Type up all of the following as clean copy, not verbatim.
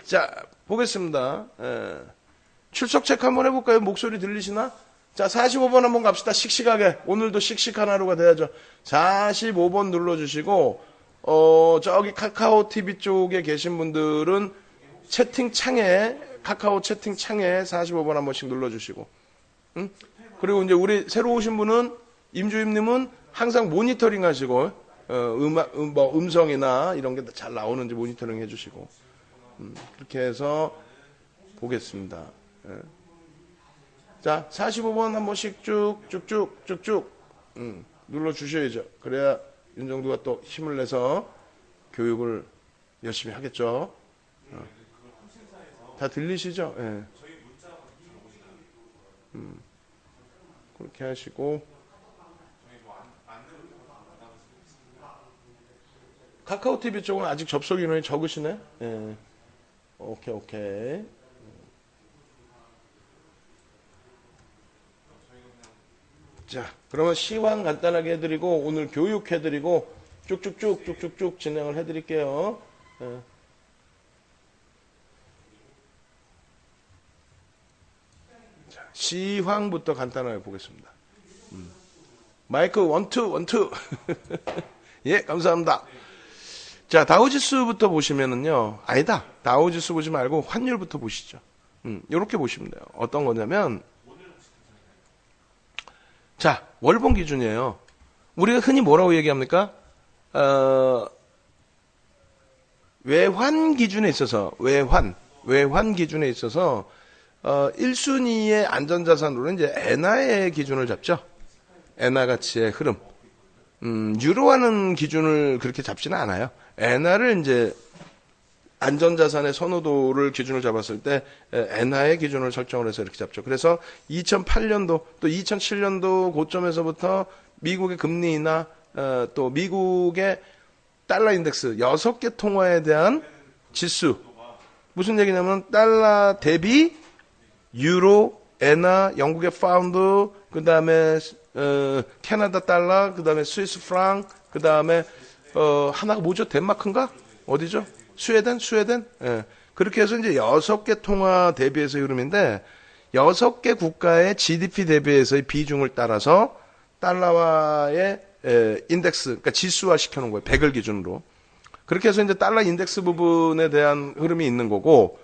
자, 보겠습니다. 출석 체크 한번 해볼까요? 목소리 들리시나? 자, 45번 한번 갑시다. 씩씩하게. 오늘도 씩씩한 하루가 돼야죠. 45번 눌러주시고, 저기 카카오 TV 쪽에 계신 분들은 카카오 채팅창에 45번 한 번씩 눌러주시고, 응? 그리고 이제 우리 새로 오신 분은, 임주임님은 항상 모니터링 하시고, 음성이나 이런 게 잘 나오는지 모니터링 해주시고, 그렇게 해서 보겠습니다. 자, 45번 한 번씩 쭉쭉쭉 눌러주셔야죠. 그래야 윤정두가 또 힘을 내서 교육을 열심히 하겠죠. 다 들리시죠? 예. 그렇게 하시고 카카오 TV 쪽은 아직 접속 인원이 적으시네. 예. 오케이. 자, 그러면 시황 간단하게 해드리고 오늘 교육해드리고 쭉쭉쭉 진행을 해드릴게요. 예. 자, 시황부터 간단하게 보겠습니다. 마이크 원투. 예, 감사합니다. 자, 다우지수부터 보시면은요, 아니다. 다우지수 보지 말고 환율부터 보시죠. 요렇게 보시면 돼요. 어떤 거냐면, 자, 월봉 기준이에요. 우리가 흔히 뭐라고 얘기합니까? 외환 기준에 있어서, 외환 기준에 있어서, 1순위의 안전자산으로는 이제 엔화의 기준을 잡죠. 엔화 가치의 흐름. 유로화는 기준을 그렇게 잡지는 않아요. 엔화를 이제 안전자산의 선호도를 기준을 잡았을 때 엔화의 기준을 설정을 해서 이렇게 잡죠. 그래서 2008년도 또 2007년도 고점에서부터 미국의 금리나 또 미국의 달러 인덱스 6개 통화에 대한 지수 무슨 얘기냐면 달러 대비 유로, 엔화, 영국의 파운드, 그 다음에 캐나다 달러, 그 다음에 스위스 프랑, 그 다음에 하나가 뭐죠? 덴마크인가? 어디죠? 스웨덴? 예. 그렇게 해서 이제 6개 통화 대비해서 흐름인데 6개 국가의 GDP 대비해서의 비중을 따라서 달러와의 인덱스, 그러니까 지수화 시켜놓은 거예요. 100을 기준으로. 그렇게 해서 이제 달러 인덱스 부분에 대한 흐름이 있는 거고,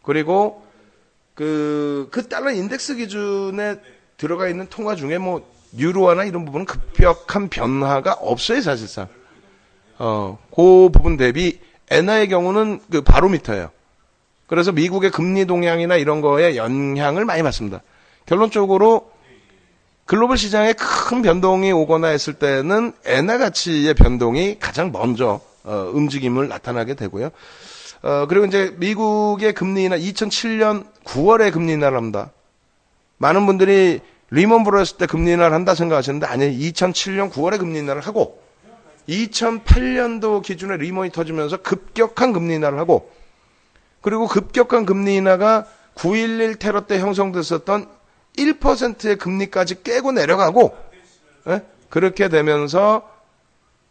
그리고 그 달러 인덱스 기준에 들어가 있는 통화 중에 뭐 유로화나 이런 부분은 급격한 변화가 없어요, 사실상. 그 부분 대비 엔화의 경우는 그 바로미터예요. 그래서 미국의 금리 동향이나 이런 거에 영향을 많이 받습니다. 결론적으로 글로벌 시장에 큰 변동이 오거나 했을 때는 엔화 가치의 변동이 가장 먼저 움직임을 나타나게 되고요. 그리고 이제 미국의 금리 인하 2007년 9월에 금리 인하를 합니다. 많은 분들이 리먼 브러스 때 금리 인하를 한다 생각하시는데 아니에요. 2007년 9월에 금리 인하를 하고 2008년도 기준에 리먼이 터지면서 급격한 금리 인하를 하고 그리고 급격한 금리 인하가 9.11 테러 때 형성됐었던 1%의 금리까지 깨고 내려가고 예? 그렇게 되면서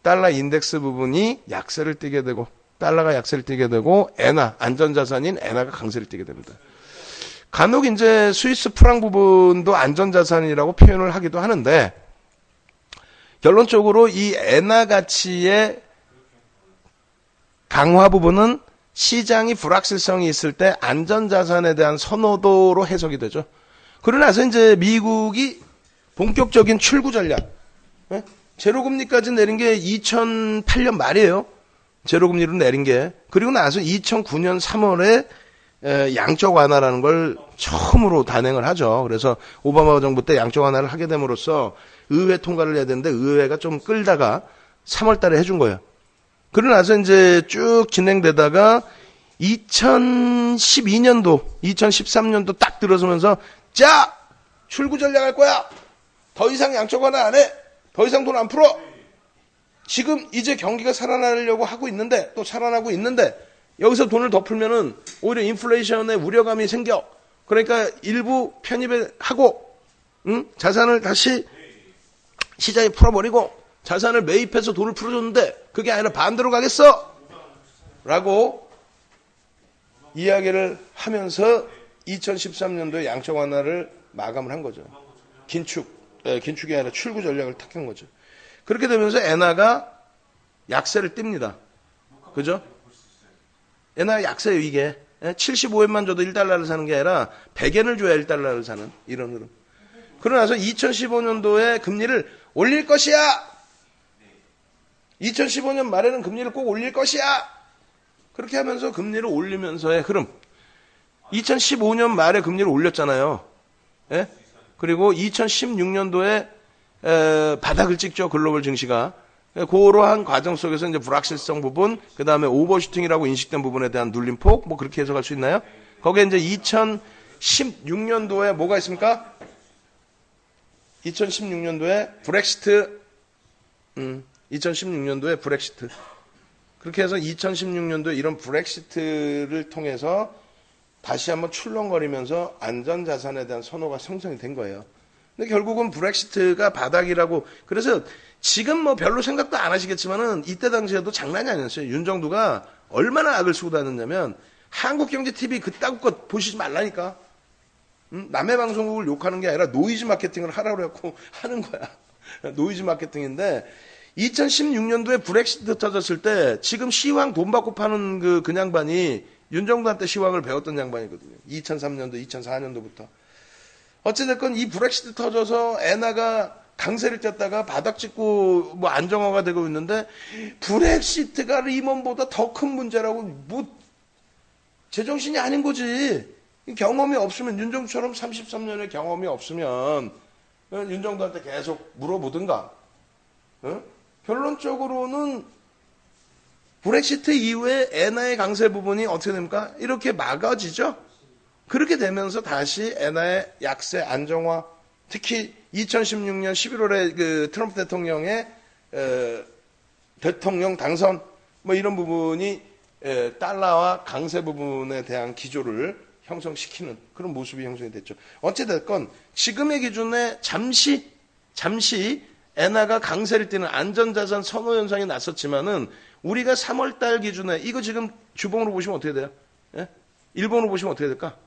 달러 인덱스 부분이 약세를 띠게 되고 달러가 약세를 띠게 되고 엔화, 안전자산인 엔화가 강세를 띠게 됩니다. 간혹 이제 스위스 프랑 부분도 안전자산이라고 표현을 하기도 하는데 결론적으로 이 엔화 가치의 강화 부분은 시장이 불확실성이 있을 때 안전자산에 대한 선호도로 해석이 되죠. 그러고 나서 이제 미국이 본격적인 출구 전략, 제로금리까지 내린 게 2008년 말이에요. 제로금리로 내린 게. 그리고 나서 2009년 3월에 양적 완화라는 걸 처음으로 단행을 하죠. 그래서 오바마 정부 때 양적 완화를 하게 됨으로써 의회 통과를 해야 되는데 의회가 좀 끌다가 3월 달에 해준 거예요. 그러고 나서 이제 쭉 진행되다가 2012년도, 2013년도 딱 들어서면서 자! 출구 전략 할 거야! 더 이상 양적 완화 안 해! 더 이상 돈 안 풀어! 지금 이제 경기가 살아나려고 하고 있는데, 또 살아나고 있는데, 여기서 돈을 더 풀면은 오히려 인플레이션의 우려감이 생겨. 그러니까 일부 편입을 하고, 자산을 다시 시장에 풀어버리고, 자산을 매입해서 돈을 풀어줬는데, 그게 아니라 반대로 가겠어! 라고 이야기를 하면서 2013년도에 양적 완화를 마감을 한 거죠. 긴축이 아니라 출구 전략을 택한 거죠. 그렇게 되면서 엔화가 약세를 띱니다. 그죠? 엔화 약세예요, 이게. 75엔만 줘도 1달러를 사는 게 아니라 100엔을 줘야 1달러를 사는 이런 흐름. 그러고 나서 2015년도에 금리를 올릴 것이야! 2015년 말에는 금리를 꼭 올릴 것이야! 그렇게 하면서 금리를 올리면서의 흐름. 2015년 말에 금리를 올렸잖아요. 예? 그리고 2016년도에 바닥을 찍죠, 글로벌 증시가. 그러한 과정 속에서 이제 불확실성 부분, 그 다음에 오버슈팅이라고 인식된 부분에 대한 눌림폭, 뭐 그렇게 해석할 수 있나요? 거기에 이제 2016년도에 뭐가 있습니까? 2016년도에 브렉시트, 2016년도에 브렉시트. 그렇게 해서 2016년도에 이런 브렉시트를 통해서 다시 한번 출렁거리면서 안전자산에 대한 선호가 형성이 된 거예요. 근데 결국은 브렉시트가 바닥이라고, 그래서 지금 뭐 별로 생각도 안 하시겠지만은 이때 당시에도 장난이 아니었어요. 윤정두가 얼마나 악을 쓰고 다녔냐면 한국경제TV 그따구 것 보시지 말라니까. 남의 방송국을 욕하는 게 아니라 노이즈 마케팅을 하라고 해갖고 하는 거야. 노이즈 마케팅인데 2016년도에 브렉시트 터졌을 때 지금 시황 돈 받고 파는 그 양반이 윤정두한테 시황을 배웠던 양반이거든요. 2003년도, 2004년도부터. 어찌됐건 이 브렉시트 터져서 엔화가 강세를 쪘다가 바닥 찍고 뭐 안정화가 되고 있는데 브렉시트가 리먼보다 더 큰 문제라고 뭐 제정신이 아닌 거지. 경험이 없으면 윤정두처럼 33년의 경험이 없으면 윤정두한테 계속 물어보든가. 결론적으로는 브렉시트 이후에 엔화의 강세 부분이 어떻게 됩니까? 이렇게 막아지죠. 그렇게 되면서 다시 엔화의 약세 안정화, 특히 2016년 11월에 그 트럼프 대통령의 대통령 당선 뭐 이런 부분이 달러와 강세 부분에 대한 기조를 형성시키는 그런 모습이 형성이 됐죠. 어찌됐건 지금의 기준에 잠시 엔화가 강세를 띠는 안전자산 선호 현상이 났었지만은 우리가 3월달 기준에 이거 지금 주봉으로 보시면 어떻게 돼요? 예? 일본으로 보시면 어떻게 될까?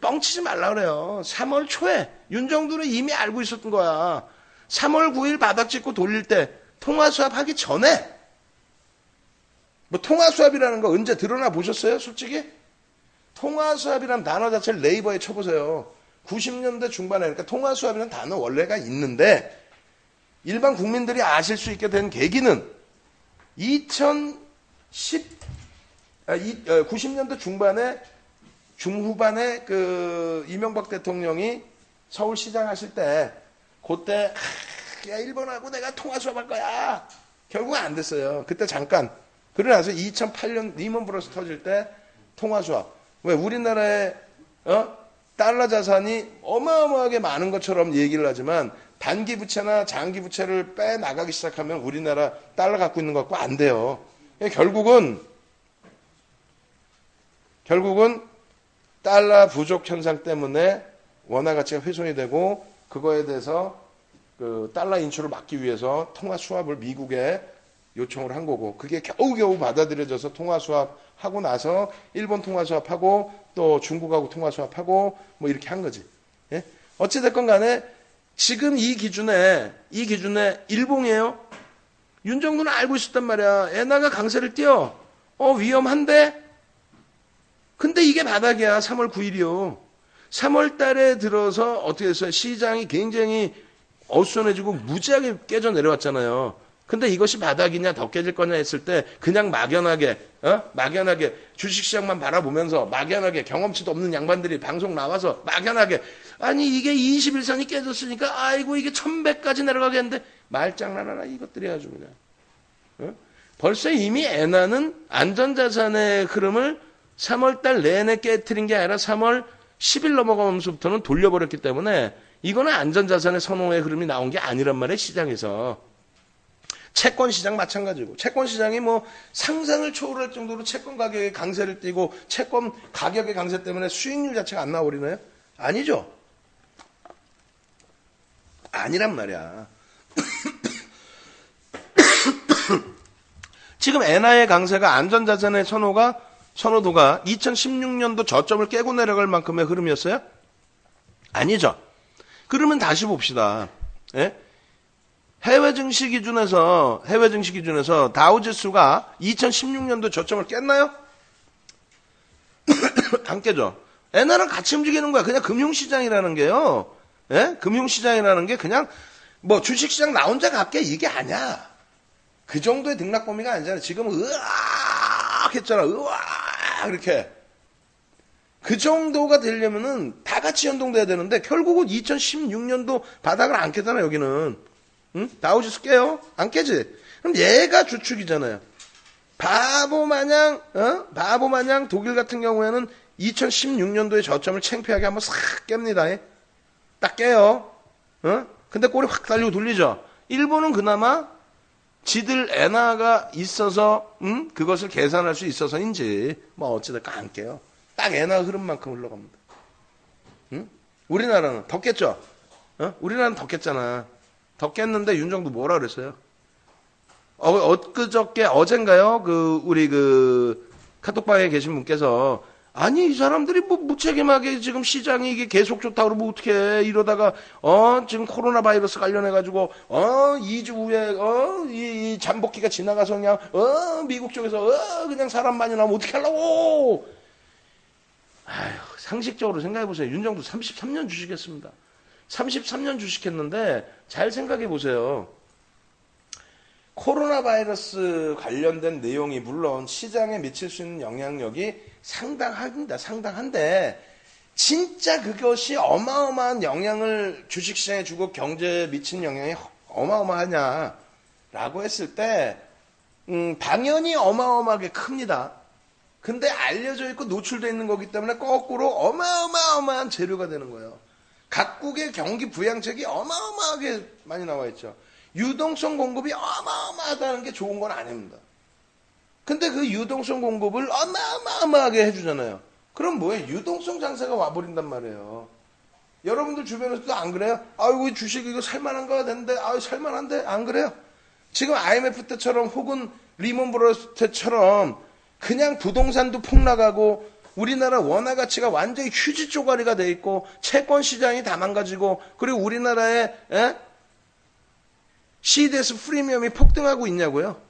뻥치지 말라 그래요. 3월 초에 윤정두는 이미 알고 있었던 거야. 3월 9일 바닥 찍고 돌릴 때 통화수합 하기 전에 뭐 통화수합이라는 거 언제 드러나 보셨어요? 솔직히? 통화수합이라는 단어 자체를 네이버에 쳐보세요. 90년대 중반에 그러니까 통화수합이라는 단어 원래가 있는데 일반 국민들이 아실 수 있게 된 계기는 90년대 중후반에 그 이명박 대통령이 서울시장 하실 때 그때 야 일본하고 내가 통화수합 할 거야. 결국은 안 됐어요. 그때 잠깐. 그러고 나서 2008년 리먼 브러스 터질 때 통화수합. 왜 우리나라의 달러 자산이 어마어마하게 많은 것처럼 얘기를 하지만 단기 부채나 장기 부채를 빼나가기 시작하면 우리나라 달러 갖고 있는 것 같고 안 돼요. 결국은 달러 부족 현상 때문에 원화 가치가 훼손이 되고 그거에 대해서 그 달러 인출을 막기 위해서 통화 수합을 미국에 요청을 한 거고 그게 겨우겨우 받아들여져서 통화 수합하고 나서 일본 통화 수합하고 또 중국하고 통화 수합하고 뭐 이렇게 한 거지. 예? 어찌됐건 간에 지금 이 기준에 일봉이에요. 윤정두는 알고 있었단 말이야. 엔화가 강세를 띄어. 위험한데? 근데 이게 바닥이야. 3월 9일이요. 3월 달에 들어서 어떻게 했어요? 시장이 굉장히 어수선해지고 무지하게 깨져 내려왔잖아요. 근데 이것이 바닥이냐 더 깨질 거냐 했을 때 그냥 막연하게 주식시장만 바라보면서 막연하게 경험치도 없는 양반들이 방송 나와서 막연하게 아니 이게 21선이 깨졌으니까 아이고 이게 1100까지 내려가겠는데 말장난하나 이것들이 아주 그냥 벌써 이미 엔화는 안전자산의 흐름을 3월달 내내 깨트린 게 아니라 3월 10일 넘어가면서부터는 돌려버렸기 때문에 이거는 안전자산의 선호의 흐름이 나온 게 아니란 말이에요. 시장에서. 채권 시장 마찬가지고 채권 시장이 뭐 상상을 초월할 정도로 채권 가격의 강세를 띠고 채권 가격의 강세 때문에 수익률 자체가 안 나와버리나요? 아니죠. 아니란 말이야. 지금 엔화의 강세가 안전자산의 선호가 선호도가 2016년도 저점을 깨고 내려갈 만큼의 흐름이었어요? 아니죠. 그러면 다시 봅시다. 예? 해외 증시 기준에서 다우지수가 2016년도 저점을 깼나요? 안 깨죠. 엔화랑 같이 움직이는 거야. 그냥 금융시장이라는 게요. 예? 금융시장이라는 게 그냥 뭐 주식시장 나 혼자 갈게 이게 아니야. 그 정도의 등락 범위가 아니잖아. 지금 으악 했잖아. 으악 이렇게. 그 정도가 되려면은 다 같이 연동돼야 되는데 결국은 2016년도 바닥을 안 깨잖아 여기는. 응? 다우지수 깨요? 안 깨지? 그럼 얘가 주축이잖아요. 바보 마냥 독일 같은 경우에는 2016년도에 저점을 창피하게 한번 싹 깹니다. 딱 깨요. 근데 꼬리 확 달리고 돌리죠. 일본은 그나마 지들 엔화가 있어서 그것을 계산할 수 있어서인지 뭐 어찌됐건 안 깨요. 딱 엔화 흐름만큼 흘러갑니다. 우리나라는 더 깼죠. 우리나라는 더 깼잖아. 더 깼는데 윤정도 뭐라 그랬어요? 엊그저께 어젠가요? 우리 카톡방에 계신 분께서 아니 이 사람들이 뭐 무책임하게 지금 시장이 이게 계속 좋다 그러면 어떡해 이러다가 지금 코로나 바이러스 관련해 가지고 2주 후에 이 잠복기가 지나가서 그냥 미국 쪽에서 그냥 사람 많이 나오면 어떻게 하려고. 아휴, 상식적으로 생각해 보세요. 윤정도 33년 주식했습니다. 33년 주식했는데 잘 생각해 보세요. 코로나 바이러스 관련된 내용이 물론 시장에 미칠 수 있는 영향력이 상당한데 진짜 그것이 어마어마한 영향을 주식시장에 주고 경제에 미친 영향이 어마어마하냐라고 했을 때 당연히 어마어마하게 큽니다. 근데 알려져 있고 노출되어 있는 거기 때문에 거꾸로 어마어마한 재료가 되는 거예요. 각국의 경기 부양책이 어마어마하게 많이 나와 있죠. 유동성 공급이 어마어마하다는 게 좋은 건 아닙니다. 근데 그 유동성 공급을 어마어마하게 해주잖아요. 그럼 뭐예요? 유동성 장세가 와버린단 말이에요. 여러분들 주변에서도 안 그래요? 아이고 주식 이거 살만한가 되는데 살만한데 안 그래요? 지금 IMF 때처럼 혹은 리먼 브러더스 때처럼 그냥 부동산도 폭락하고 우리나라 원화 가치가 완전히 휴지 쪼가리가 돼 있고 채권 시장이 다 망가지고 그리고 우리나라의 CDS 프리미엄이 폭등하고 있냐고요?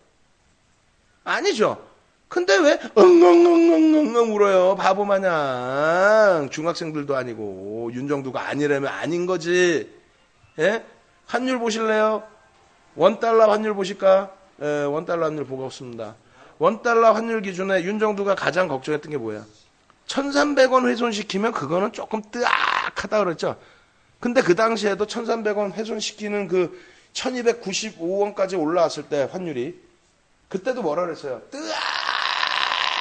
아니죠. 근데 왜 엉엉엉엉엉 울어요? 바보 마냥. 중학생들도 아니고 윤정도가 아니라면 아닌 거지. 예? 환율 보실래요? 원달러 환율 보실까? 예, 원달러 환율 보고 없습니다. 원달러 환율 기준에 윤정도가 가장 걱정했던 게 뭐야? 1,300원 훼손시키면 그거는 조금 뜨악하다 그랬죠. 근데 그 당시에도 1,300원 훼손시키는 1,295원까지 올라왔을 때 환율이 그때도 뭐라 그랬어요?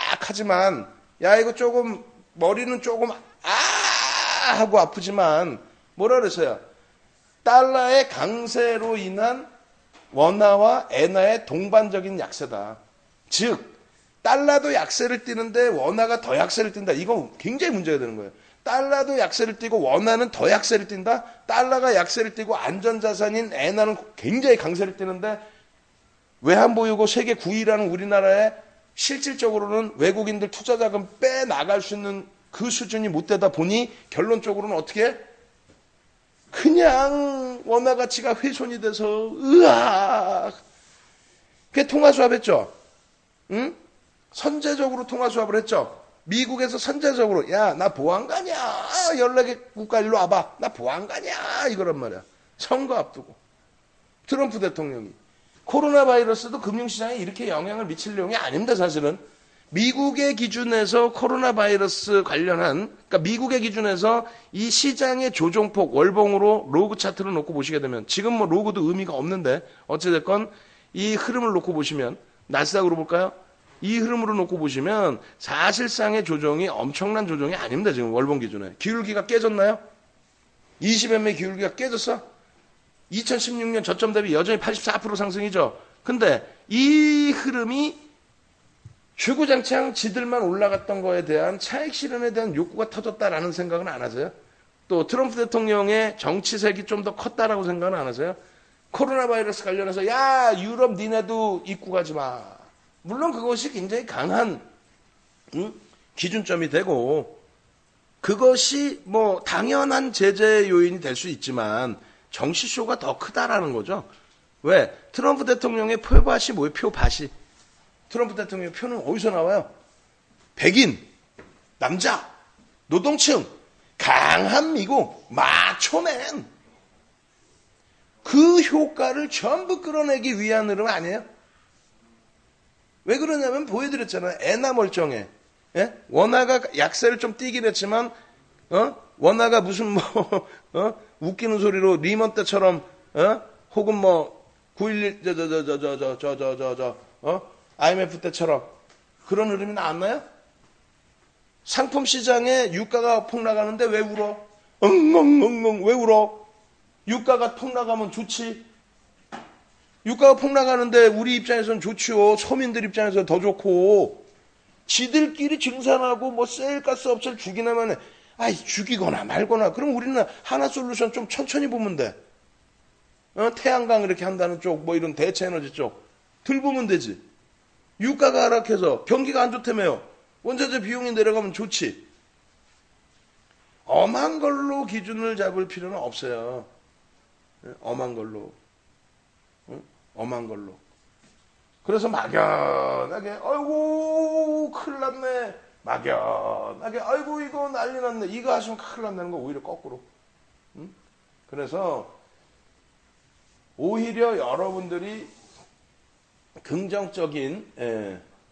뜨악하지만 야 이거 조금 머리는 조금 하고 아프지만 뭐라 그랬어요? 달러의 강세로 인한 원화와 엔화의 동반적인 약세다. 즉 달러도 약세를 띠는데 원화가 더 약세를 띈다. 이거 굉장히 문제가 되는 거예요. 달러도 약세를 띠고 원화는 더 약세를 띈다. 달러가 약세를 띠고 안전자산인 엔화는 굉장히 강세를 띠는데 외환보유고 세계 9위라는 우리나라에 실질적으로는 외국인들 투자자금 빼나갈 수 있는 그 수준이 못 되다 보니 결론적으로는 어떻게 그냥 원화 가치가 훼손이 돼서 으악 그게 통화수합했죠. 응? 선제적으로 통화수합을 했죠. 미국에서 선제적으로 야 나 보안가냐 연락의 국가 일로 와봐 나 보안가냐 이거란 말이야. 선거 앞두고 트럼프 대통령이 코로나 바이러스도 금융시장에 이렇게 영향을 미칠 내용이 아닙니다. 사실은 미국의 기준에서 코로나 바이러스 관련한 그러니까 미국의 기준에서 이 시장의 조정폭 월봉으로 로그 차트를 놓고 보시게 되면 지금 뭐 로그도 의미가 없는데 어찌됐건 이 흐름을 놓고 보시면 나스닥으로 볼까요? 이 흐름으로 놓고 보시면 사실상의 조정이 엄청난 조정이 아닙니다. 지금 월봉 기준에. 기울기가 깨졌나요? 20연매 기울기가 깨졌어? 2016년 저점 대비 여전히 84% 상승이죠. 근데 이 흐름이 주구장창 지들만 올라갔던 거에 대한 차익 실현에 대한 욕구가 터졌다라는 생각은 안 하세요? 또 트럼프 대통령의 정치색이 좀 더 컸다라고 생각은 안 하세요? 코로나 바이러스 관련해서 야 유럽 니네도 입국 가지 마. 물론 그것이 굉장히 강한 기준점이 되고 그것이 뭐 당연한 제재 요인이 될 수 있지만 정치쇼가 더 크다라는 거죠. 왜? 트럼프 대통령의 표밭이 뭐예요? 표밭이. 트럼프 대통령의 표는 어디서 나와요? 백인, 남자, 노동층, 강한 미국, 마초맨. 그 효과를 전부 끌어내기 위한 흐름 아니에요? 왜 그러냐면 보여드렸잖아요. 애나 멀쩡해. 예? 원화가 약세를 좀 띄긴 했지만, 원화가 무슨 웃기는 소리로 리먼 때처럼, 혹은 뭐, 911, IMF 때처럼 그런 흐름이 나왔나요? 상품 시장에 유가가 폭락하는데 왜 울어? 엉엉엉엉 왜 울어? 유가가 폭락하면 좋지. 유가가 폭락하는데 우리 입장에서는 좋지요. 서민들 입장에서 더 좋고. 지들끼리 증산하고 뭐 셀가스 업체를 죽이나만 해. 아이 죽이거나 말거나. 그럼 우리는 하나 솔루션 좀 천천히 보면 돼. 태양광 이렇게 한다는 쪽, 뭐 이런 대체 에너지 쪽. 들 보면 되지. 유가가 하락해서 경기가 안 좋다며요. 원자재 비용이 내려가면 좋지. 엄한 걸로 기준을 잡을 필요는 없어요. 엄한 걸로. 엄한 걸로. 그래서 막연하게 아이고 큰일 났네. 막연하게 아이고 이거 난리 났네. 이거 하시면 큰일 난다는 거 오히려 거꾸로. 그래서 오히려 여러분들이 긍정적인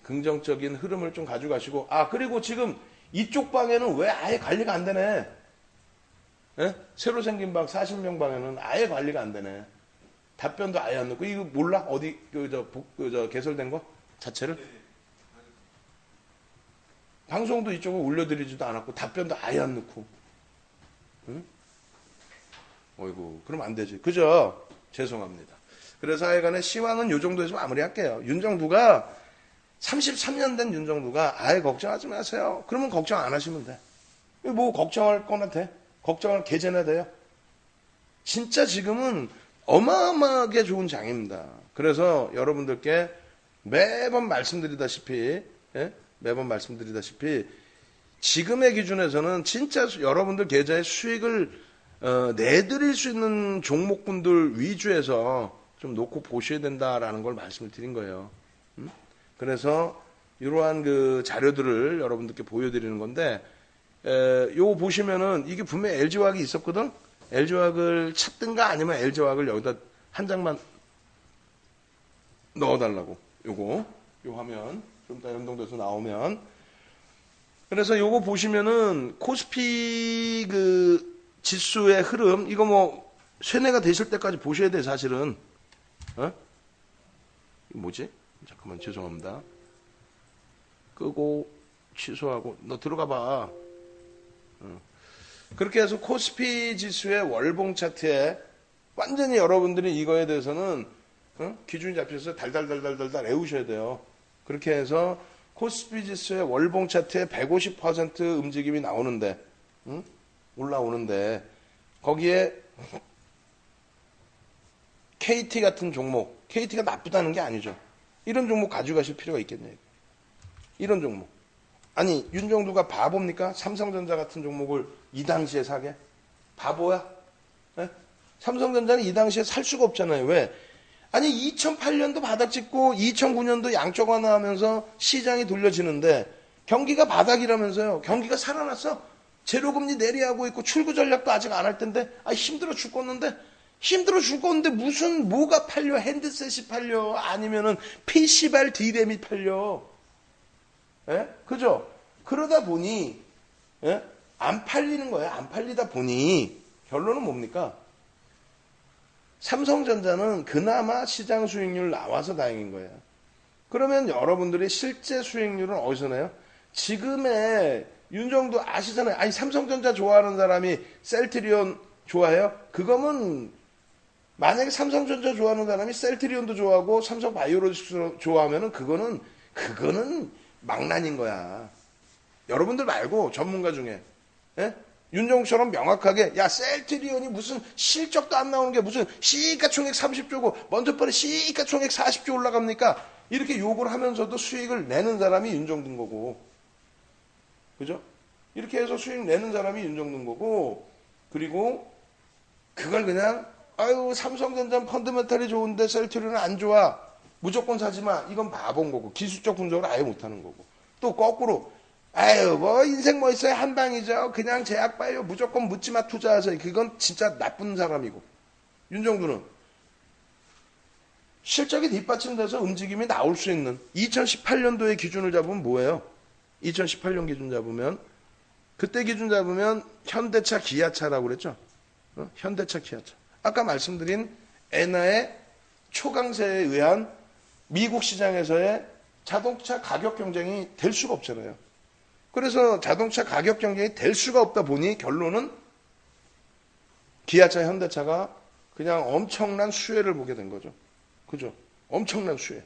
흐름을 좀 가져가시고 그리고 지금 이쪽 방에는 왜 아예 관리가 안 되네. 새로 생긴 방 40명 방에는 아예 관리가 안 되네. 답변도 아예 안 넣고 이거 몰라? 어디 개설된 거 자체를? 방송도 이쪽으로 올려드리지도 않았고 답변도 아예 안 넣고. 어이구 그럼 안 되지. 그죠? 죄송합니다. 그래서 하여간에 시황은 요 정도에서 마무리할게요. 윤정두가 33년 된 윤정두가 아예 걱정하지 마세요. 그러면 걱정 안 하시면 돼. 뭐 걱정할 거나 돼? 걱정할 계제나 돼요? 진짜 지금은 어마어마하게 좋은 장입니다. 그래서 여러분들께 매번 말씀드리다시피 지금의 기준에서는 진짜 여러분들 계좌에 수익을 내드릴 수 있는 종목군들 위주에서 좀 놓고 보셔야 된다라는 걸 말씀을 드린 거예요. 그래서 이러한 그 자료들을 여러분들께 보여드리는 건데 요거 보시면은 이게 분명히 LG화학이 있었거든. LG화학을 찾든가 아니면 LG화학을 여기다 한 장만 넣어달라고. 요 화면 좀 더 연동돼서 나오면. 그래서 요거 보시면은 코스피 그 지수의 흐름 이거 뭐 쇠뇌가 되실 때까지 보셔야 돼 사실은. 이거 뭐지? 잠깐만 죄송합니다. 끄고 취소하고 너 들어가 봐. 그렇게 해서 코스피 지수의 월봉 차트에 완전히 여러분들이 이거에 대해서는 기준이 잡혀서 달달달달달달 외우셔야 돼요. 그렇게 해서 코스피 지수의 월봉 차트에 150% 움직임이 나오는데 올라오는데 거기에 KT 같은 종목, KT가 나쁘다는 게 아니죠. 이런 종목 가져가실 필요가 있겠네요. 이런 종목. 아니 윤정두가 바보입니까? 삼성전자 같은 종목을 이 당시에 사게? 바보야? 네? 삼성전자는 이 당시에 살 수가 없잖아요. 왜? 아니 2008년도 바닥 찍고 2009년도 양적 완화하면서 시장이 돌려지는데 경기가 바닥이라면서요. 경기가 살아났어. 제로금리 내리하고 있고 출구 전략도 아직 안 할 텐데 힘들어 죽겠는데 무슨 뭐가 팔려? 핸드셋이 팔려? 아니면은 PC발 D램이 팔려? 예? 그죠? 그러다 보니 안 팔리는 거예요. 안 팔리다 보니 결론은 뭡니까? 삼성전자는 그나마 시장 수익률 나와서 다행인 거예요. 그러면 여러분들이 실제 수익률은 어디서 나요? 지금의 윤정두 아시잖아요. 아니 삼성전자 좋아하는 사람이 셀트리온 좋아해요? 그거면 만약에 삼성전자 좋아하는 사람이 셀트리온도 좋아하고 삼성바이오로직스 좋아하면은 그거는 망난인 거야. 여러분들 말고 전문가 중에 윤정수처럼 명확하게 셀트리온이 무슨 실적도 안 나오는 게 무슨 시가총액 30조고 먼저 번에 시가총액 40조 올라갑니까? 이렇게 욕을 하면서도 수익을 내는 사람이 윤정두인 거고 그죠? 이렇게 해서 수익 내는 사람이 윤정근 거고, 그리고 그걸 그냥 아유 삼성전자 펀더멘탈이 좋은데 셀트리온은 안 좋아, 무조건 사지 마, 이건 바본 거고, 기술적 분석을 아예 못하는 거고. 또 거꾸로 아유 뭐 인생 뭐 있어요, 한 방이죠, 그냥 제약 봐요, 무조건 묻지 마, 투자하세요, 그건 진짜 나쁜 사람이고. 윤정근은 실적이 뒷받침돼서 움직임이 나올 수 있는 2018년도의 기준을 잡으면 뭐예요? 2018년 기준 잡으면, 그때 기준 잡으면 현대차, 기아차라고 그랬죠? 현대차, 기아차. 아까 말씀드린 엔화의 초강세에 의한 미국 시장에서의 자동차 가격 경쟁이 될 수가 없잖아요. 그래서 자동차 가격 경쟁이 될 수가 없다 보니 결론은 기아차, 현대차가 그냥 엄청난 수혜를 보게 된 거죠. 그죠? 엄청난 수혜.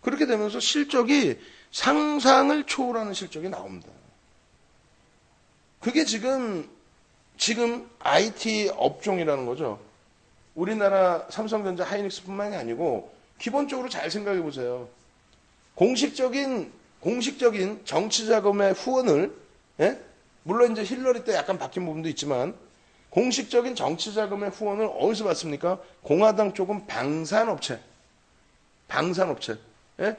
그렇게 되면서 실적이 상상을 초월하는 실적이 나옵니다. 그게 지금 IT 업종이라는 거죠. 우리나라 삼성전자, 하이닉스뿐만이 아니고 기본적으로 잘 생각해 보세요. 공식적인 정치 자금의 후원을, 예? 물론 이제 힐러리 때 약간 바뀐 부분도 있지만 공식적인 정치 자금의 후원을 어디서 받습니까? 공화당 쪽은 방산업체, 예?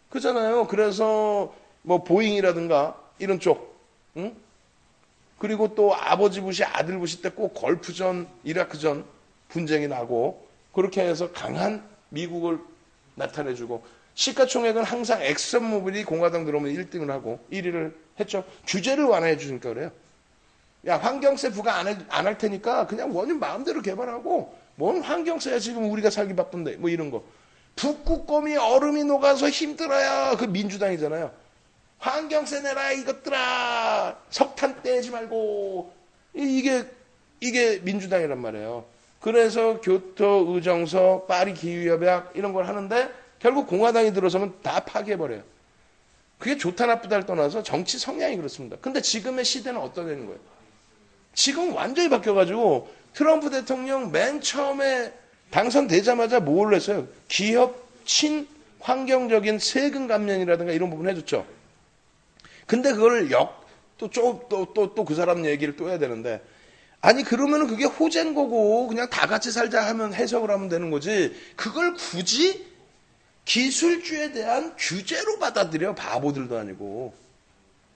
그잖아요. 그래서 뭐 보잉이라든가 이런 쪽, 응? 그리고 또 아버지 부시, 아들 부시 때 꼭 걸프전, 이라크전 분쟁이 나고, 그렇게 해서 강한 미국을 나타내주고, 시가총액은 항상 엑슨모빌이 공화당 들어오면 1등을 하고 1위를 했죠. 규제를 완화해 주니까 그래요. 야, 환경세 부과 안 할 테니까 그냥 원유 마음대로 개발하고, 뭔 환경세야, 지금 우리가 살기 바쁜데, 뭐 이런 거. 북극곰이 얼음이 녹아서 힘들어요. 그 민주당이잖아요. 환경세 내라 이것들아, 석탄 떼지 말고. 이게 민주당이란 말이에요. 그래서 교토 의정서, 파리 기후협약 이런 걸 하는데 결국 공화당이 들어서면 다 파괴해버려요. 그게 좋다 나쁘다를 떠나서 정치 성향이 그렇습니다. 근데 지금의 시대는 어떠냐는 거예요. 지금 완전히 바뀌어가지고 트럼프 대통령 맨 처음에 당선되자마자 뭘 했어요? 기업 친환경적인 세금 감면이라든가 이런 부분 해줬죠. 근데 그걸 또 그 사람 얘기를 또 해야 되는데, 아니 그러면은 그게 호재인 거고 그냥 다 같이 살자 하면 해석을 하면 되는 거지, 그걸 굳이 기술주에 대한 규제로 받아들여. 바보들도 아니고.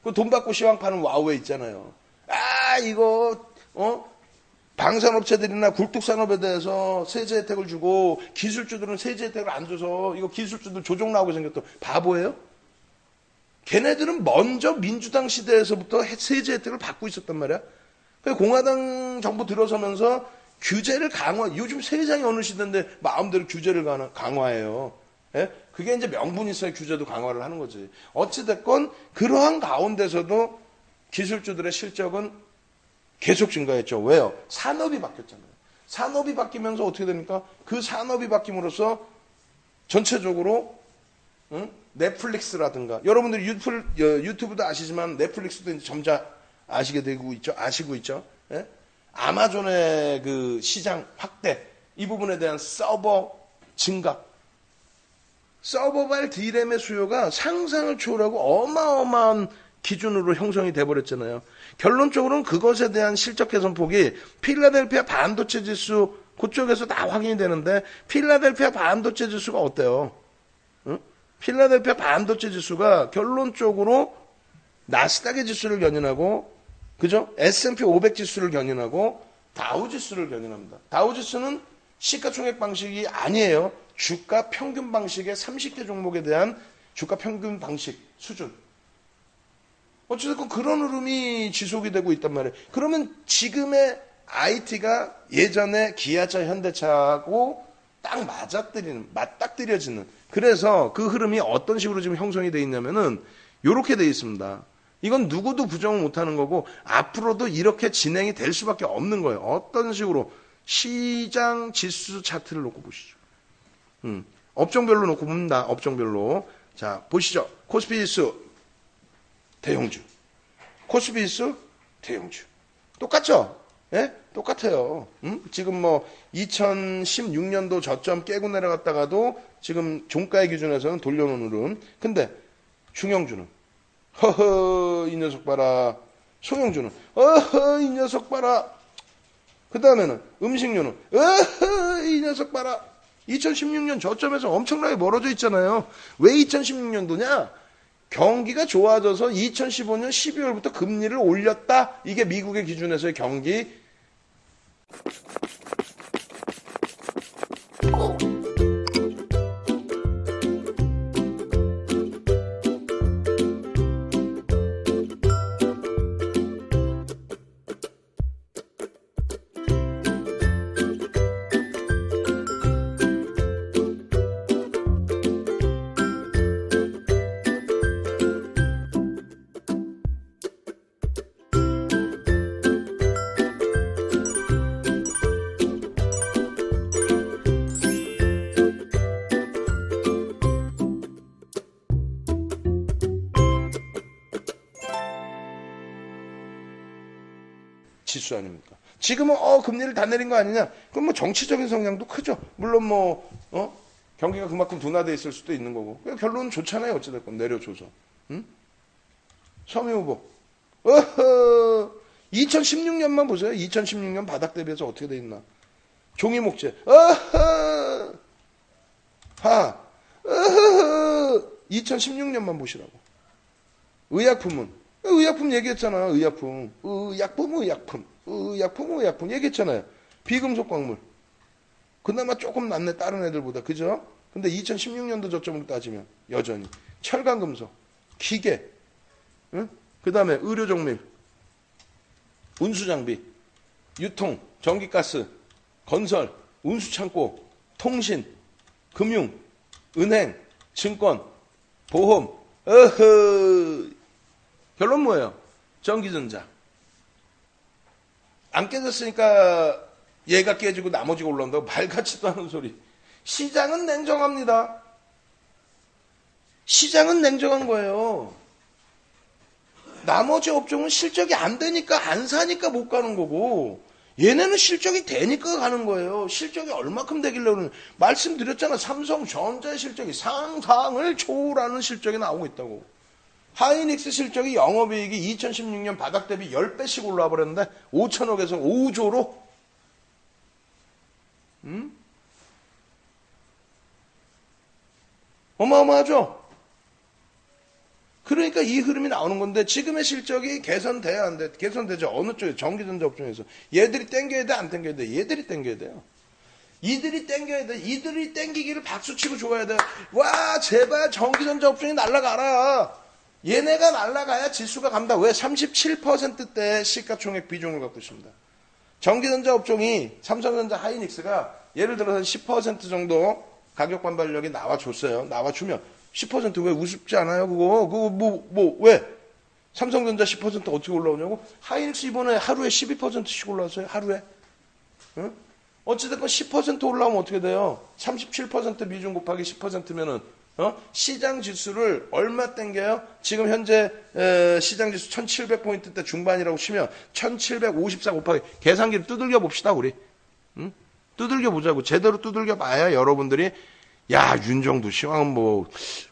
그 돈 받고 시황 파는 와우에 있잖아요. 아 이거 방산업체들이나 굴뚝산업에 대해서 세제 혜택을 주고 기술주들은 세제 혜택을 안 줘서 이거 기술주들 조종 나오게 생겼다. 바보예요? 걔네들은 먼저 민주당 시대에서부터 세제 혜택을 받고 있었단 말이야. 공화당 정부 들어서면서 규제를 요즘 세상이 어느 시대인데 마음대로 규제를 강화해요. 예? 그게 이제 명분이 있어야 규제도 강화를 하는 거지. 어찌됐건 그러한 가운데서도 기술주들의 실적은 계속 증가했죠. 왜요? 산업이 바뀌었잖아요. 산업이 바뀌면서 어떻게 됩니까? 그 산업이 바뀜으로써 전체적으로 넷플릭스라든가, 여러분들이 유튜브도 아시지만 넷플릭스도 이제 점차 아시고 있죠. 예? 아마존의 그 시장 확대, 이 부분에 대한 서버 증가, 서버발 D램의 수요가 상상을 초월하고 어마어마한 기준으로 형성이 돼버렸잖아요. 결론적으로는 그것에 대한 실적 개선폭이 필라델피아 반도체 지수, 그쪽에서 다 확인이 되는데, 필라델피아 반도체 지수가 어때요? 응? 필라델피아 반도체 지수가 결론적으로 나스닥의 지수를 견인하고, 그죠? S&P 500 지수를 견인하고 다우 지수를 견인합니다. 다우 지수는 시가총액 방식이 아니에요. 주가 평균 방식의 30개 종목에 대한 주가 평균 방식 수준. 어쨌든 그런 흐름이 지속이 되고 있단 말이에요. 그러면 지금의 IT가 예전에 기아차, 현대차하고 딱 맞닥뜨려지는. 그래서 그 흐름이 어떤 식으로 지금 형성이 되어 있냐면은 이렇게 되어 있습니다. 이건 누구도 부정을 못하는 거고 앞으로도 이렇게 진행이 될 수밖에 없는 거예요. 어떤 식으로? 시장 지수 차트를 놓고 보시죠. 업종별로 놓고 봅니다. 업종별로. 자, 보시죠. 코스피 지수 대형주, 코스피 지수 대형주. 똑같죠? 예? 똑같아요. 지금 뭐 2016년도 저점 깨고 내려갔다가도 지금 종가의 기준에서는 돌려놓은 흐름. 근데 중형주는 허허 이 녀석 봐라. 소형주는 어허 이 녀석 봐라. 그 다음에는 음식료는 어허 이 녀석 봐라. 2016년 저점에서 엄청나게 멀어져 있잖아요. 왜 2016년도냐? 경기가 좋아져서 2015년 12월부터 금리를 올렸다. 이게 미국의 기준에서의 경기. 지수 아닙니까? 지금은 금리를 다 내린 거 아니냐? 그럼 뭐 정치적인 성향도 크죠. 물론 경기가 그만큼 둔화돼 있을 수도 있는 거고. 결론은 좋잖아요. 어찌됐건 내려줘서. 응? 서미 후보. 2016년만 보세요. 2016년 바닥 대비해서 어떻게 돼 있나? 종이목재. 2016년만 보시라고. 의약품은. 의약품 얘기했잖아. 의약품 얘기했잖아요. 비금속 광물. 그나마 조금 낫네. 다른 애들보다. 그죠? 근데 2016년도 저점으로 따지면 여전히. 철강금속, 기계, 응? 그 다음에 의료정밀, 운수장비, 유통, 전기가스, 건설, 운수창고, 통신, 금융, 은행, 증권, 보험. 결론 뭐예요? 전기전자. 안 깨졌으니까 얘가 깨지고 나머지가 올라온다고 말 같지도 않은 소리. 시장은 냉정합니다. 시장은 냉정한 거예요. 나머지 업종은 실적이 안 되니까 안 사니까 못 가는 거고 얘네는 실적이 되니까 가는 거예요. 실적이 얼마큼 되길래 그러는 말씀드렸잖아. 삼성전자의 실적이 상상을 초월하는 실적이 나오고 있다고. 하이닉스 실적이 영업이익이 2016년 바닥 대비 10배씩 올라와 버렸는데 5천억에서 5조로 어마어마하죠. 그러니까 이 흐름이 나오는 건데 지금의 실적이 개선돼야 안 돼? 개선되죠. 어느 쪽에? 전기전자 업종에서. 얘들이 땡겨야 돼? 안 땡겨야 돼? 얘들이 땡겨야 돼요. 이들이 땡겨야 돼. 이들이 땡기기를 박수치고 좋아야 돼. 와 제발 전기전자 업종이 날아가라. 얘네가 날아가야 지수가 간다. 왜? 37%대 시가총액 비중을 갖고 있습니다. 전기전자 업종이 삼성전자 하이닉스가 예를 들어서 10% 정도 가격 반발력이 나와줬어요. 나와주면 10% 왜 우습지 않아요? 그거 왜? 삼성전자 10% 어떻게 올라오냐고? 하이닉스 이번에 하루에 12%씩 올라왔어요. 하루에. 응? 어찌됐건 10% 올라오면 어떻게 돼요? 37% 비중 곱하기 10%면은 시장 지수를 얼마 땡겨요? 지금 현재 시장 지수 1700포인트대 중반이라고 치면 1754 곱하기 계산기를 두들겨 봅시다 우리. 응? 두들겨 보자고. 제대로 두들겨 봐야 여러분들이 야 윤정도 시황은 뭐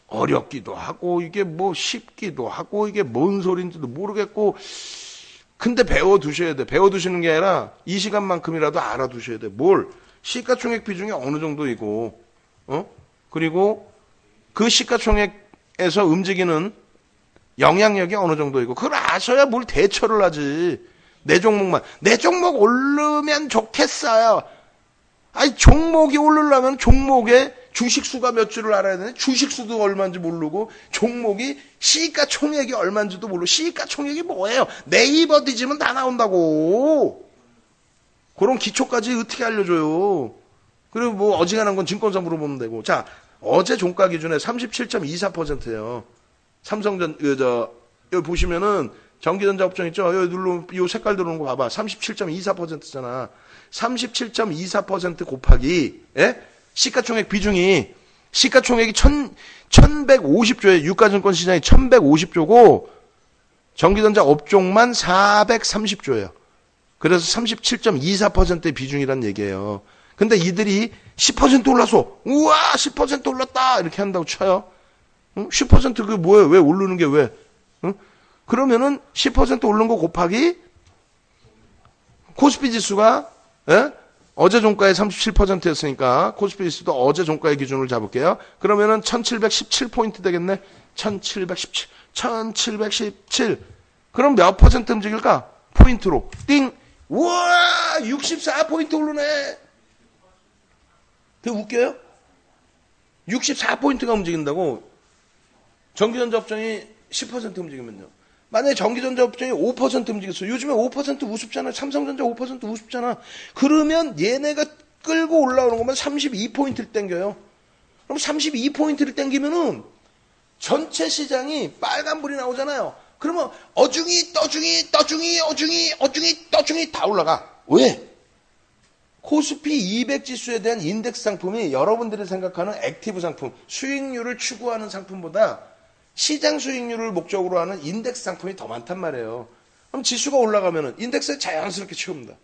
어렵기도 하고 이게 뭐 쉽기도 하고 이게 뭔 소린지도 모르겠고 근데 배워두셔야 돼. 배워두시는 게 아니라 이 시간만큼이라도 알아두셔야 돼. 뭘? 시가총액 비중이 어느 정도이고 그리고 그 시가총액에서 움직이는 영향력이 어느 정도이고 그걸 아셔야 뭘 대처를 하지. 내 종목 오르면 좋겠어요. 아니 종목이 오르려면 종목의 주식수가 몇 주를 알아야 되는데 주식수도 얼마인지 모르고 종목이 시가총액이 얼마인지도 모르고 시가총액이 뭐예요? 네이버 뒤지면 다 나온다고. 그런 기초까지 어떻게 알려줘요. 그리고 뭐 어지간한 건 증권사 물어보면 되고. 자 어제 종가 기준에 37.24%예요. 삼성전 여기 보시면은 전기전자 업종 있죠? 여기 요 색깔 들어오는 거 봐봐. 37.24%잖아. 37.24% 곱하기 시가총액 비중이 시가총액이 1150조에 유가증권 시장이 1150조고 전기전자 업종만 430조예요. 그래서 37.24%의 비중이란 얘기예요. 근데 이들이 10% 올라서 우와 10% 올랐다 이렇게 한다고 쳐요. 응? 10% 그게 뭐예요? 왜 오르는 게 왜? 응? 그러면은 10% 오른 거 곱하기 코스피 지수가 예? 어제 종가의 37%였으니까 코스피 지수도 어제 종가의 기준을 잡을게요. 그러면은 1717포인트 되겠네. 1717. 1717. 그럼 몇 퍼센트 움직일까? 포인트로. 띵. 우와! 64포인트 오르네. 그게 웃겨요? 64포인트가 움직인다고. 전기전자 업종이 10% 움직이면요. 만약에 전기전자 업종이 5% 움직였어. 요즘에 5% 우습잖아. 삼성전자 5% 우습잖아. 그러면 얘네가 끌고 올라오는 것만 32포인트를 땡겨요. 그럼 32포인트를 땡기면은 전체 시장이 빨간불이 나오잖아요. 그러면 어중이 떠중이 떠중이 어중이 어중이 떠중이 다 올라가. 왜? 코스피 200 지수에 대한 인덱스 상품이 여러분들이 생각하는 액티브 상품, 수익률을 추구하는 상품보다 시장 수익률을 목적으로 하는 인덱스 상품이 더 많단 말이에요. 그럼 지수가 올라가면 인덱스에 자연스럽게 채웁니다.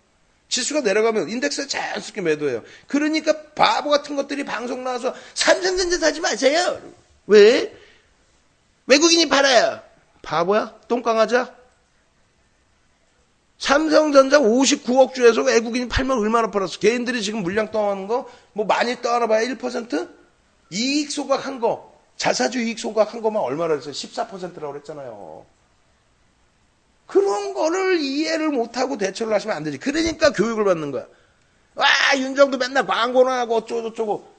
지수가 내려가면 인덱스에 자연스럽게 매도해요. 그러니까 바보 같은 것들이 방송 나와서 삼성전자 사지 마세요. 왜? 외국인이 팔아요. 바보야? 똥강아지야? 삼성전자 59억 주에서 외국인이 팔면 얼마나 팔았어? 개인들이 지금 물량 떠나는 거, 뭐 많이 떠나 봐야 1%? 이익 소각한 거, 자사주 이익 소각한 거만 얼마나 했어요? 14%라고 그랬잖아요. 그런 거를 이해를 못하고 대처를 하시면 안 되지. 그러니까 교육을 받는 거야. 와, 윤정도 맨날 광고나 하고 어쩌고저쩌고.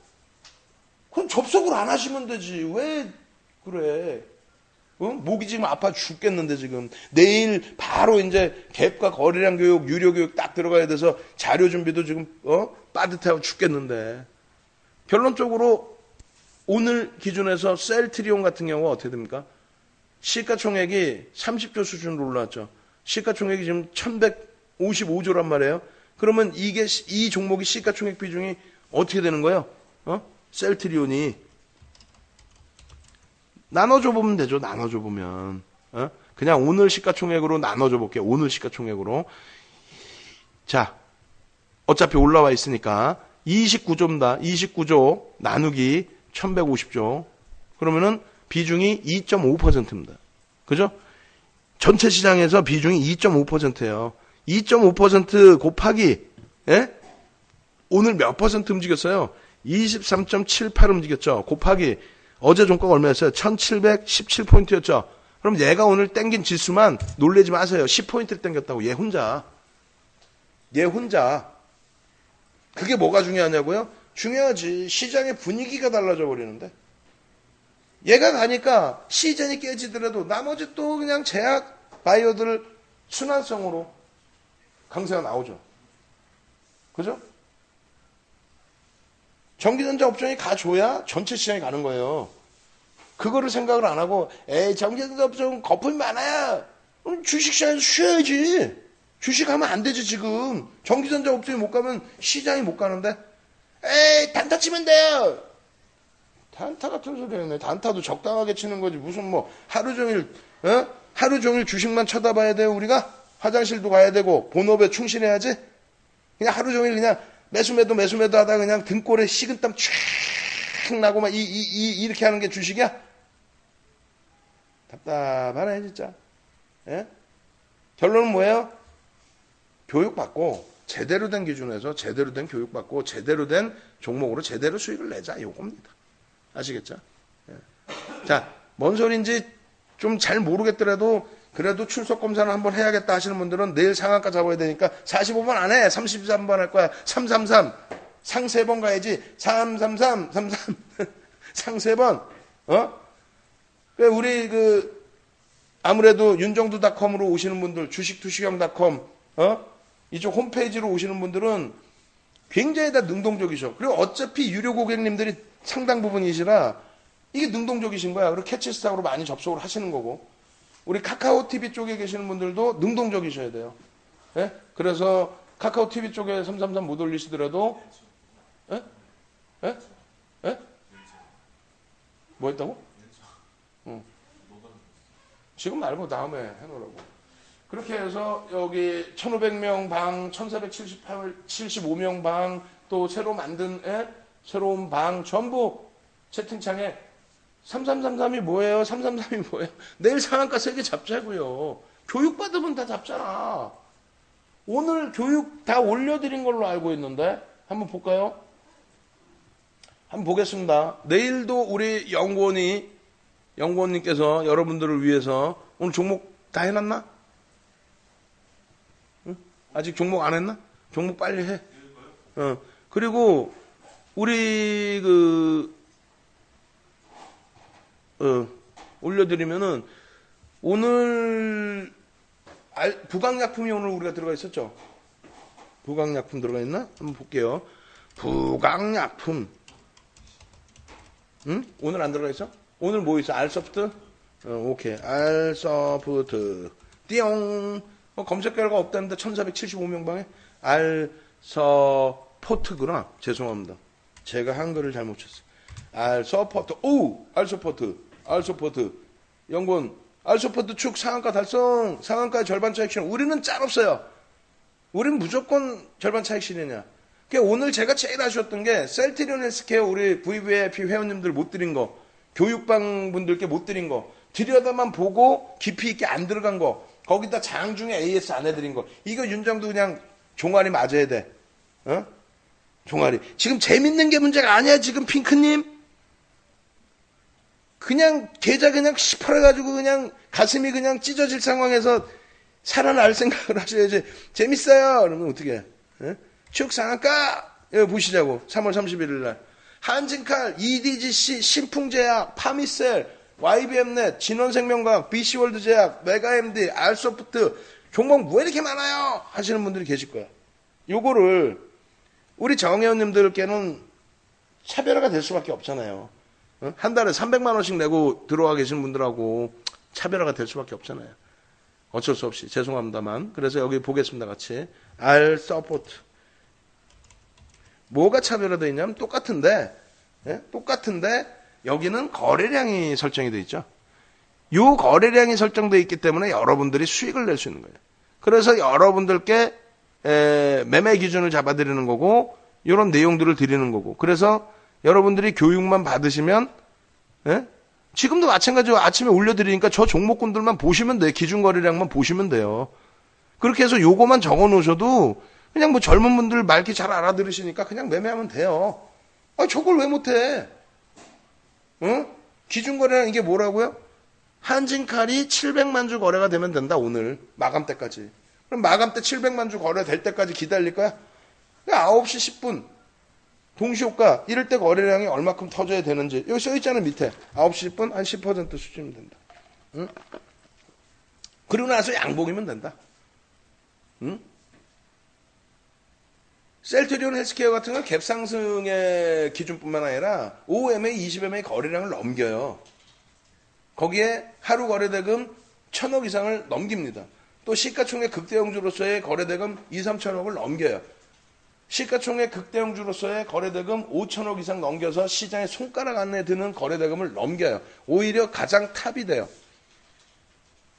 그럼 접속을 안 하시면 되지. 왜 그래? 목이 지금 아파 죽겠는데 지금 내일 바로 이제 갭과 거래량 교육, 유료 교육 딱 들어가야 돼서 자료 준비도 지금 빠듯하고 죽겠는데 결론적으로 오늘 기준에서 셀트리온 같은 경우가 어떻게 됩니까? 시가총액이 30조 수준으로 올라왔죠. 시가총액이 지금 1155조란 말이에요. 그러면 이 종목이 시가총액 비중이 어떻게 되는 거예요? 셀트리온이 나눠줘 보면 되죠. 나눠줘 보면. 그냥 오늘 시가총액으로 나눠줘 볼게요. 오늘 시가총액으로. 자, 어차피 올라와 있으니까 29조입니다. 29조 나누기 1150조. 그러면은 비중이 2.5%입니다. 그죠? 전체 시장에서 비중이 2.5%예요. 2.5% 곱하기 오늘 몇 퍼센트 움직였어요? 23.78 움직였죠. 곱하기 어제 종가가 얼마였어요? 1717포인트였죠. 그럼 얘가 오늘 땡긴 지수만 놀라지 마세요. 10포인트를 땡겼다고. 얘 혼자. 그게 뭐가 중요하냐고요? 중요하지. 시장의 분위기가 달라져 버리는데. 얘가 가니까 시즌이 깨지더라도 나머지 또 그냥 제약 바이오들 순환성으로 강세가 나오죠. 그죠? 전기전자 업종이 가줘야 전체 시장이 가는 거예요. 그거를 생각을 안 하고 전기전자 업종 거품이 많아요. 그럼 주식시장에서 쉬어야지. 주식하면 안 되지 지금. 전기전자 업종이 못 가면 시장이 못 가는데 단타 치면 돼요. 단타 같은 소리 하네. 단타도 적당하게 치는 거지. 무슨 뭐 하루 종일 주식만 쳐다봐야 돼요 우리가? 화장실도 가야 되고 본업에 충실해야지. 그냥 하루 종일 그냥 매수매도 하다가 그냥 등골에 식은땀 촥 나고 막 이렇게 하는 게 주식이야? 답답하네 진짜. 결론은 뭐예요? 교육받고 제대로 된 기준에서 제대로 된 교육받고 제대로 된 종목으로 제대로 수익을 내자 이겁니다. 아시겠죠? 자, 뭔 소리인지 좀 잘 모르겠더라도 그래도 출석 검사를 한번 해야겠다 하시는 분들은 내일 상한가 잡아야 되니까 45번 안 해. 33번 할 거야. 333. 상 3번 가야지. 333. 상 3번. 우리 아무래도 윤정두닷컴으로 오시는 분들, 주식투시경.com, 이쪽 홈페이지로 오시는 분들은 굉장히 다 능동적이셔. 그리고 어차피 유료 고객님들이 상당 부분이시라 이게 능동적이신 거야. 그리고 캐치스탁으로 많이 접속을 하시는 거고. 우리 카카오 TV 쪽에 계시는 분들도 능동적이셔야 돼요. 그래서 카카오 TV 쪽에 333 못 올리시더라도, 뭐 했다고? 지금 말고 다음에 해놓으라고. 그렇게 해서 여기 1500명 방, 1475명 방, 또 새로 만든 새로운 방 전부 채팅창에 3333이 뭐예요? 333이 뭐예요? 내일 상한가 3개 잡자고요. 교육 받으면 다 잡잖아. 오늘 교육 다 올려드린 걸로 알고 있는데 한번 볼까요? 한번 보겠습니다. 내일도 우리 연구원님께서 여러분들을 위해서 오늘 종목 다 해놨나? 응? 아직 종목 안 했나? 종목 빨리 해. 그리고 우리 올려드리면은 오늘 부강약품이 오늘 우리가 들어가 있었죠? 부강약품 들어가 있나? 한번 볼게요. 부강약품. 응? 오늘 안 들어가 있어? 오늘 뭐 있어? 알소프트? 오케이. 알소프트. 띠용. 검색 결과 없다는데 1475명 방에 알서포트구나. 죄송합니다. 제가 한글을 잘못 쳤어요. 알서포트. 오! 알서포트. 연구원. 알서포트 축 상한가 달성. 상한가의 절반 차익 실현. 우리는 짤 없어요. 우리는 무조건 절반 차익 실현이야. 그러니까 오늘 제가 제일 아쉬웠던 게 셀트리온 헬스케어 우리 VVIP 회원님들 못 드린 거, 교육방 분들께 못 드린 거, 들여다만 보고 깊이 있게 안 들어간 거, 거기다 장중에 AS 안 해드린 거, 이거 윤정도 그냥 종아리 맞아야 돼. 종아리. 지금 재밌는 게 문제가 아니야 지금 핑크님. 그냥 계좌 그냥 시퍼래가지고 그냥 가슴이 그냥 찢어질 상황에서 살아날 생각을 하셔야지. 재밌어요. 그러면 어떻게 해? 축 상한가 여기 보시자고. 3월 31일 날 한진칼, EDGC, 신풍제약, 파미셀, YBM넷, 진원생명과학, BC월드제약, 메가MD, 알소프트 종목 왜 이렇게 많아요? 하시는 분들이 계실 거야. 요거를 우리 정회원님들께는 차별화가 될 수밖에 없잖아요. 한 달에 300만 원씩 내고 들어와 계신 분들하고 차별화가 될 수밖에 없잖아요. 어쩔 수 없이 죄송합니다만. 그래서 여기 보겠습니다. 같이 알서포트. 뭐가 차별화되어 있냐면 똑같은데 여기는 거래량이 설정이 되어 있죠. 이 거래량이 설정되어 있기 때문에 여러분들이 수익을 낼 수 있는 거예요. 그래서 여러분들께 매매 기준을 잡아드리는 거고 이런 내용들을 드리는 거고. 그래서 여러분들이 교육만 받으시면 지금도 마찬가지로 아침에 올려드리니까 저 종목군들만 보시면 돼요. 기준 거래량만 보시면 돼요. 그렇게 해서 요거만 적어 놓으셔도 그냥 뭐 젊은 분들 말기 잘 알아들으시니까 그냥 매매하면 돼요. 저걸 왜 못해? 기준 거래량 이게 뭐라고요? 한진칼이 700만 주 거래가 되면 된다. 오늘 마감 때까지. 그럼 마감 때 700만 주 거래될 때까지 기다릴 거야? 9시 10분 동시효과 이럴 때 거래량이 얼마큼 터져야 되는지 여기 써있잖아요. 밑에 9시 10분 한 10% 수준이면 된다. 그리고 나서 양봉이면 된다. 셀트리온 헬스케어 같은 건 갭 상승의 기준뿐만 아니라 5MA, 20MA 거래량을 넘겨요. 거기에 하루 거래대금 1,000억 이상을 넘깁니다. 또 시가총액 극대형주로서의 거래대금 2, 3천억을 넘겨요. 시가총액 극대형주로서의 거래대금 5천억 이상 넘겨서 시장에 손가락 안에 드는 거래대금을 넘겨요. 오히려 가장 탑이 돼요.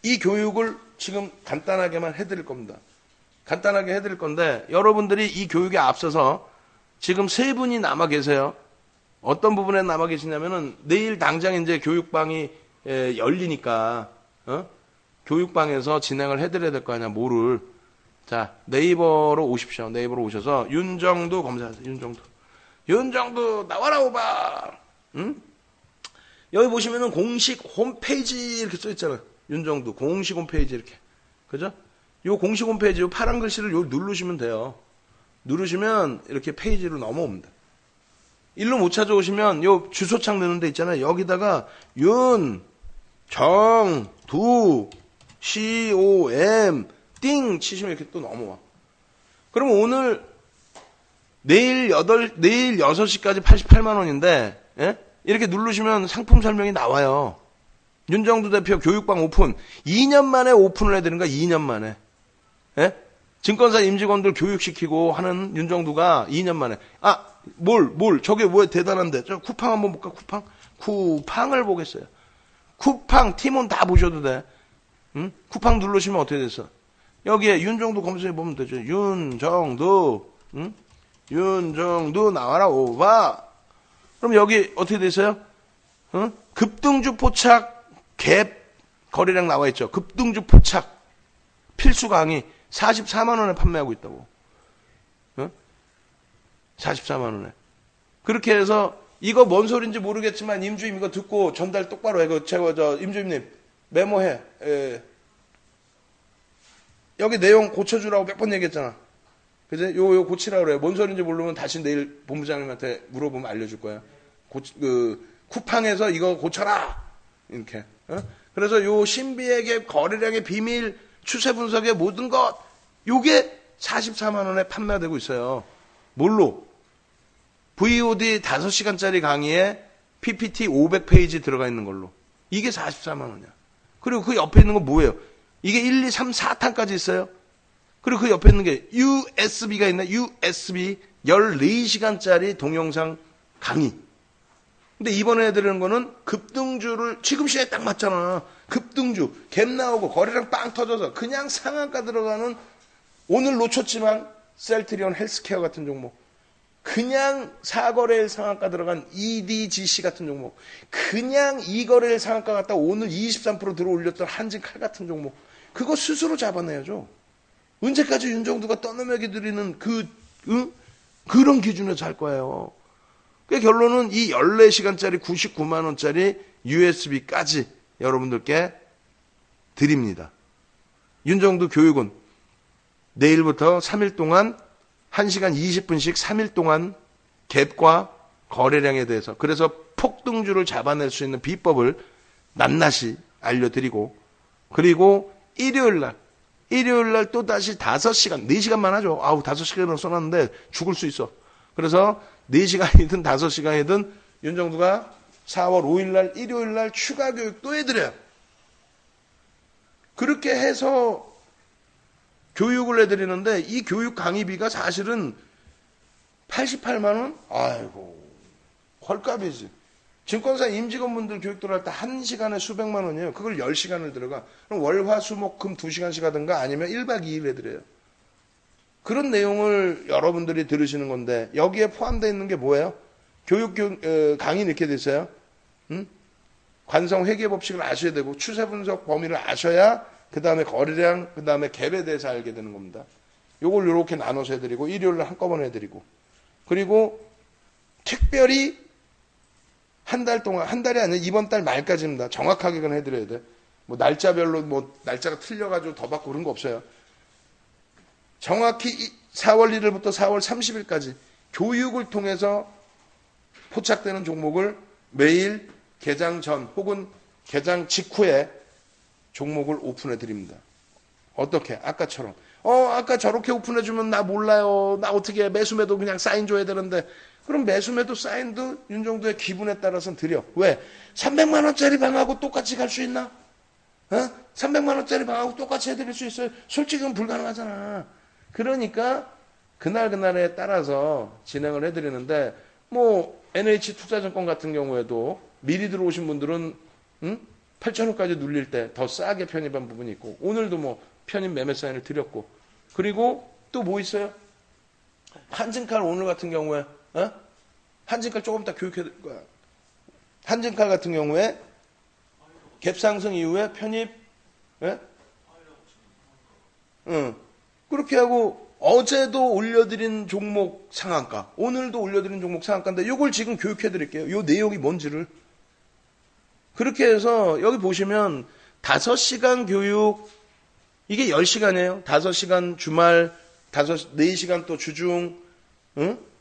이 교육을 지금 간단하게만 해드릴 겁니다. 간단하게 해드릴 건데 여러분들이 이 교육에 앞서서 지금 3분이 남아 계세요. 어떤 부분에 남아 계시냐면은 내일 당장 이제 교육방이 열리니까 교육방에서 진행을 해드려야 될 거 아니야. 뭐를. 자, 네이버로 오십시오. 네이버로 오셔서 윤정두 검사하세요. 윤정두 나와라 오바. 여기 보시면은 공식 홈페이지 이렇게 써 있잖아요. 윤정두 공식 홈페이지 이렇게. 그죠? 요 공식 홈페이지 요 파란 글씨를 요 누르시면 돼요. 누르시면 이렇게 페이지로 넘어옵니다. 일로 못 찾아오시면 요 주소창 넣는 데 있잖아요. 여기다가 윤정두 COM 띵 치시면 이렇게 또 넘어와. 그럼 오늘 내일 6시까지 88만 원인데 이렇게 누르시면 상품 설명이 나와요. 윤정두 대표 교육방 오픈 2년 만에 오픈을 해드리는 거야. 2년 만에. 증권사 임직원들 교육시키고 하는 윤정두가 2년 만에. 저게 뭐 대단한데. 저 쿠팡 한번 볼까? 쿠팡을 보겠어요. 쿠팡 팀원 다 보셔도 돼. 쿠팡 누르시면 어떻게 됐어? 여기에 윤정두 검색해 보면 되죠. 윤정두 나와라 오바. 그럼 여기 어떻게 됐어요? 급등주 포착 갭 거래량 나와 있죠. 급등주 포착 필수 강의 44만 원에 판매하고 있다고. 44만 원에. 그렇게 해서 이거 뭔 소리인지 모르겠지만 임주임 이거 듣고 전달 똑바로 해. 임주임님 메모해. 여기 내용 고쳐주라고 몇 번 얘기했잖아. 그제? 요 고치라고 그래요. 뭔 소리인지 모르면 다시 내일 본부장님한테 물어보면 알려줄 거야. 쿠팡에서 이거 고쳐라! 이렇게. 그래서 요 신비의 갭, 거래량의 비밀, 추세 분석의 모든 것, 요게 44만 원에 판매되고 있어요. 뭘로? VOD 5시간짜리 강의에 PPT 500페이지 들어가 있는 걸로. 이게 44만 원이야. 그리고 그 옆에 있는 건 뭐예요? 이게 1, 2, 3, 4탄까지 있어요. 그리고 그 옆에 있는 게 USB가 있네. USB 14시간짜리 동영상 강의. 근데 이번에 해드리는 거는 급등주를 지금 시대에 딱 맞잖아. 급등주, 갭 나오고 거래량 빵 터져서 그냥 상한가 들어가는 오늘 놓쳤지만 셀트리온 헬스케어 같은 종목. 그냥 4거래일 상한가 들어간 EDGC 같은 종목. 그냥 2거래일 상한가 갔다 오늘 23% 들어올렸던 한진칼 같은 종목. 그거 스스로 잡아내야죠. 언제까지 윤정두가 떠넘겨 드리는 그런 기준에서 할 거예요. 그 결론은 이 14시간짜리 99만 원짜리 USB까지 여러분들께 드립니다. 윤정두 교육은 내일부터 3일 동안 1시간 20분씩 3일 동안 갭과 거래량에 대해서 그래서 폭등주를 잡아낼 수 있는 비법을 낱낱이 알려드리고 그리고 일요일날 또 다시 5시간, 4시간만 하죠. 5시간을 써놨는데 죽을 수 있어. 그래서 4시간이든 5시간이든 윤정두가 4월 5일날 일요일날 추가 교육도 해드려요. 그렇게 해서 교육을 해드리는데 이 교육 강의비가 사실은 88만 원? 아이고 헐값이지. 증권사 임직원분들 교육 들어갈 때 1시간에 수백만 원이에요. 그걸 10시간을 들어가. 그럼 월화수목금 2시간씩 하든가 아니면 1박 2일 해드려요. 그런 내용을 여러분들이 들으시는 건데 여기에 포함되어 있는 게 뭐예요? 교육 강의 이렇게 돼 있어요. 관성 회계 법칙을 아셔야 되고 추세 분석 범위를 아셔야 그 다음에 거래량, 그 다음에 갭에 대해서 알게 되는 겁니다. 요걸 이렇게 나눠서 해드리고 일요일날 한꺼번에 해드리고 그리고 특별히 한 달 동안, 한 달이 아니라 이번 달 말까지입니다. 정확하게 그건 해드려야 돼. 뭐 날짜별로 뭐 날짜가 틀려가지고 더 받고 그런 거 없어요. 정확히 4월 1일부터 4월 30일까지 교육을 통해서 포착되는 종목을 매일 개장 전 혹은 개장 직후에 종목을 오픈해 드립니다. 어떻게? 아까처럼. 아까 저렇게 오픈해 주면 나 몰라요. 나 어떻게 해? 매수매도 그냥 사인 줘야 되는데. 그럼 매수매도 사인도 윤정두의 기분에 따라서는 드려. 왜? 300만 원짜리 방하고 똑같이 갈 수 있나? 300만 원짜리 방하고 똑같이 해드릴 수 있어요? 솔직히 그건 불가능하잖아. 그러니까 그날에 따라서 진행을 해드리는데 뭐 NH투자증권 같은 경우에도 미리 들어오신 분들은 8,000원까지 눌릴 때 더 싸게 편입한 부분이 있고 오늘도 뭐 편입 매매 사인을 드렸고 그리고 또 뭐 있어요? 한진칼 오늘 같은 경우에 한진칼 조금 이따 교육해 드릴 거야. 한진칼 같은 경우에 갭 상승 이후에 편입 그렇게 하고 어제도 올려드린 종목 상한가 오늘도 올려드린 종목 상한가인데 이걸 지금 교육해 드릴게요. 이 내용이 뭔지를 그렇게 해서 여기 보시면 5시간 교육 이게 10시간이에요. 5시간 주말 4시간 또 주중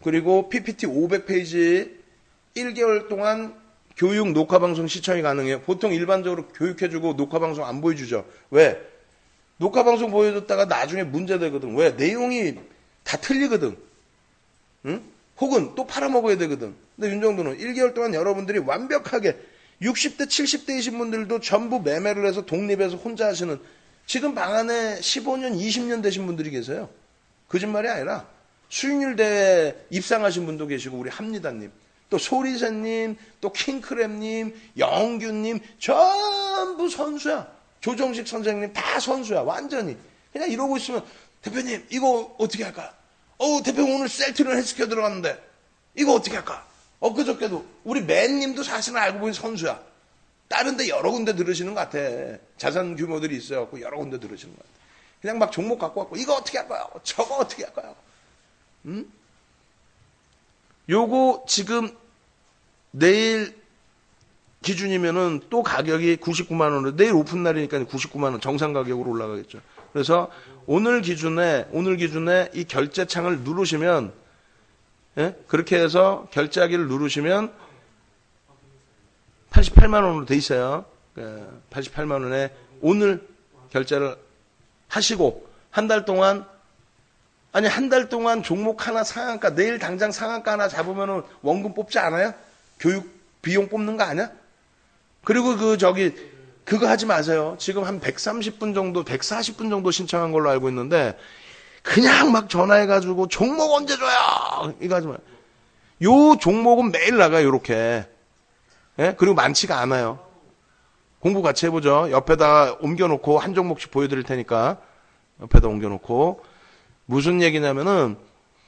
그리고 PPT 500페이지 1개월 동안 교육 녹화방송 시청이 가능해요. 보통 일반적으로 교육해주고 녹화방송 안 보여주죠. 왜? 녹화방송 보여줬다가 나중에 문제되거든. 왜? 내용이 다 틀리거든. 혹은 또 팔아먹어야 되거든. 근데 윤정두는 1개월 동안 여러분들이 완벽하게 60대 70대이신 분들도 전부 매매를 해서 독립해서 혼자 하시는 지금 방 안에 15년 20년 되신 분들이 계세요. 거짓말이 아니라 수익률 대회 입상하신 분도 계시고 우리 합니다님 또 소리새님 또 킹크랩님 영규님 전부 선수야. 조정식 선생님 다 선수야. 완전히 그냥 이러고 있으면 대표님 이거 어떻게 할까? 대표님 오늘 셀트리온 헬스케어 들어갔는데 이거 어떻게 할까? 엊그저께도 우리 맨님도 사실은 알고 보니 선수야. 다른 데 여러 군데 들으시는 것 같아. 자산 규모들이 있어갖고 여러 군데 들으시는 것 같아. 그냥 막 종목 갖고 왔고, 이거 어떻게 할 거야? 저거 어떻게 할 거야? 요거 지금 내일 기준이면은 또 가격이 99만 원으로, 내일 오픈 날이니까 99만 원 정상 가격으로 올라가겠죠. 그래서 오늘 기준에 이 결제창을 누르시면, 예? 그렇게 해서 결제하기를 누르시면 88만 원으로 돼 있어요. 88만 원에 오늘 결제를 하시고 한 달 동안 종목 하나 상한가, 내일 당장 상한가 하나 잡으면 원금 뽑지 않아요? 교육 비용 뽑는 거 아니야? 그리고 그거 하지 마세요. 지금 한 130분 정도, 140분 정도 신청한 걸로 알고 있는데, 그냥 막 전화해가지고 종목 언제 줘요? 이거 하지 마요. 요 종목은 매일 나가요, 요렇게. 예? 그리고 많지가 않아요. 공부 같이 해보죠. 옆에다 옮겨놓고 한 종목씩 보여드릴 테니까. 옆에다 옮겨놓고. 무슨 얘기냐면은,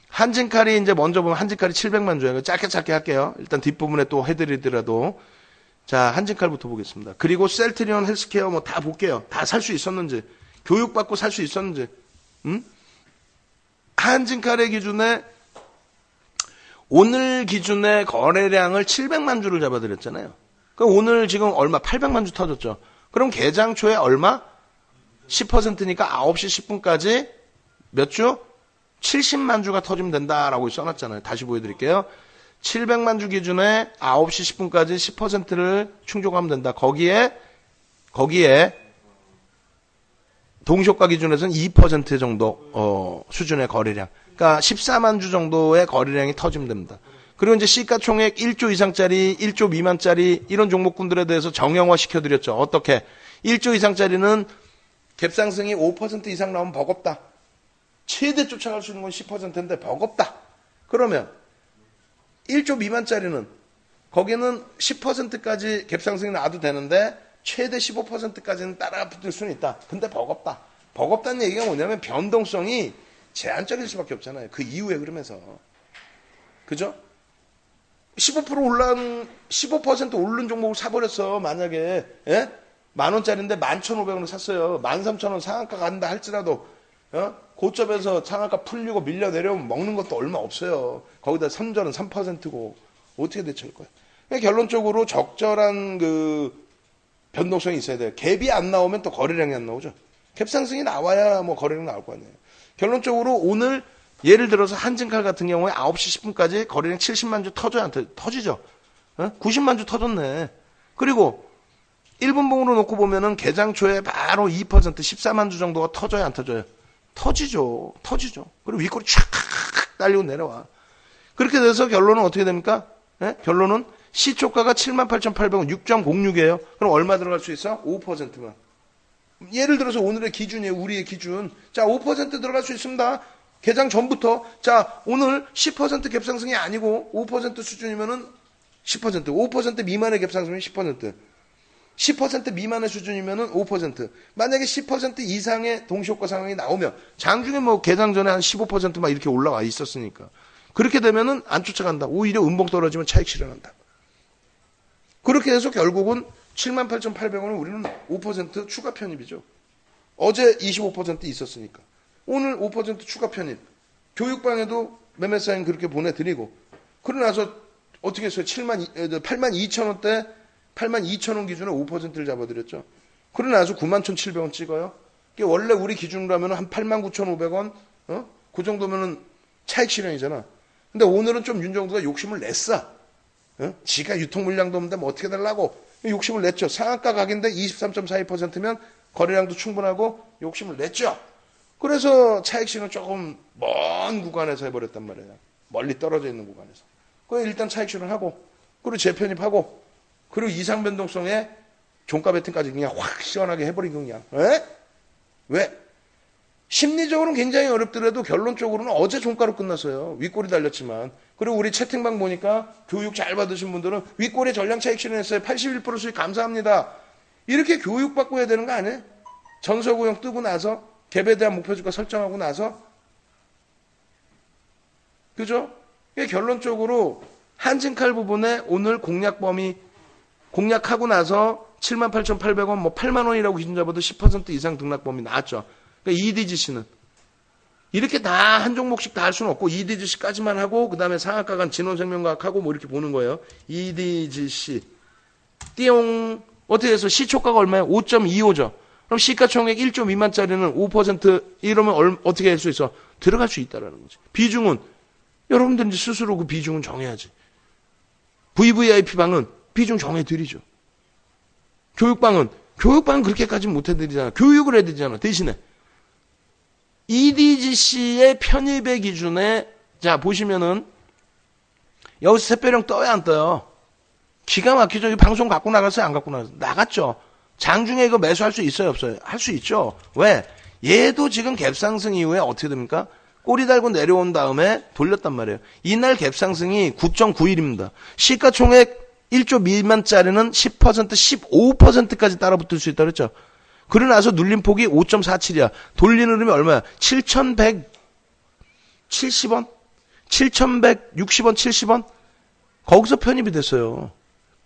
한진칼이 이제 먼저 보면 한진칼이 700만 주예요. 짧게 할게요. 일단 뒷부분에 또 해드리더라도. 자, 한진칼부터 보겠습니다. 그리고 셀트리온 헬스케어 뭐 다 볼게요. 다 살 수 있었는지. 교육받고 살 수 있었는지. 한진칼의 기준에, 오늘 기준의 거래량을 700만 주를 잡아드렸잖아요. 그럼 오늘 지금 얼마? 800만 주 터졌죠. 그럼 개장 초에 얼마? 10%니까 9시 10분까지 몇 주? 70만 주가 터지면 된다라고 써놨잖아요. 다시 보여드릴게요. 700만 주 기준에 9시 10분까지 10%를 충족하면 된다. 거기에 동시효과 기준에서는 2% 정도 수준의 거래량. 그러니까 14만 주 정도의 거래량이 터지면 됩니다. 그리고 이제 시가총액 1조 이상짜리, 1조 미만짜리 이런 종목군들에 대해서 정형화 시켜드렸죠. 어떻게? 1조 이상짜리는 갭상승이 5% 이상 나오면 버겁다. 최대 쫓아갈 수 있는 건 10%인데 버겁다. 그러면 1조 미만짜리는 거기는 10%까지 갭상승이 나와도 되는데 최대 15%까지는 따라붙을 수는 있다. 근데 버겁다. 버겁다는 얘기가 뭐냐면 변동성이 제한적일 수밖에 없잖아요. 그 이후에 흐름에서. 그죠? 15% 오른 종목을 사버렸어. 만약에, 예? 10,000원짜리인데 11,500원을 샀어요. 13,000원 상한가 간다 할지라도, 고점에서 상한가 풀리고 밀려 내려오면 먹는 것도 얼마 없어요. 거기다 선전은 3%고, 어떻게 대처할 거야? 그러니까 결론적으로 적절한 변동성이 있어야 돼요. 갭이 안 나오면 또 거래량이 안 나오죠. 갭 상승이 나와야 뭐 거래량 나올 거 아니에요. 결론적으로 오늘 예를 들어서 한진칼 같은 경우에 9시 10분까지 거래량 70만 주 터지죠. 90만 주 터졌네. 그리고 1분봉으로 놓고 보면은 개장 초에 바로 2% 14만 주 정도가 터져야 안 터져요? 터지죠. 그리고 윗골이 촥 딸리고 내려와. 그렇게 돼서 결론은 어떻게 됩니까? 결론은 시초가가 78,800원 6.06이에요. 그럼 얼마 들어갈 수 있어? 5%만. 예를 들어서 오늘의 기준이에요. 우리의 기준. 자, 5% 들어갈 수 있습니다. 개장 전부터. 자, 오늘 10% 갭상승이 아니고 5% 수준이면은 10%, 5% 미만의 갭상승이면 10%. 10% 미만의 수준이면은 5%. 만약에 10% 이상의 동시효과 상황이 나오면 장중에 뭐 개장 전에 한 15%막 이렇게 올라와 있었으니까. 그렇게 되면은 안 쫓아간다. 오히려 음봉 떨어지면 차익 실현한다. 그렇게 해서 결국은 78,800원은 우리는 5% 추가 편입이죠. 어제 25% 있었으니까. 오늘 5% 추가 편입. 교육방에도 매매 사인 그렇게 보내드리고. 그러고 나서 어떻게 했어요? 82,000원대 82,000원 기준에 5%를 잡아드렸죠. 그러고 나서 91,700원 찍어요. 원래 우리 기준으로 하면 한 89,500원? 그 정도면은 차익 실현이잖아. 근데 오늘은 좀 윤정도가 욕심을 냈어. 지가 유통 물량도 없는데 뭐 어떻게 달라고 욕심을 냈죠. 상한가 각인데 23.42%면 거래량도 충분하고 욕심을 냈죠. 그래서 차익 실현 조금 먼 구간에서 해버렸단 말이에요. 멀리 떨어져 있는 구간에서. 그래서 일단 차익 실현하고 그리고 재편입하고 그리고 이상 변동성에 종가 배팅까지 그냥 확 시원하게 해버린 그냥. 왜? 심리적으로는 굉장히 어렵더라도 결론적으로는 어제 종가로 끝났어요. 윗골이 달렸지만. 그리고 우리 채팅방 보니까 교육 잘 받으신 분들은 윗골에 전량 차익 실현했어요. 81% 수익 감사합니다. 이렇게 교육받고 해야 되는 거 아니에요? 전서구형 뜨고 나서 갭에 대한 목표주가 설정하고 나서 그죠? 결론적으로 한진칼 부분에 오늘 공략 범위 공략하고 나서 78,800원, 뭐 8만 원이라고 기준 잡아도 10% 이상 등락 범위 나왔죠. 그러니까 EDGC는 이렇게 다 한 종목씩 다 할 수는 없고 EDGC까지만 하고 그 다음에 상한가간 진원생명과학하고 뭐 이렇게 보는 거예요. EDGC 띠용 어떻게 해서 시초가가 얼마예요? 5.25죠. 그럼 시가총액 1조 미만짜리는 5% 이러면 어떻게 할 수 있어? 들어갈 수 있다라는 거지. 비중은 여러분들 이제 스스로 그 비중은 정해야지. VVIP 방은 비중 정해드리죠. 교육방은 그렇게까지 못해드리잖아. 교육을 해드리잖아. 대신에 EDGC의 편입의 기준에 자 보시면은 여기서 새별형 떠요 안 떠요? 기가 막히죠. 이 방송 갖고 나갔어요 안 갖고 나갔어요? 나갔죠. 장중에 이거 매수할 수 있어요 없어요? 할 수 있죠. 왜? 얘도 지금 갭상승 이후에 어떻게 됩니까? 꼬리 달고 내려온 다음에 돌렸단 말이에요. 이날 갭상승이 9.91입니다. 시가총액 1조 미만짜리는 10%, 15%까지 따라붙을 수 있다고 그랬죠. 그러고 나서 눌림폭이 5.47이야. 돌리는 흐름이 얼마야? 7,170원? 7,160원, 70원? 거기서 편입이 됐어요.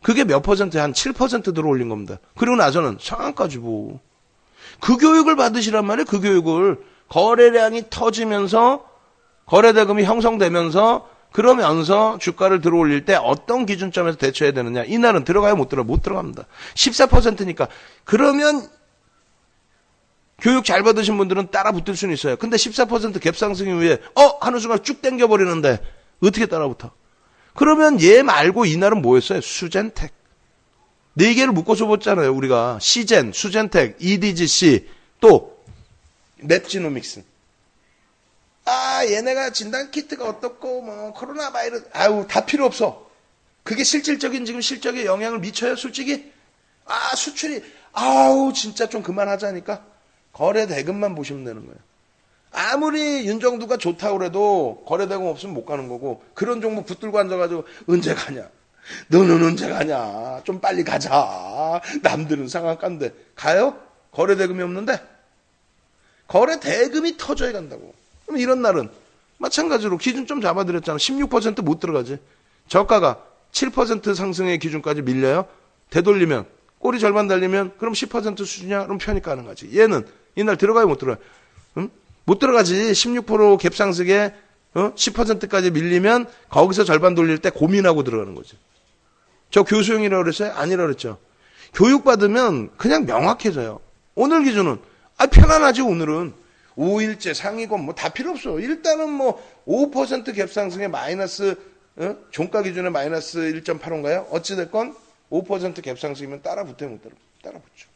그게 몇 퍼센트? 한 7% 들어올린 겁니다. 그리고 나서는 상한까지 뭐. 그 교육을 받으시란 말이에요. 그 교육을. 거래량이 터지면서 거래대금이 형성되면서 그러면서 주가를 들어올릴 때 어떤 기준점에서 대처해야 되느냐. 이날은 들어가요? 못 들어가요? 못 들어갑니다. 14%니까. 그러면 교육 잘 받으신 분들은 따라 붙을 수는 있어요. 근데 14% 갭상승 이후에 하는 순간 쭉 당겨버리는데 어떻게 따라 붙어? 그러면 얘 말고 이날은 뭐였어요? 수젠텍. 네 개를 묶어서 봤잖아요. 우리가 시젠, 수젠텍, EDGC 또 맵지노믹스. 얘네가 진단 키트가 어떻고 뭐 코로나 바이러스 다 필요 없어. 그게 실질적인 지금 실적에 영향을 미쳐요, 솔직히? 수출이 진짜 좀 그만하자니까. 거래 대금만 보시면 되는 거예요. 아무리 윤정두가 좋다고 그래도 거래 대금 없으면 못 가는 거고 그런 종목 붙들고 앉아가지고 언제 가냐? 너는 언제 가냐? 좀 빨리 가자. 남들은 상한가인데 가요? 거래 대금이 없는데? 거래 대금이 터져야 간다고. 그럼 이런 날은 마찬가지로 기준 좀 잡아드렸잖아. 16%못 들어가지. 저가가 7% 상승의 기준까지 밀려요. 되돌리면 꼬리 절반 달리면 그럼 10% 수준이야. 그럼 편입 가능하지. 얘는 이날 들어가요 못 들어가요? 응? 못 들어가지. 16% 갭상승에 10%까지 밀리면 거기서 절반 돌릴 때 고민하고 들어가는 거지. 저 교수형이라고 그랬어요? 아니라고 그랬죠. 교육받으면 그냥 명확해져요. 오늘 기준은 편안하지. 오늘은 5일째 상위권 뭐 다 필요 없어. 일단은 뭐 5% 갭상승에 마이너스 종가 기준에 마이너스 1.85인가요? 어찌됐건 5% 갭상승이면 따라붙어요 못 따라붙죠.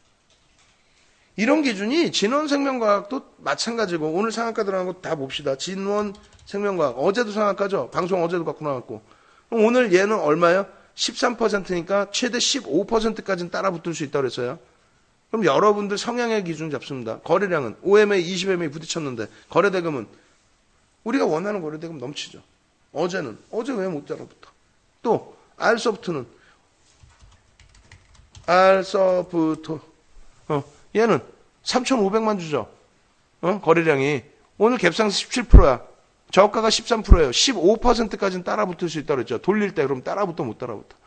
이런 기준이 진원생명과학도 마찬가지고 오늘 상한가 들어간 거 다 봅시다. 진원생명과학 어제도 상한가죠. 방송 어제도 갖고 나왔고 그럼 오늘 얘는 얼마예요? 13%니까 최대 15%까지는 따라붙을 수 있다고 그랬어요. 그럼 여러분들 성향의 기준 잡습니다. 거래량은 5MA, 20MA 부딪혔는데 거래대금은 우리가 원하는 거래대금 넘치죠. 어제 왜 못 따라붙어? 또 R소프트는 얘는 3,500만 주죠. 거래량이 오늘 갭상승 17%야. 저가가 13%예요. 15%까지는 따라붙을 수 있다고 그랬죠. 돌릴 때 그럼 따라붙어 못 따라붙어?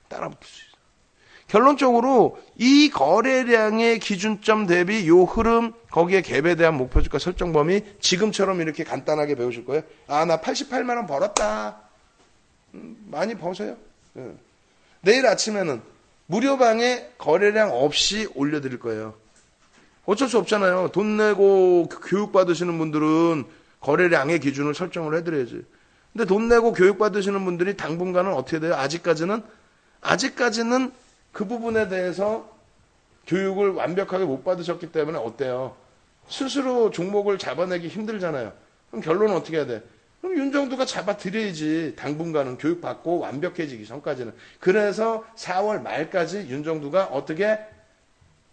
따라붙을 수 있어. 결론적으로 이 거래량의 기준점 대비 요 흐름 거기에 갭에 대한 목표주가 설정 범위 지금처럼 이렇게 간단하게 배우실 거예요. 나 88만 원 벌었다. 많이 버세요. 내일 아침에는 무료방에 거래량 없이 올려드릴 거예요. 어쩔 수 없잖아요. 돈 내고 교육받으시는 분들은 거래량의 기준을 설정을 해드려야지. 근데 돈 내고 교육받으시는 분들이 당분간은 어떻게 돼요? 아직까지는 그 부분에 대해서 교육을 완벽하게 못 받으셨기 때문에 어때요? 스스로 종목을 잡아내기 힘들잖아요. 그럼 결론은 어떻게 해야 돼? 그럼 윤정두가 잡아드려야지. 당분간은 교육받고 완벽해지기 전까지는. 그래서 4월 말까지 윤정두가 어떻게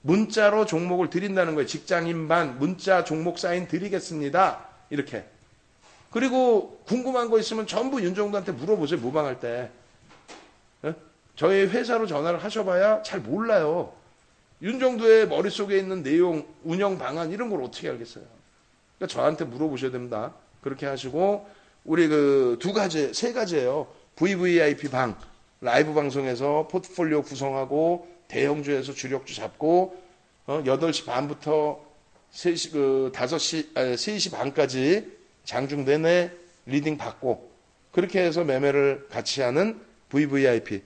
문자로 종목을 드린다는 거예요. 직장인반 문자 종목 사인 드리겠습니다. 이렇게. 그리고 궁금한 거 있으면 전부 윤정두한테 물어보세요. 모방할 때. 저희 회사로 전화를 하셔봐야 잘 몰라요. 윤정두의 머릿속에 있는 내용, 운영 방안 이런 걸 어떻게 알겠어요. 그러니까 저한테 물어보셔야 됩니다. 그렇게 하시고 우리 세 가지예요. VVIP 방, 라이브 방송에서 포트폴리오 구성하고 대형주에서 주력주 잡고 8시 반부터 3시 반까지 장중 내내 리딩 받고 그렇게 해서 매매를 같이 하는 VVIP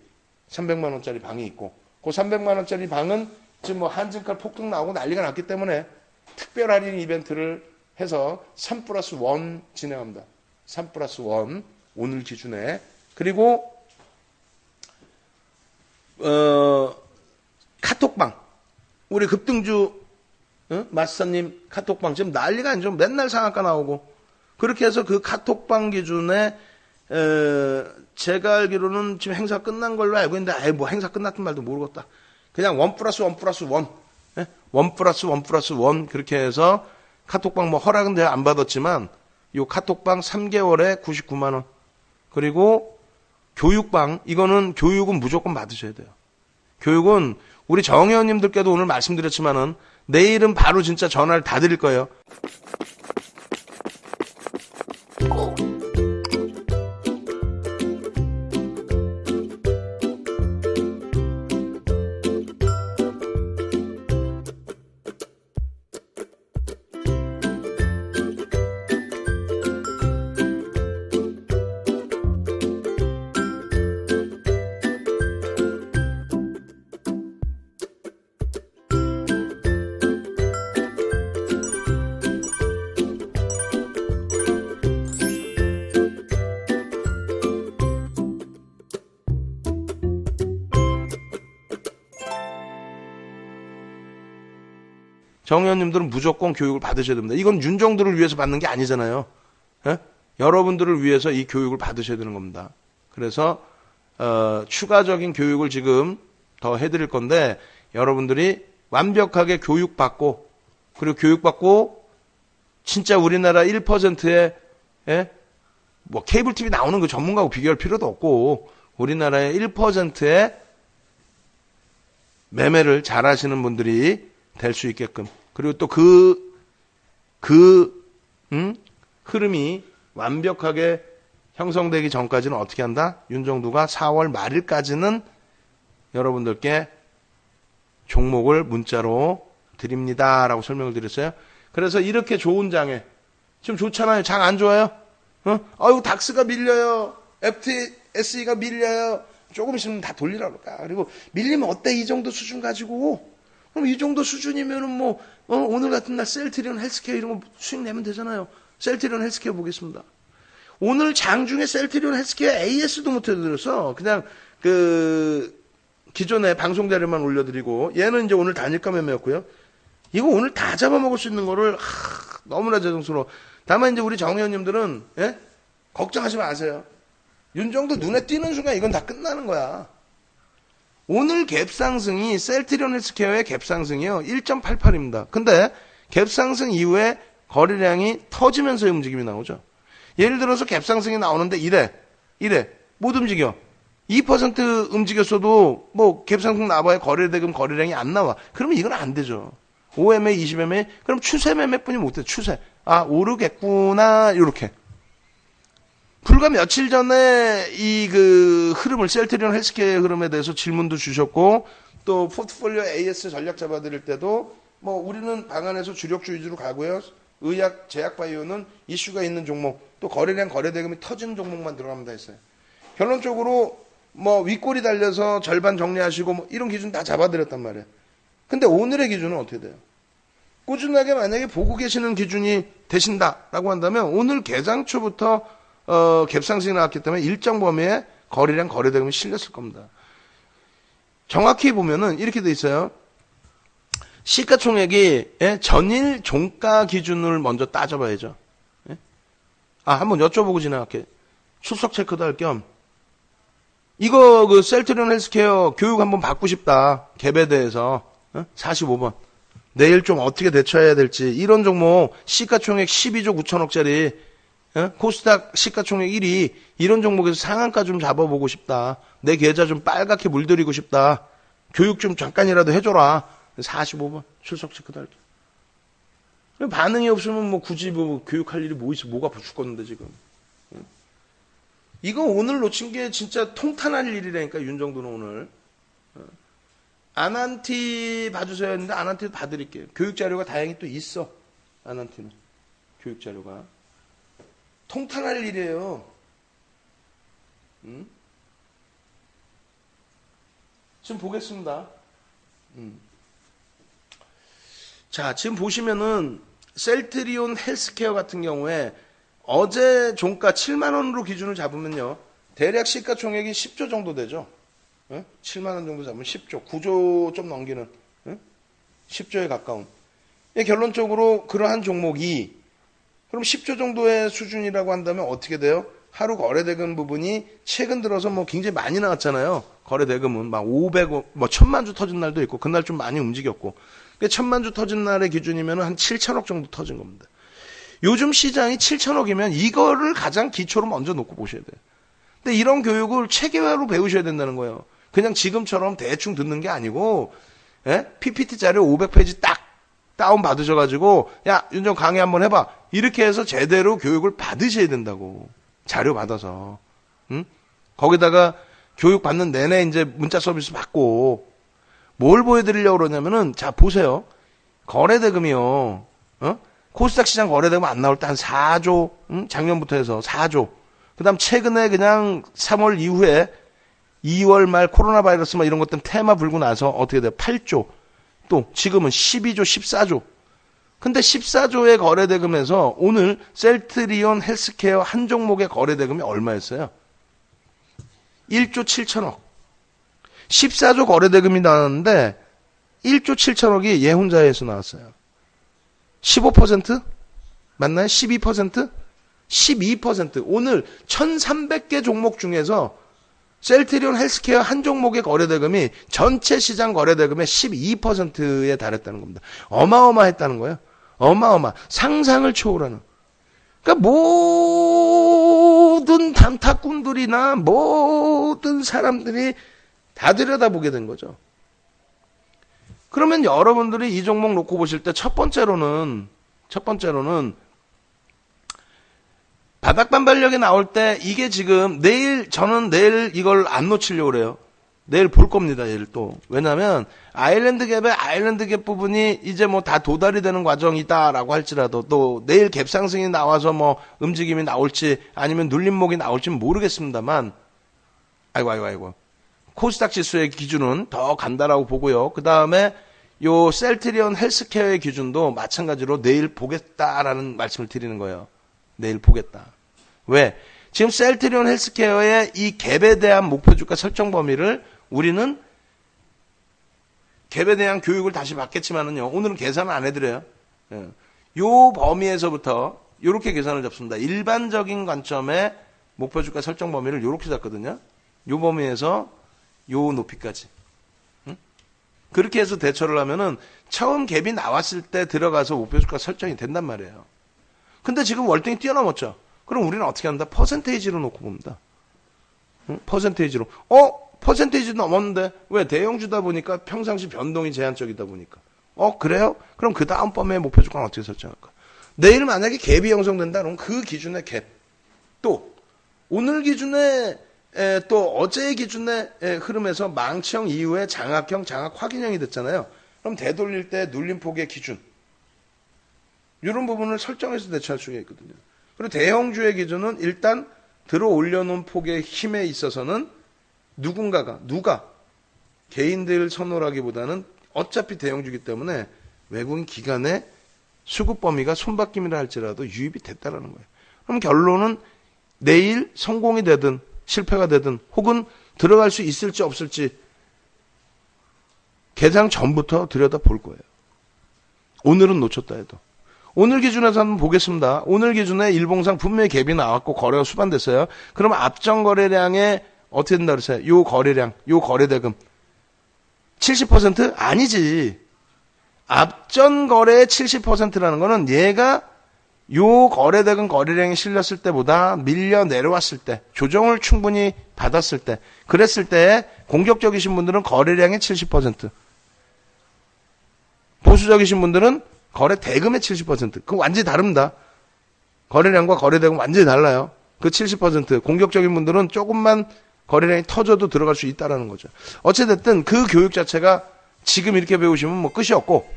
300만 원짜리 방이 있고 그 300만 원짜리 방은 지금 뭐 한증칼 폭등 나오고 난리가 났기 때문에 특별 할인 이벤트를 해서 3+1 진행합니다. 3+1 오늘 기준에. 그리고 카톡방 우리 급등주 마스터님 카톡방 지금 난리가 아니죠. 맨날 상한가 나오고 그렇게 해서 그 카톡방 기준에 제가 알기로는 지금 행사 끝난 걸로 알고 있는데 뭐 행사 끝났던 말도 모르겠다. 그냥 1+1+1 1+1+1 그렇게 해서 카톡방 뭐 허락은 내가 안 받았지만 요 카톡방 3개월에 99만 원. 그리고 교육방 이거는 교육은 무조건 받으셔야 돼요. 교육은 우리 정회원님들께도 오늘 말씀드렸지만은 내일은 바로 진짜 전화를 다 드릴 거예요. 정의원님들은 무조건 교육을 받으셔야 됩니다. 이건 윤정들을 위해서 받는 게 아니잖아요. 예? 여러분들을 위해서 이 교육을 받으셔야 되는 겁니다. 그래서 추가적인 교육을 지금 더 해드릴 건데 여러분들이 완벽하게 교육받고 그리고 교육받고 진짜 우리나라 1%의 뭐 케이블 TV 나오는 그 전문가하고 비교할 필요도 없고 우리나라의 1%의 매매를 잘 하시는 분들이 될 수 있게끔 그리고 또 흐름이 완벽하게 형성되기 전까지는 어떻게 한다? 윤정두가 4월 말일까지는 여러분들께 종목을 문자로 드립니다라고 설명을 드렸어요. 그래서 이렇게 좋은 장에 지금 좋잖아요. 장 안 좋아요? 아유 닥스가 밀려요. FTSE가 밀려요. 조금 있으면 다 돌리라 그럴까. 그리고 밀리면 어때? 이 정도 수준 가지고 그럼 이 정도 수준이면은 뭐 오늘 같은 날 셀트리온 헬스케어 이런 거 수익 내면 되잖아요. 셀트리온 헬스케어 보겠습니다. 오늘 장중에 셀트리온 헬스케어 AS도 못 해드렸어. 그냥 기존에 방송 자료만 올려드리고 얘는 이제 오늘 단일가 매매였고요. 이거 오늘 다 잡아먹을 수 있는 거를 너무나 죄송스러워. 다만 이제 우리 정의원님들은 걱정하지 마세요. 윤정도 눈에 띄는 순간 이건 다 끝나는 거야. 오늘 갭상승이 셀트리온 헬스케어의 갭상승이요 1.88입니다. 근데 갭상승 이후에 거래량이 터지면서의 움직임이 나오죠. 예를 들어서 갭상승이 나오는데 이래 못 움직여. 2% 움직였어도 뭐 갭상승 나와야 거래대금 거래량이 안 나와. 그러면 이건 안 되죠. 5MA, 20MA 그럼 추세 매매뿐이 못 돼. 추세. 오르겠구나 이렇게. 불과 며칠 전에 이 흐름을 셀트리온 헬스케어의 흐름에 대해서 질문도 주셨고 또 포트폴리오 AS 전략 잡아드릴 때도 뭐 우리는 방안에서 주력주 위주로 가고요. 의약, 제약바이오는 이슈가 있는 종목 또 거래량 거래대금이 터지는 종목만 들어갑니다 했어요. 결론적으로 뭐 윗골이 달려서 절반 정리하시고 뭐 이런 기준 다 잡아드렸단 말이에요. 근데 오늘의 기준은 어떻게 돼요? 꾸준하게 만약에 보고 계시는 기준이 되신다라고 한다면 오늘 개장초부터 갭상승이 나왔기 때문에 일정 범위의 거래량 거래대금이 실렸을 겁니다. 정확히 보면은 이렇게 돼 있어요. 시가총액이 전일 종가 기준을 먼저 따져봐야죠. 한번 여쭤보고 지나갈게. 출석 체크도 할 겸 이거 셀트리온 헬스케어 교육 한번 받고 싶다. 갭에 대해서 45번. 내일 좀 어떻게 대처해야 될지 이런 종목 시가총액 12조 9천억짜리 코스닥 시가총액 1위 이런 종목에서 상한가 좀 잡아보고 싶다. 내 계좌 좀 빨갛게 물들이고 싶다. 교육 좀 잠깐이라도 해줘라. 45번 출석 체크도 할게. 반응이 없으면 뭐 굳이 뭐 교육할 일이 뭐 있어. 뭐가 죽겠는데 지금. 이거 오늘 놓친 게 진짜 통탄할 일이라니까 윤정도는 오늘. 아난티 봐주세요 했는데 아난티도 봐드릴게요. 교육자료가 다행히 또 있어. 아난티는. 교육자료가. 통탄할 일이에요. 지금 보겠습니다. 자, 지금 보시면은 셀트리온 헬스케어 같은 경우에 어제 종가 7만 원으로 기준을 잡으면요. 대략 시가총액이 10조 정도 되죠. 7만 원 정도 잡으면 10조, 9조 좀 넘기는 10조에 가까운. 결론적으로 그러한 종목이 그럼 10조 정도의 수준이라고 한다면 어떻게 돼요? 하루 거래대금 부분이 최근 들어서 뭐 굉장히 많이 나왔잖아요. 거래대금은 막 500억, 뭐 1000만 주 터진 날도 있고 그날 좀 많이 움직였고. 1000만 주 터진 날의 기준이면 한 7천억 정도 터진 겁니다. 요즘 시장이 7천억이면 이거를 가장 기초로 먼저 놓고 보셔야 돼요. 근데 이런 교육을 체계화로 배우셔야 된다는 거예요. 그냥 지금처럼 대충 듣는 게 아니고 PPT 자료 500페이지 딱 다운 받으셔가지고 야 윤정 강의 한번 해봐. 이렇게 해서 제대로 교육을 받으셔야 된다고. 자료 받아서. 거기다가 교육 받는 내내 이제 문자 서비스 받고 뭘 보여드리려고 그러냐면은 자 보세요. 거래대금이요. 코스닥 시장 거래대금 안 나올 때 한 4조 작년부터 해서 4조. 그 다음 최근에 그냥 3월 이후에 2월 말 코로나 바이러스 막 이런 것 때문에 테마 불고 나서 어떻게 돼요? 8조. 또 지금은 12조, 14조. 근데 14조의 거래대금에서 오늘 셀트리온 헬스케어 한 종목의 거래대금이 얼마였어요? 1조 7천억. 14조 거래대금이 나왔는데 1조 7천억이 얘 혼자에서 나왔어요. 15%? 맞나요? 12%? 12%. 오늘 1300개 종목 중에서 셀트리온 헬스케어 한 종목의 거래대금이 전체 시장 거래대금의 12%에 달했다는 겁니다. 어마어마했다는 거예요. 어마어마. 상상을 초월하는. 그러니까 모든 단타꾼들이나 모든 사람들이 다 들여다보게 된 거죠. 그러면 여러분들이 이 종목 놓고 보실 때 첫 번째로는 바닥반발력이 나올 때 이게 지금 저는 내일 이걸 안 놓치려고 그래요. 내일 볼 겁니다. 얘를 또. 왜냐면 아일랜드 갭 부분이 이제 뭐 다 도달이 되는 과정이다라고 할지라도 또 내일 갭 상승이 나와서 뭐 움직임이 나올지 아니면 눌림목이 나올지는 모르겠습니다만 아이고. 코스닥 지수의 기준은 더 간다라고 보고요. 그 다음에 요 셀트리온 헬스케어의 기준도 마찬가지로 내일 보겠다라는 말씀을 드리는 거예요. 내일 보겠다. 왜? 지금 셀트리온 헬스케어의 이 갭에 대한 목표 주가 설정 범위를 우리는 갭에 대한 교육을 다시 받겠지만은요. 오늘은 계산을 안 해드려요. 요 범위에서부터 요렇게 계산을 잡습니다. 일반적인 관점의 목표 주가 설정 범위를 요렇게 잡거든요. 요 범위에서 요 높이까지. 그렇게 해서 대처를 하면은 처음 갭이 나왔을 때 들어가서 목표 주가 설정이 된단 말이에요. 근데 지금 월등히 뛰어넘었죠. 그럼 우리는 어떻게 한다? 퍼센테이지로 놓고 봅니다. 퍼센테이지로. 퍼센테이지 넘었는데 왜? 대형주다 보니까 평상시 변동이 제한적이다 보니까. 그래요? 그럼 그 다음 범위의 목표 주가는 어떻게 설정할까? 내일 만약에 갭이 형성된다 그러면 그 기준의 갭. 또 오늘 기준의 또 어제의 기준의 흐름에서 망치형 이후에 장악 확인형이 됐잖아요. 그럼 되돌릴 때 눌림폭의 기준. 이런 부분을 설정해서 대처할 수가 있거든요. 그리고 대형주의 기준은 일단 들어 올려놓은 폭의 힘에 있어서는 누가 개인들 선호라기보다는 어차피 대형주기 때문에 외국인 기관의 수급 범위가 손바뀜이라 할지라도 유입이 됐다라는 거예요. 그럼 결론은 내일 성공이 되든 실패가 되든 혹은 들어갈 수 있을지 없을지 개장 전부터 들여다볼 거예요. 오늘은 놓쳤다 해도. 오늘 기준에서 한번 보겠습니다. 오늘 기준에 일봉상 분명히 갭이 나왔고 거래가 수반됐어요. 그럼 앞전 거래량에 어떻게 된다 그랬어요? 요 거래량, 요 거래대금 70%? 아니지. 앞전 거래의 70%라는 거는 얘가 요 거래대금 거래량이 실렸을 때보다 밀려 내려왔을 때, 조정을 충분히 받았을 때, 그랬을 때 공격적이신 분들은 거래량의 70%, 보수적이신 분들은 거래 대금의 70%. 그거 완전히 다릅니다. 거래량과 거래대금 완전히 달라요. 그 70% 공격적인 분들은 조금만 거래량이 터져도 들어갈 수 있다라는 거죠. 어찌됐든 그 교육 자체가 지금 이렇게 배우시면 뭐 끝이 없고.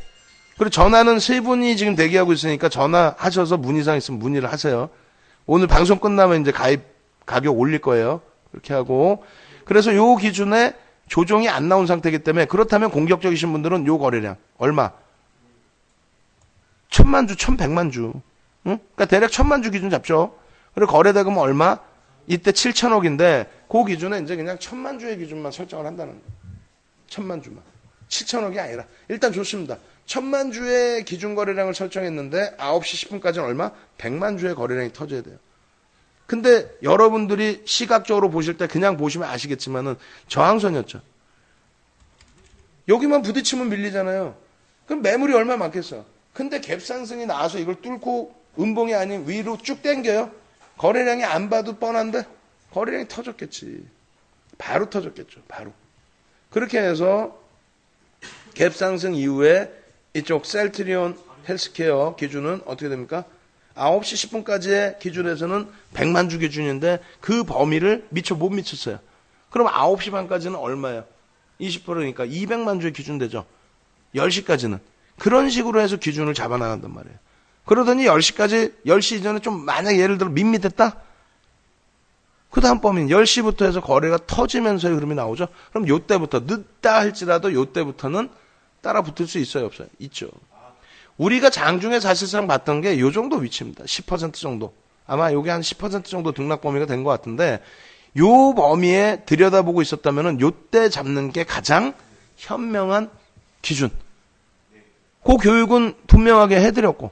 그리고 전화는 세 분이 지금 대기하고 있으니까 전화하셔서 문의사항 있으면 문의를 하세요. 오늘 방송 끝나면 이제 가입 가격 올릴 거예요. 그렇게 하고. 그래서 요 기준에 조정이 안 나온 상태이기 때문에 그렇다면 공격적이신 분들은 요 거래량 얼마? 1000만 주, 1100만 주. 응? 그러니까 대략 1000만 주 기준 잡죠. 그리고 거래대금은 얼마? 이때 7천억인데 그 기준에 이제 그냥 1000만 주의 기준만 설정을 한다는 거예요. 1000만 주만. 7천억이 아니라. 일단 좋습니다. 1000만 주의 기준 거래량을 설정했는데 9시 10분까지는 얼마? 100만 주의 거래량이 터져야 돼요. 근데 여러분들이 시각적으로 보실 때 그냥 보시면 아시겠지만은 저항선이었죠. 여기만 부딪히면 밀리잖아요. 그럼 매물이 얼마 많겠어. 근데 갭상승이 나와서 이걸 뚫고 음봉이 아닌 위로 쭉 당겨요. 거래량이 안 봐도 뻔한데 거래량이 터졌겠지. 바로 터졌겠죠. 바로. 그렇게 해서 갭상승 이후에 이쪽 셀트리온 헬스케어 기준은 어떻게 됩니까? 9시 10분까지의 기준에서는 100만 주 기준인데 그 범위를 미처 못 미쳤어요. 그럼 9시 반까지는 얼마예요? 20%니까 200만 주의 기준 되죠. 10시까지는. 그런 식으로 해서 기준을 잡아나간단 말이에요. 그러더니 10시까지, 10시 이전에 좀 만약 예를 들어 밋밋했다? 그 다음 범위는 10시부터 해서 거래가 터지면서의 흐름이 나오죠. 그럼 요때부터 늦다 할지라도 요때부터는 따라 붙을 수 있어요, 없어요? 있죠. 우리가 장중에 사실상 봤던 게 요 정도 위치입니다. 10% 정도. 아마 요게 한 10% 정도 등락 범위가 된 것 같은데 요 범위에 들여다보고 있었다면은 요때 잡는 게 가장 현명한 기준. 그 교육은 분명하게 해드렸고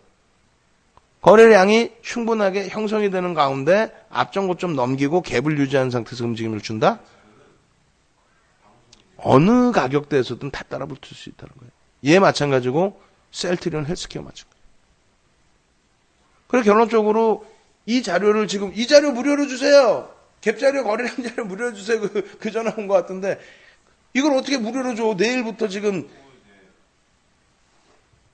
거래량이 충분하게 형성이 되는 가운데 앞전고점 넘기고 갭을 유지하는 상태에서 움직임을 준다? 어느 가격대에서든 다 따라 붙을 수 있다는 거예요. 얘 마찬가지고 셀트리온 헬스케어 마찬가지. 그래서 결론적으로 이 자료를 지금 이 자료 무료로 주세요. 갭 자료 거래량 자료 무료로 주세요. 그 전화 온 것 같은데 이걸 어떻게 무료로 줘?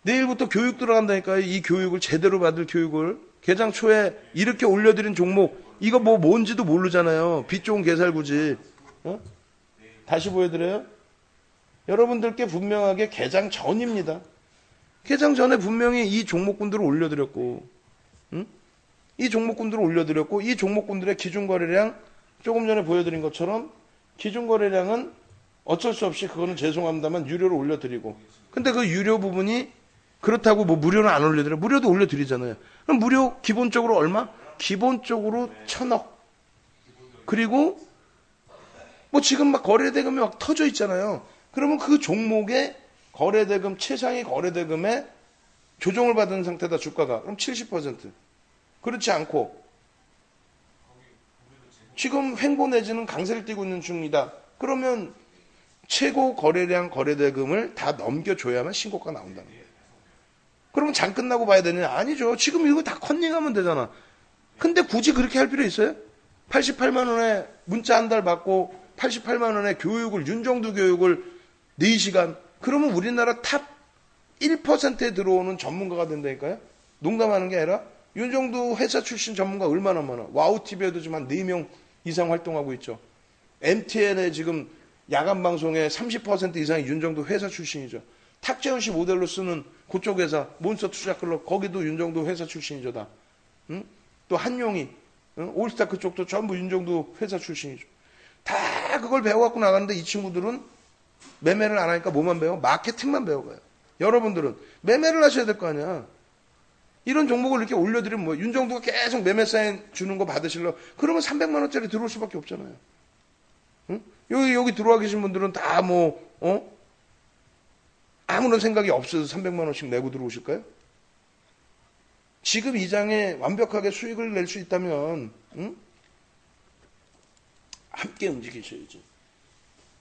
내일부터 교육 들어간다니까요. 이 교육을 제대로 받을 교육을 개장 초에 이렇게 올려드린 종목 이거 뭐 뭔지도 모르잖아요. 빛 좋은 개살구지. 다시 보여드려요. 여러분들께 분명하게 개장 전입니다. 개장 전에 분명히 이 종목군들을 올려드렸고, 이 종목군들을 올려드렸고, 이 종목군들의 기준 거래량 조금 전에 보여드린 것처럼 기준 거래량은 어쩔 수 없이 그거는 죄송합니다만 유료로 올려드리고, 근데 그 유료 부분이 그렇다고 뭐 무료는 안 올려드려. 무료도 올려드리잖아요. 그럼 무료 기본적으로 얼마? 기본적으로 1000억. 그리고 뭐 지금 막 거래대금이 막 터져 있잖아요. 그러면 그 종목의 거래대금, 최상위 거래대금에 조정을 받은 상태다, 주가가. 그럼 70%. 그렇지 않고, 지금 횡보 내지는 강세를 띠고 있는 중이다. 그러면 최고 거래량 거래대금을 다 넘겨줘야만 신고가 나온다는 거예요. 그러면 장 끝나고 봐야 되느냐? 아니죠. 지금 이거 다 컨닝하면 되잖아. 근데 굳이 그렇게 할 필요 있어요? 88만 원에 문자 한 달 받고 88만 원에 교육을, 윤정두 교육을 4시간. 그러면 우리나라 탑 1%에 들어오는 전문가가 된다니까요? 농담하는 게 아니라 윤정두 회사 출신 전문가 얼마나 많아. 와우TV에도 지금 한 4명 이상 활동하고 있죠. MTN에 지금 야간 방송에 30% 이상이 윤정두 회사 출신이죠. 탁재훈 씨 모델로 쓰는 그쪽 회사, 몬스터 투자클럽, 거기도 윤정두 회사 출신이죠, 다. 응? 또 한용이, 응? 올스타 그쪽도 전부 윤정두 회사 출신이죠. 다 그걸 배워갖고 나가는데 이 친구들은 매매를 안 하니까 뭐만 배워? 마케팅만 배워가요. 여러분들은 매매를 하셔야 될 거 아니야. 이런 종목을 이렇게 올려드리면 뭐 윤정두가 계속 매매 사인 주는 거 받으실러 그러면 300만 원짜리 들어올 수밖에 없잖아요. 응? 여기 들어와 계신 분들은 다 아무런 생각이 없어서 300만 원씩 내고 들어오실까요? 지금 이 장에 완벽하게 수익을 낼 수 있다면 함께 움직이셔야지.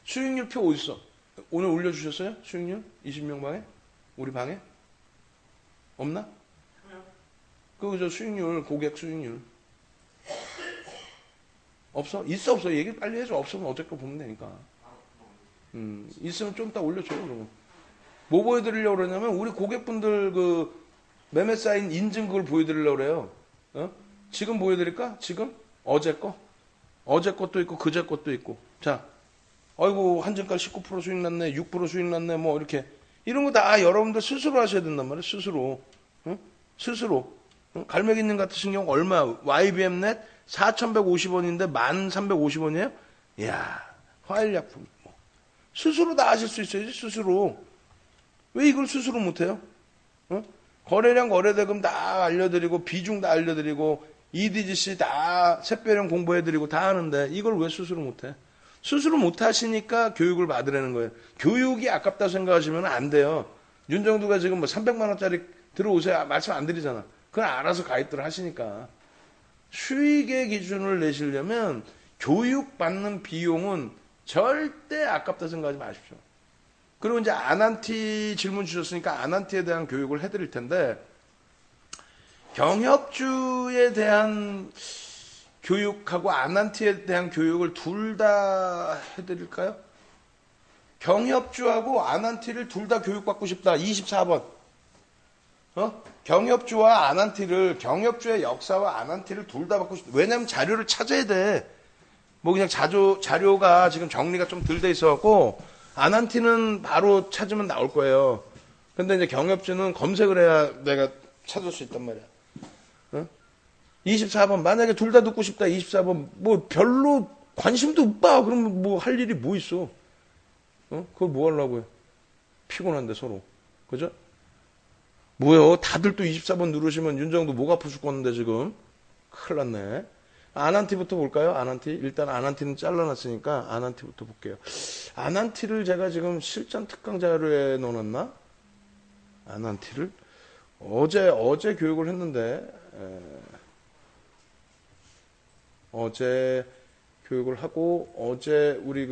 수익률 표 어디 있어? 오늘 올려주셨어요? 수익률? 20명 방에? 우리 방에? 없나? 그저 수익률, 고객 수익률. 없어? 있어 없어? 얘기 빨리 해줘. 없으면 어쩔 거 보면 되니까. 있으면 좀 이따 올려줘요. 그러면. 뭐 보여드리려고 그러냐면 우리 고객분들 그 매매 사인 인증 그걸 보여드리려고 그래요. 지금 보여드릴까? 지금? 어제 거? 어제 것도 있고 그제 것도 있고. 자, 아이고 한전가를 19% 수익 났네, 6% 수익 났네, 뭐 이렇게 이런 거 다 여러분들 스스로 하셔야 된단 말이에요. 스스로. 응? 스스로. 응? 갈매기님 같으신 경우 얼마? YBM 넷 4,150원인데 1,350원이에요? 이야, 화일약품. 뭐. 스스로 다 하실 수 있어야지, 스스로. 왜 이걸 스스로 못해요? 응? 거래량, 거래대금 다 알려드리고, 비중 다 알려드리고, EDGC 다 샛별형 공부해드리고 다 하는데, 이걸 왜 스스로 못해? 스스로 못하시니까 교육을 받으라는 거예요. 교육이 아깝다 생각하시면 안 돼요. 윤정두가 지금 뭐 300만 원짜리 들어오세요. 말씀 안 드리잖아. 그건 알아서 가입들 하시니까. 수익의 기준을 내시려면 교육받는 비용은 절대 아깝다 생각하지 마십시오. 그리고 이제 아난티 질문 주셨으니까 아난티에 대한 교육을 해드릴 텐데, 경협주에 대한 교육하고 아난티에 대한 교육을 둘 다 해드릴까요? 경협주하고 아난티를 둘 다 교육받고 싶다. 24번. 경협주와 아난티를, 경협주의 역사와 아난티를 둘 다 받고 싶다. 왜냐면 자료를 찾아야 돼. 뭐 그냥 자료가 지금 정리가 좀 덜 돼 있어갖고, 아난티는 바로 찾으면 나올 거예요. 근데 이제 경협주는 검색을 해야 내가 찾을 수 있단 말이야. 24번. 만약에 둘 다 듣고 싶다. 24번. 뭐 별로 관심도 없다. 그러면 뭐 할 일이 뭐 있어. 그걸 뭐 하려고요. 피곤한데 서로. 그죠? 뭐요? 다들 또 24번 누르시면 윤정도 목 아파 죽겠는데 지금. 큰일 났네. 아난티부터 볼까요? 아난티. 일단 아난티는 잘라놨으니까 아난티부터 볼게요. 아난티를 제가 지금 실전 특강 자료에 넣어놨나? 아난티를? 어제 교육을 했는데, 어제 교육을 하고, 어제 우리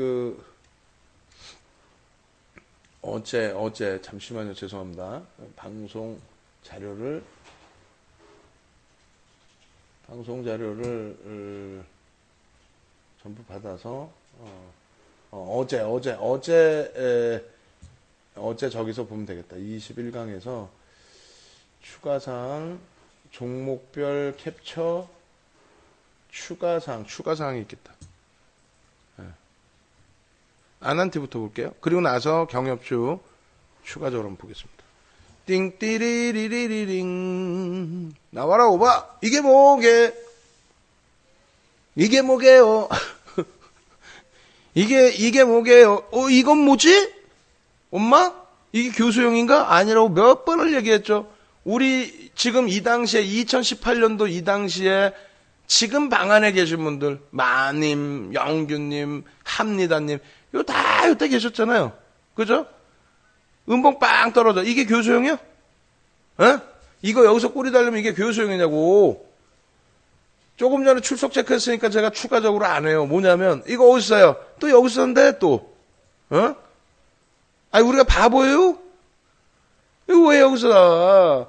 어제 잠시만요. 죄송합니다. 방송 자료를 전부 받아서 어제 저기서 보면 되겠다. 21강에서 추가사항 종목별 캡처 추가사항이 있겠다. 아난티부터 볼게요. 그리고 나서 경협주 추가적으로 한번 보겠습니다. 띵띠리리리링 나와라 오바. 이게 뭐게요? 이게 뭐게요? 이건 뭐지? 엄마? 이게 교수용인가? 아니라고 몇 번을 얘기했죠. 우리 지금 이 당시에 2018년도 이 당시에 지금 방 안에 계신 분들, 마님, 영규님, 합니다님, 이거 다 이때 계셨잖아요. 그죠? 음봉 빵 떨어져. 이게 교수용이요? 이거 여기서 꼬리 달리면 이게 교수용이냐고. 조금 전에 출석 체크했으니까 제가 추가적으로 안 해요. 뭐냐면, 이거 어디서 써요? 또 여기서 쓴대, 또. 아니, 우리가 바보예요? 이거 왜 여기서 나?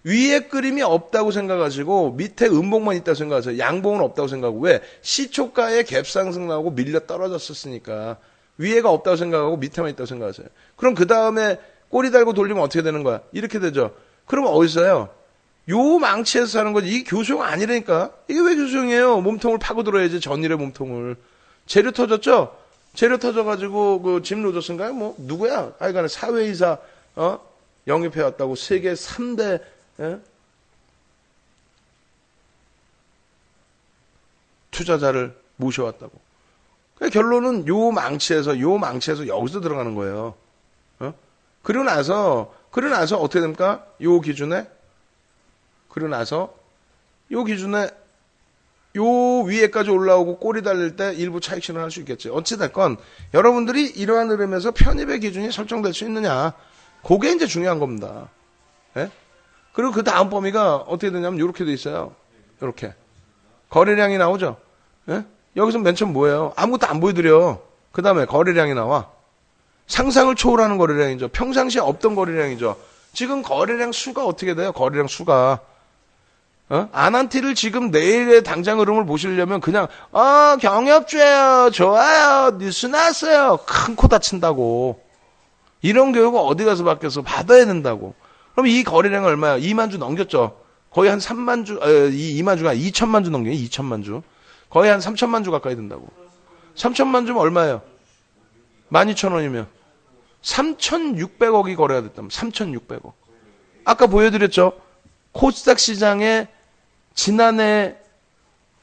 위에 그림이 없다고 생각하시고 밑에 음봉만 있다고 생각하세요. 양봉은 없다고 생각하고. 왜? 시초가의 갭상승 나오고 밀려 떨어졌었으니까 위에가 없다고 생각하고 밑에만 있다고 생각하세요. 그럼 그 다음에 꼬리 달고 돌리면 어떻게 되는 거야? 이렇게 되죠. 그러면 어디서요? 요 망치에서 사는 거지. 이게 교수용 아니라니까. 이게 왜 교수용이에요? 몸통을 파고 들어야지. 전일의 몸통을. 재료 터졌죠? 재료 터져가지고 그 짐 로저스인가요? 뭐 누구야? 하여간에 사회이사 영입해왔다고 세계 3대 투자자를 모셔왔다고. 그러니까 결론은 요 망치에서 여기서 들어가는 거예요. 그리고 나서 어떻게 됩니까? 요 기준에 요 위에까지 올라오고 꼬리 달릴 때 일부 차익 실현할 수 있겠지. 어찌됐건 여러분들이 이러한 흐름에서 편입의 기준이 설정될 수 있느냐. 그게 이제 중요한 겁니다. 예? 그리고 그 다음 범위가 어떻게 되냐면 이렇게 돼 있어요. 이렇게 거래량이 나오죠. 예? 여기서 맨 처음 뭐예요? 아무것도 안 보여드려. 그 다음에 거래량이 나와. 상상을 초월하는 거래량이죠. 평상시에 없던 거래량이죠. 지금 거래량 수가 어떻게 돼요? 거래량 수가. 아난티를 지금 내일의 당장 흐름을 보시려면 그냥 경협주예요. 좋아요. 뉴스 나왔어요. 큰 코 다친다고. 이런 교육은 어디 가서 받겠어? 받아야 된다고. 그럼 이 거래량은 얼마야? 2만 주 넘겼죠. 거의 한 3만 주, 2만 주가 2천만 주 넘겨요. 2천만 주. 거의 한 3천만 주 가까이 된다고. 3천만 주면 얼마예요? 12,000원이면 3,600억이 거래가 됐다면 3,600억. 아까 보여드렸죠. 코스닥 시장에 지난해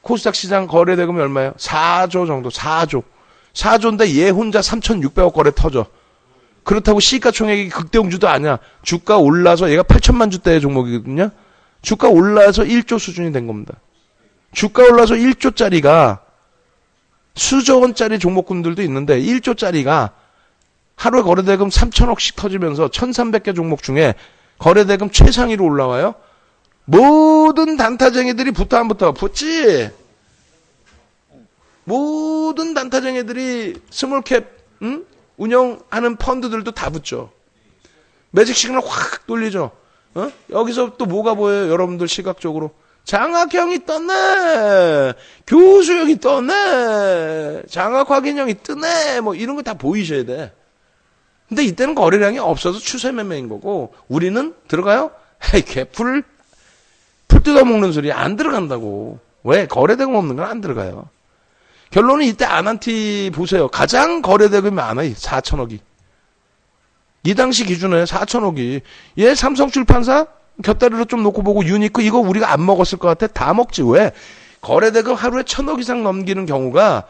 코스닥 시장 거래 대금이 얼마예요? 4조 정도. 4조인데 얘 혼자 3,600억 거래 터져. 그렇다고 시가총액이 극대웅주도 아니야. 주가 올라서 얘가 8천만 주대의 종목이거든요. 주가 올라서 1조 수준이 된 겁니다. 주가 올라서 1조짜리가 수조 원짜리 종목군들도 있는데 1조짜리가 하루에 거래대금 3천억씩 터지면서 1,300개 종목 중에 거래대금 최상위로 올라와요. 모든 단타쟁이들이 붙어 안 붙어? 붙지. 모든 단타쟁이들이 스몰캡 운영하는 펀드들도 다 붙죠. 매직 시그널 확 돌리죠. 여기서 또 뭐가 보여요? 여러분들 시각적으로. 장학형이 떴네. 교수형이 떴네. 장학확인형이 뜨네. 뭐 이런 거 다 보이셔야 돼. 근데 이때는 거래량이 없어서 추세 매매인 거고 우리는 들어가요? 헤이 개풀 풀 뜯어먹는 소리 안 들어간다고. 왜? 거래대금 없는 건 안 들어가요. 결론은 이때 아난티 보세요. 가장 거래대금이 많아요. 4천억이. 이 당시 기준에 4천억이. 얘 삼성출판사 곁다리로 좀 놓고 보고 유니크 이거 우리가 안 먹었을 것 같아? 다 먹지. 왜? 거래대금 하루에 1,000억 이상 넘기는 경우가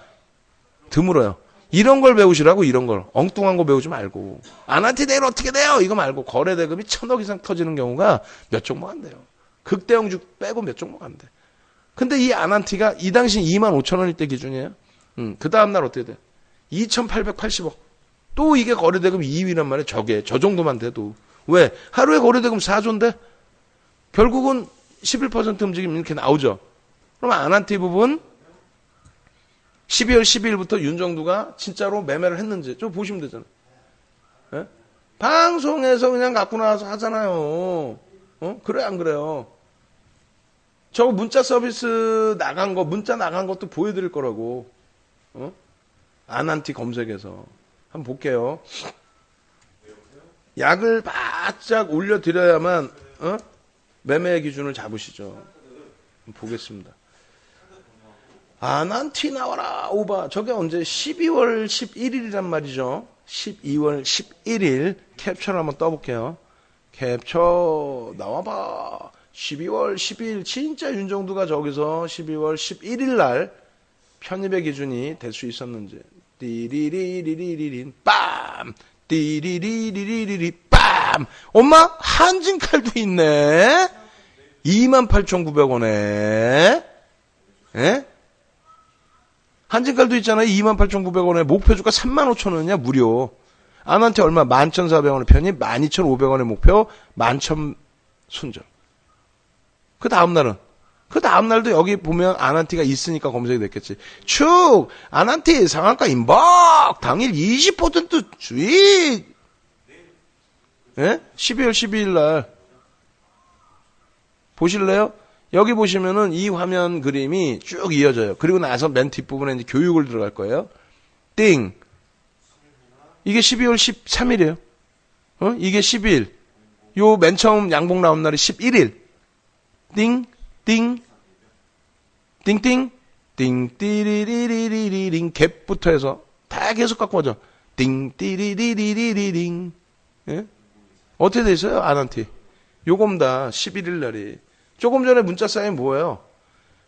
드물어요. 이런 걸 배우시라고. 이런 걸. 엉뚱한 거 배우지 말고. 아난티 내일 어떻게 돼요? 이거 말고 거래대금이 1,000억 이상 터지는 경우가 몇 종목 안 돼요. 극대형주 빼고 몇 종목 안 돼. 근데 이 아난티가 이 당시 25,000원일 때 기준이에요. 그 다음날 어떻게 돼? 2,880억. 또 이게 거래대금 2위란 말이에요. 저 정도만 돼도. 왜? 하루에 거래대금 4조인데 결국은 11% 움직임 이렇게 나오죠. 그럼 아난티 부분 12월 12일부터 윤정두가 진짜로 매매를 했는지 좀 보시면 되잖아요. 예? 방송에서 그냥 갖고 나와서 하잖아요. 그래 안 그래요? 저 문자 서비스 나간 거, 문자 나간 것도 보여드릴 거라고. 아난티 검색해서. 한번 볼게요. 약을 바짝 올려드려야만, 매매 기준을 잡으시죠. 보겠습니다. 아난티 나와라, 오바. 저게 언제? 12월 11일이란 말이죠. 12월 11일. 캡처를 한번 떠볼게요. 캡처, 나와봐. 12월 12일 진짜 윤정두가 저기서 12월 11일 날 편입의 기준이 될 수 있었는지. 띠리리리리리린 빰! 띠리리리리리리 빰! 엄마 한진칼도 있네. 28,900원에. 예? 한진칼도 있잖아요. 28,900원에 목표주가 35,000원이냐 무료. 아난테 얼마? 11,400원의 편입, 12,500원의 목표, 11,000 순정. 그 다음날은? 그 다음날도 여기 보면 아난티가 있으니까 검색이 됐겠지. 축! 아난티 상한가 임박! 당일 20% 주의! 예? 12월 12일 날. 보실래요? 여기 보시면은 이 화면 그림이 쭉 이어져요. 그리고 나서 맨 뒷부분에 이제 교육을 들어갈 거예요. 띵! 이게 12월 13일이에요. 이게 12일. 요 맨 처음 양봉 나온 날이 11일. 띵, 띵, 띵띵, 띵띠리리리리링 갭부터 해서 다 계속 갖고 오죠. 띵띠리리리리링. 예? 어떻게 돼 있어요? 아난티. 요겁니다. 11일 날이. 조금 전에 문자 사인 뭐예요?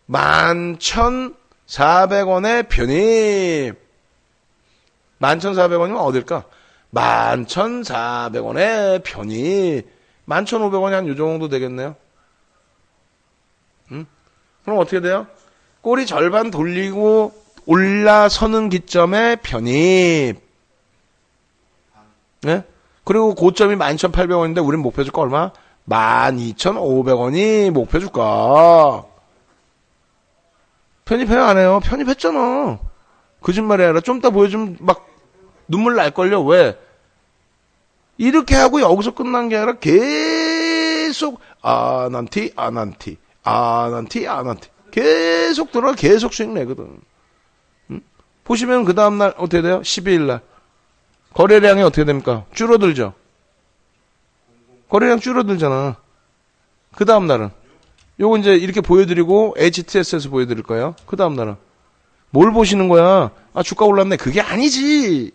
11,400원의 편입. 11,400원이면 어딜까? 11,400원의 편입. 11,500원이 한 요 정도 되겠네요. 그럼 어떻게 돼요? 꼬리 절반 돌리고 올라서는 기점에 편입. 네? 그리고 고점이 11,800원인데 우린 목표주가 얼마? 12,500원이 목표주가. 편입해요 안 해요? 편입했잖아. 거짓말이 아니라 좀 이따 보여주면 막 눈물 날걸요. 왜? 이렇게 하고 여기서 끝난 게 아니라 계속 아난티 계속 들어가 계속 수익 내거든. 보시면 그 다음날 어떻게 돼요? 12일날 거래량이 어떻게 됩니까? 줄어들죠. 거래량 줄어들잖아. 그 다음날은 요거 이제 이렇게 보여드리고 HTS에서 보여드릴 거예요. 그 다음날은 뭘 보시는 거야? 아 주가 올랐네. 그게 아니지.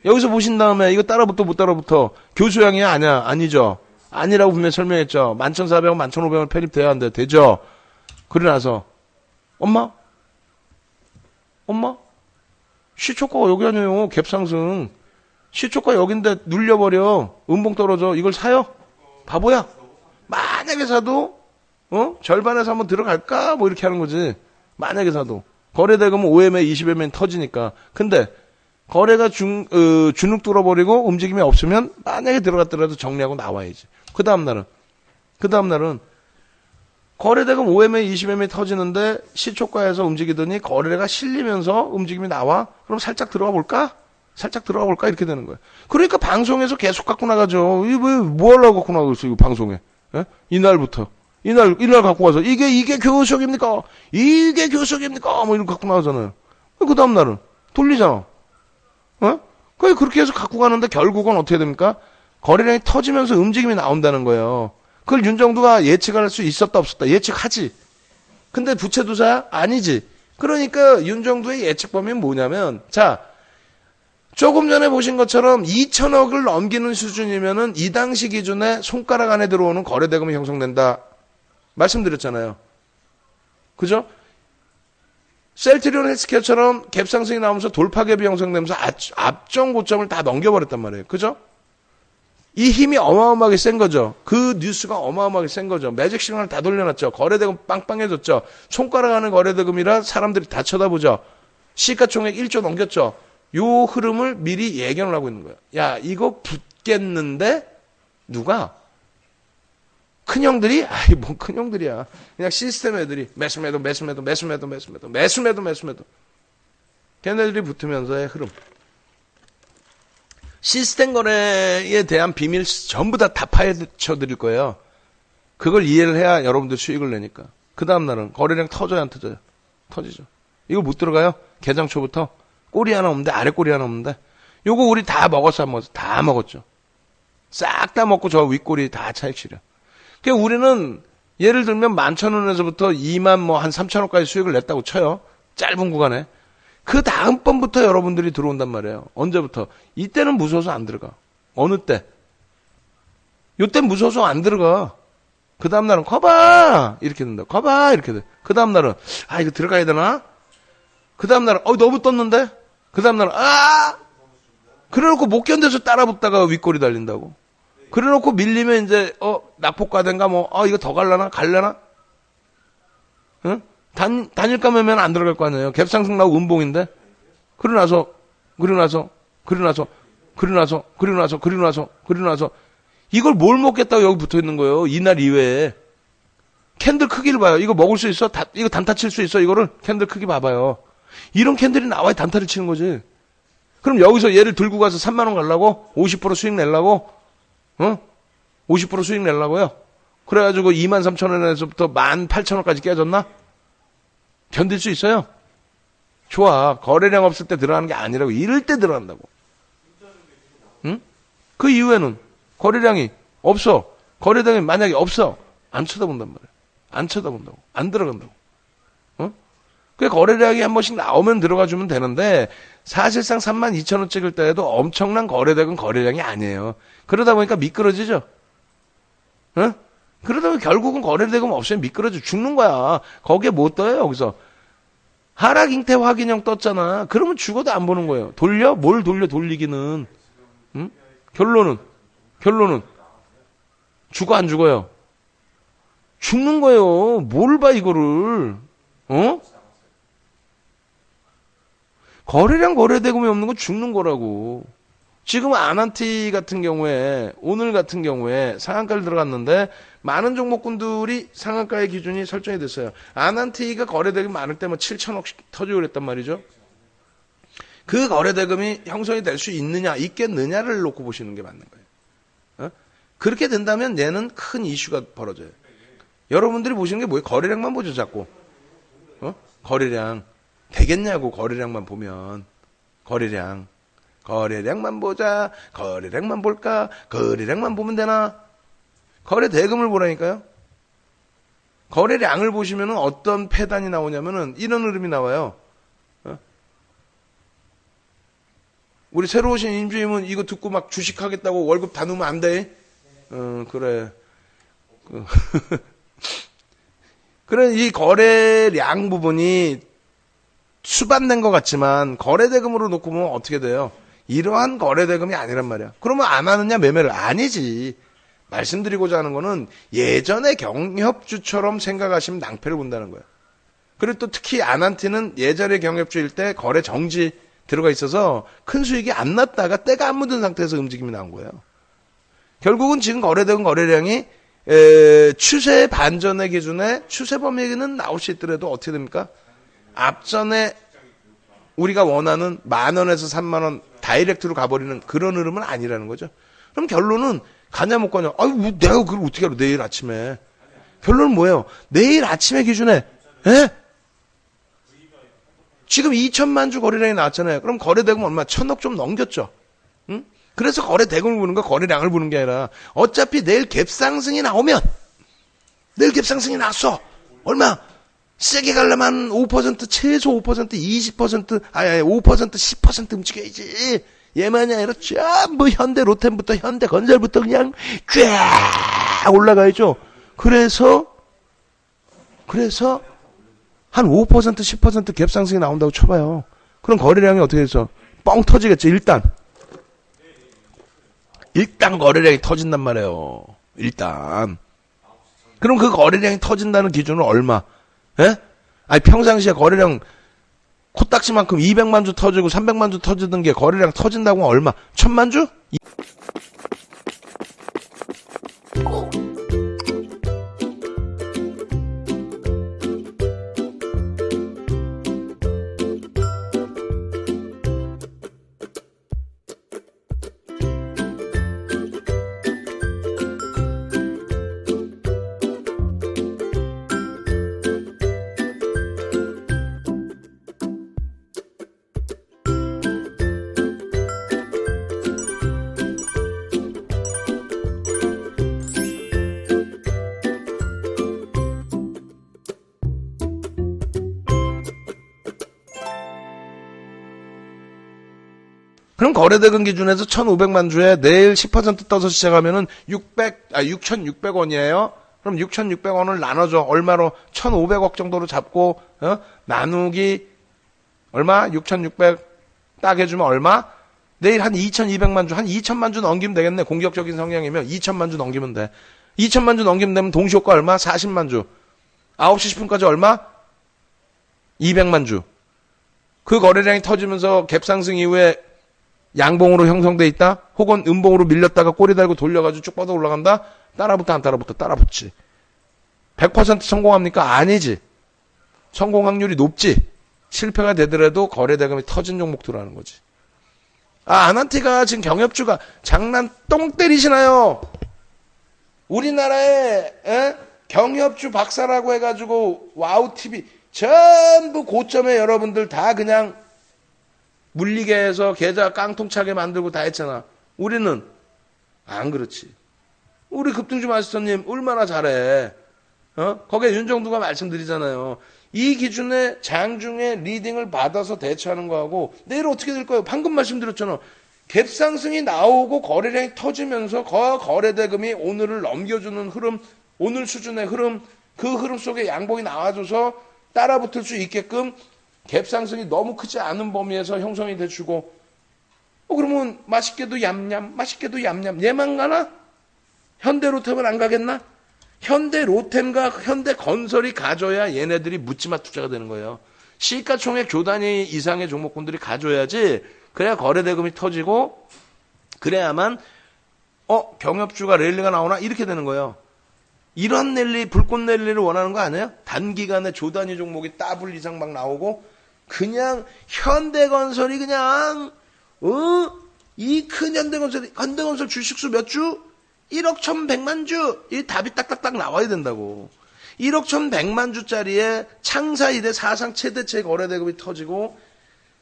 여기서 보신 다음에 이거 따라붙어 못 따라붙어? 교수형이야? 아니야? 아니죠. 아니라고 분명히 설명했죠. 11,400원, 11,500원 편입돼야 한대. 되죠? 그러고 나서 엄마? 시초가가 여기 아니에요. 갭상승. 시초가 여긴데 눌려버려. 음봉 떨어져. 이걸 사요? 바보야. 만약에 사도 절반에서 한번 들어갈까? 뭐 이렇게 하는 거지. 만약에 사도. 거래대금은 5MA, 20MA 터지니까. 근데 거래가 주눅 들어버리고 움직임이 없으면 만약에 들어갔더라도 정리하고 나와야지. 그 다음날은 거래대금 5MA, 20MA 터지는데 시초가에서 움직이더니 거래가 실리면서 움직임이 나와? 그럼 살짝 들어가 볼까? 이렇게 되는 거예요. 그러니까 방송에서 계속 갖고 나가죠. 뭐 하려고 갖고 나가고 있어, 이거 방송에. 예? 이날부터. 이날 갖고 와서 이게 교수적입니까? 이게 교수적입니까? 뭐 이런 거 갖고 나가잖아요. 그 다음날은 돌리잖아. 그렇게 해서 갖고 가는데 결국은 어떻게 됩니까? 거래량이 터지면서 움직임이 나온다는 거예요. 그걸 윤정두가 예측할 수 있었다 없었다? 예측하지. 근데 부채도사야? 아니지. 그러니까 윤정두의 예측 범위는 뭐냐면, 자, 조금 전에 보신 것처럼 2천억을 넘기는 수준이면은 이 당시 기준에 손가락 안에 들어오는 거래대금이 형성된다. 말씀드렸잖아요. 그죠? 셀트리온 헬스케어처럼 갭상승이 나오면서 돌파갭이 형성되면서 앞정 고점을 다 넘겨버렸단 말이에요. 그죠? 이 힘이 어마어마하게 센 거죠. 그 뉴스가 어마어마하게 센 거죠. 매직 시그널 다 돌려놨죠. 거래대금 빵빵해졌죠. 손가락 안에 거래대금이라 사람들이 다 쳐다보죠. 시가총액 1조 넘겼죠. 요 흐름을 미리 예견을 하고 있는 거예요. 야, 이거 붙겠는데 누가? 큰형들이? 아이, 뭔 큰형들이야. 그냥 시스템 애들이 매수매도. 걔네들이 붙으면서의 흐름. 시스템 거래에 대한 비밀 전부 다 파헤쳐 드릴 거예요. 그걸 이해를 해야 여러분들 수익을 내니까. 그 다음날은 거래량 터져요, 안 터져요? 터지죠. 이거 못 들어가요? 개장 초부터? 꼬리 하나 없는데, 아래 꼬리 하나 없는데. 요거 우리 다 먹었어, 안 먹었어? 다 먹었죠. 싹 다 먹고 저 윗꼬리 다 차익실이야. 그러니까 우리는 예를 들면 11,000원에서부터 2만 뭐 한 3,000원까지 수익을 냈다고 쳐요. 짧은 구간에. 그 다음번부터 여러분들이 들어온단 말이에요. 언제부터? 이때는 무서워서 안 들어가. 어느 때? 요때 무서워서 안 들어가. 그 다음날은 커봐! 이렇게 된다. 커봐! 이렇게 돼. 그 다음날은 이거 들어가야 되나? 그 다음날은 너무 떴는데? 그 다음날은 그래놓고 못 견뎌서 따라붙다가 윗골이 달린다고. 그래놓고 밀리면 이제 낙폭과된가 이거 더 갈라나? 응? 단일가 매매는 안 들어갈 거 아니에요. 갭상승 나오고 음봉인데. 그러고 나서 이걸 뭘 먹겠다고 여기 붙어 있는 거예요. 이날 이외에. 캔들 크기를 봐요. 이거 먹을 수 있어? 이거 단타 칠 수 있어? 이거를 캔들 크기 봐봐요. 이런 캔들이 나와야 단타를 치는 거지. 그럼 여기서 얘를 들고 가서 3만 원 가려고? 50% 수익 내려고? 50% 수익 내려고요? 그래가지고 23,000원에서부터 18,000원까지 깨졌나? 견딜 수 있어요? 좋아. 거래량 없을 때 들어가는 게 아니라고. 이럴 때 들어간다고. 응? 그 이후에는 거래량이 없어. 거래량이 만약에 없어. 안 쳐다본단 말이야. 안 쳐다본다고. 안 들어간다고. 그 거래량이 한 번씩 나오면 들어가주면 되는데 사실상 32,000원 찍을 때에도 엄청난 거래량은 거래량이 아니에요. 그러다 보니까 미끄러지죠. 그러다 보면 결국은 거래대금 없으면 미끄러져 죽는 거야. 거기에 못 떠요. 여기서 하락 잉태 확인형 떴잖아. 그러면 죽어도 안 보는 거예요. 돌려? 뭘 돌리기는. 결론은 죽어 안 죽어요? 죽는 거예요. 뭘 봐 이거를. 거래량 거래대금이 없는 건 죽는 거라고. 지금 아난티 같은 경우에 오늘 같은 경우에 상한가를 들어갔는데 많은 종목군들이 상한가의 기준이 설정이 됐어요. 아난티가 거래대금이 많을 때면 7,000억씩 터지고 그랬단 말이죠. 그 거래대금이 형성이 될 수 있겠느냐를 놓고 보시는 게 맞는 거예요. 그렇게 된다면 얘는 큰 이슈가 벌어져요. 여러분들이 보시는 게 뭐예요? 거래량만 보죠 자꾸. 거래량. 되겠냐고 거래량만 보면. 거래량만 보자. 거래량만 볼까? 거래량만 보면 되나? 거래 대금을 보라니까요. 거래량을 보시면 어떤 패단이 나오냐면은 이런 흐름이 나와요. 우리 새로 오신 임주임은 이거 듣고 막 주식하겠다고 월급 다 넣으면 안 돼. 그래. 그래, 이 거래량 부분이 수반된 것 같지만 거래대금으로 놓고 보면 어떻게 돼요? 이러한 거래대금이 아니란 말이야. 그러면 안 하느냐 매매를? 아니지. 말씀드리고자 하는 거는 예전의 경협주처럼 생각하시면 낭패를 본다는 거야. 그리고 또 특히 아난티는 예전의 경협주일 때 거래 정지 들어가 있어서 큰 수익이 안 났다가 때가 안 묻은 상태에서 움직임이 나온 거예요. 결국은 지금 거래대금 거래량이 추세 반전의 기준에 추세 범위는 나올 수 있더라도 어떻게 됩니까? 앞전에 우리가 원하는 10,000원에서 30,000원 다이렉트로 가버리는 그런 흐름은 아니라는 거죠. 그럼 결론은 가냐 못 가냐? 아유, 내가 그걸 어떻게 알아? 내일 아침에. 결론은 뭐예요? 내일 아침의 기준에, 에? 지금 2천만 주 거래량이 나왔잖아요. 그럼 거래대금 얼마? 1,000억 좀 넘겼죠. 응? 그래서 거래대금을 보는 거, 거래량을 보는 게 아니라 어차피 내일 갭상승이 나오면 내일 갭상승이 났어. 얼마? 세게 가려면 5%, 최소 5%, 20%, 5%, 10% 움직여야지. 얘만이 아니라 전부 현대 로템부터 현대 건설부터 그냥 쫙 올라가야죠. 그래서 한 5%, 10% 갭상승이 나온다고 쳐봐요. 그럼 거래량이 어떻게 해서 뻥 터지겠죠. 일단 거래량이 터진단 말이에요. 일단. 그럼 그 거래량이 터진다는 기준은 얼마? 예? 아니 평상시에 거래량 코딱지만큼 200만 주 터지고 300만 주 터지던 게 거래량 터진다고 하면 얼마? 1,000만 주? 그럼 거래대금 기준에서 1,500만 주에 내일 10% 떠서 시작하면은 6,600원이에요. 그럼 6,600원을 나눠줘. 얼마로? 1,500억 정도로 잡고, 나누기, 얼마? 6,600 딱 해주면 얼마? 내일 한 2,200만 주, 한 2,000만 주 넘기면 되겠네. 공격적인 성향이면 2,000만 주 넘기면 돼. 2,000만 주 넘기면 되면 동시효과 얼마? 40만 주. 9시 10분까지 얼마? 200만 주. 그 거래량이 터지면서 갭상승 이후에 양봉으로 형성돼 있다? 혹은 음봉으로 밀렸다가 꼬리 달고 돌려가지고 쭉 뻗어 올라간다? 따라붙어 안 따라붙어? 따라붙지. 100% 성공합니까? 아니지. 성공 확률이 높지. 실패가 되더라도 거래대금이 터진 종목 들어가는 거지. 아난티가 지금 경협주가 장난 똥 때리시나요? 우리나라에 경협주 박사라고 해가지고 와우TV 전부 고점에 여러분들 다 그냥 물리게 해서 계좌 깡통차게 만들고 다 했잖아. 우리는 안 그렇지. 우리 급등주 마스터님 얼마나 잘해. 거기에 윤정두가 말씀드리잖아요. 이 기준에 장중에 리딩을 받아서 대처하는 거하고 내일 어떻게 될 거예요? 방금 말씀드렸잖아. 갭상승이 나오고 거래량이 터지면서 거래대금이 오늘을 넘겨주는 흐름, 오늘 수준의 흐름, 그 흐름 속에 양봉이 나와줘서 따라붙을 수 있게끔 갭상승이 너무 크지 않은 범위에서 형성이 돼주고 그러면 맛있게도 얌얌 얘만 가나? 현대로템은 안 가겠나? 현대로템과 현대건설이 가져야 얘네들이 묻지마 투자가 되는 거예요. 시가총액 조 단위 이상의 종목군들이 가져야지. 그래야 거래대금이 터지고 그래야만 경협주가 랠리가 나오나 이렇게 되는 거예요. 이런 랠리, 불꽃 랠리를 원하는 거 아니에요? 단기간에 조 단위 종목이 더블 이상 막 나오고 그냥 현대건설이 그냥 이 큰 현대건설 주식수 몇 주? 1억 1,100만 주. 이 답이 딱딱딱 나와야 된다고. 1억 1,100만 주짜리에 창사 이래 사상 최대치 거래대금이 터지고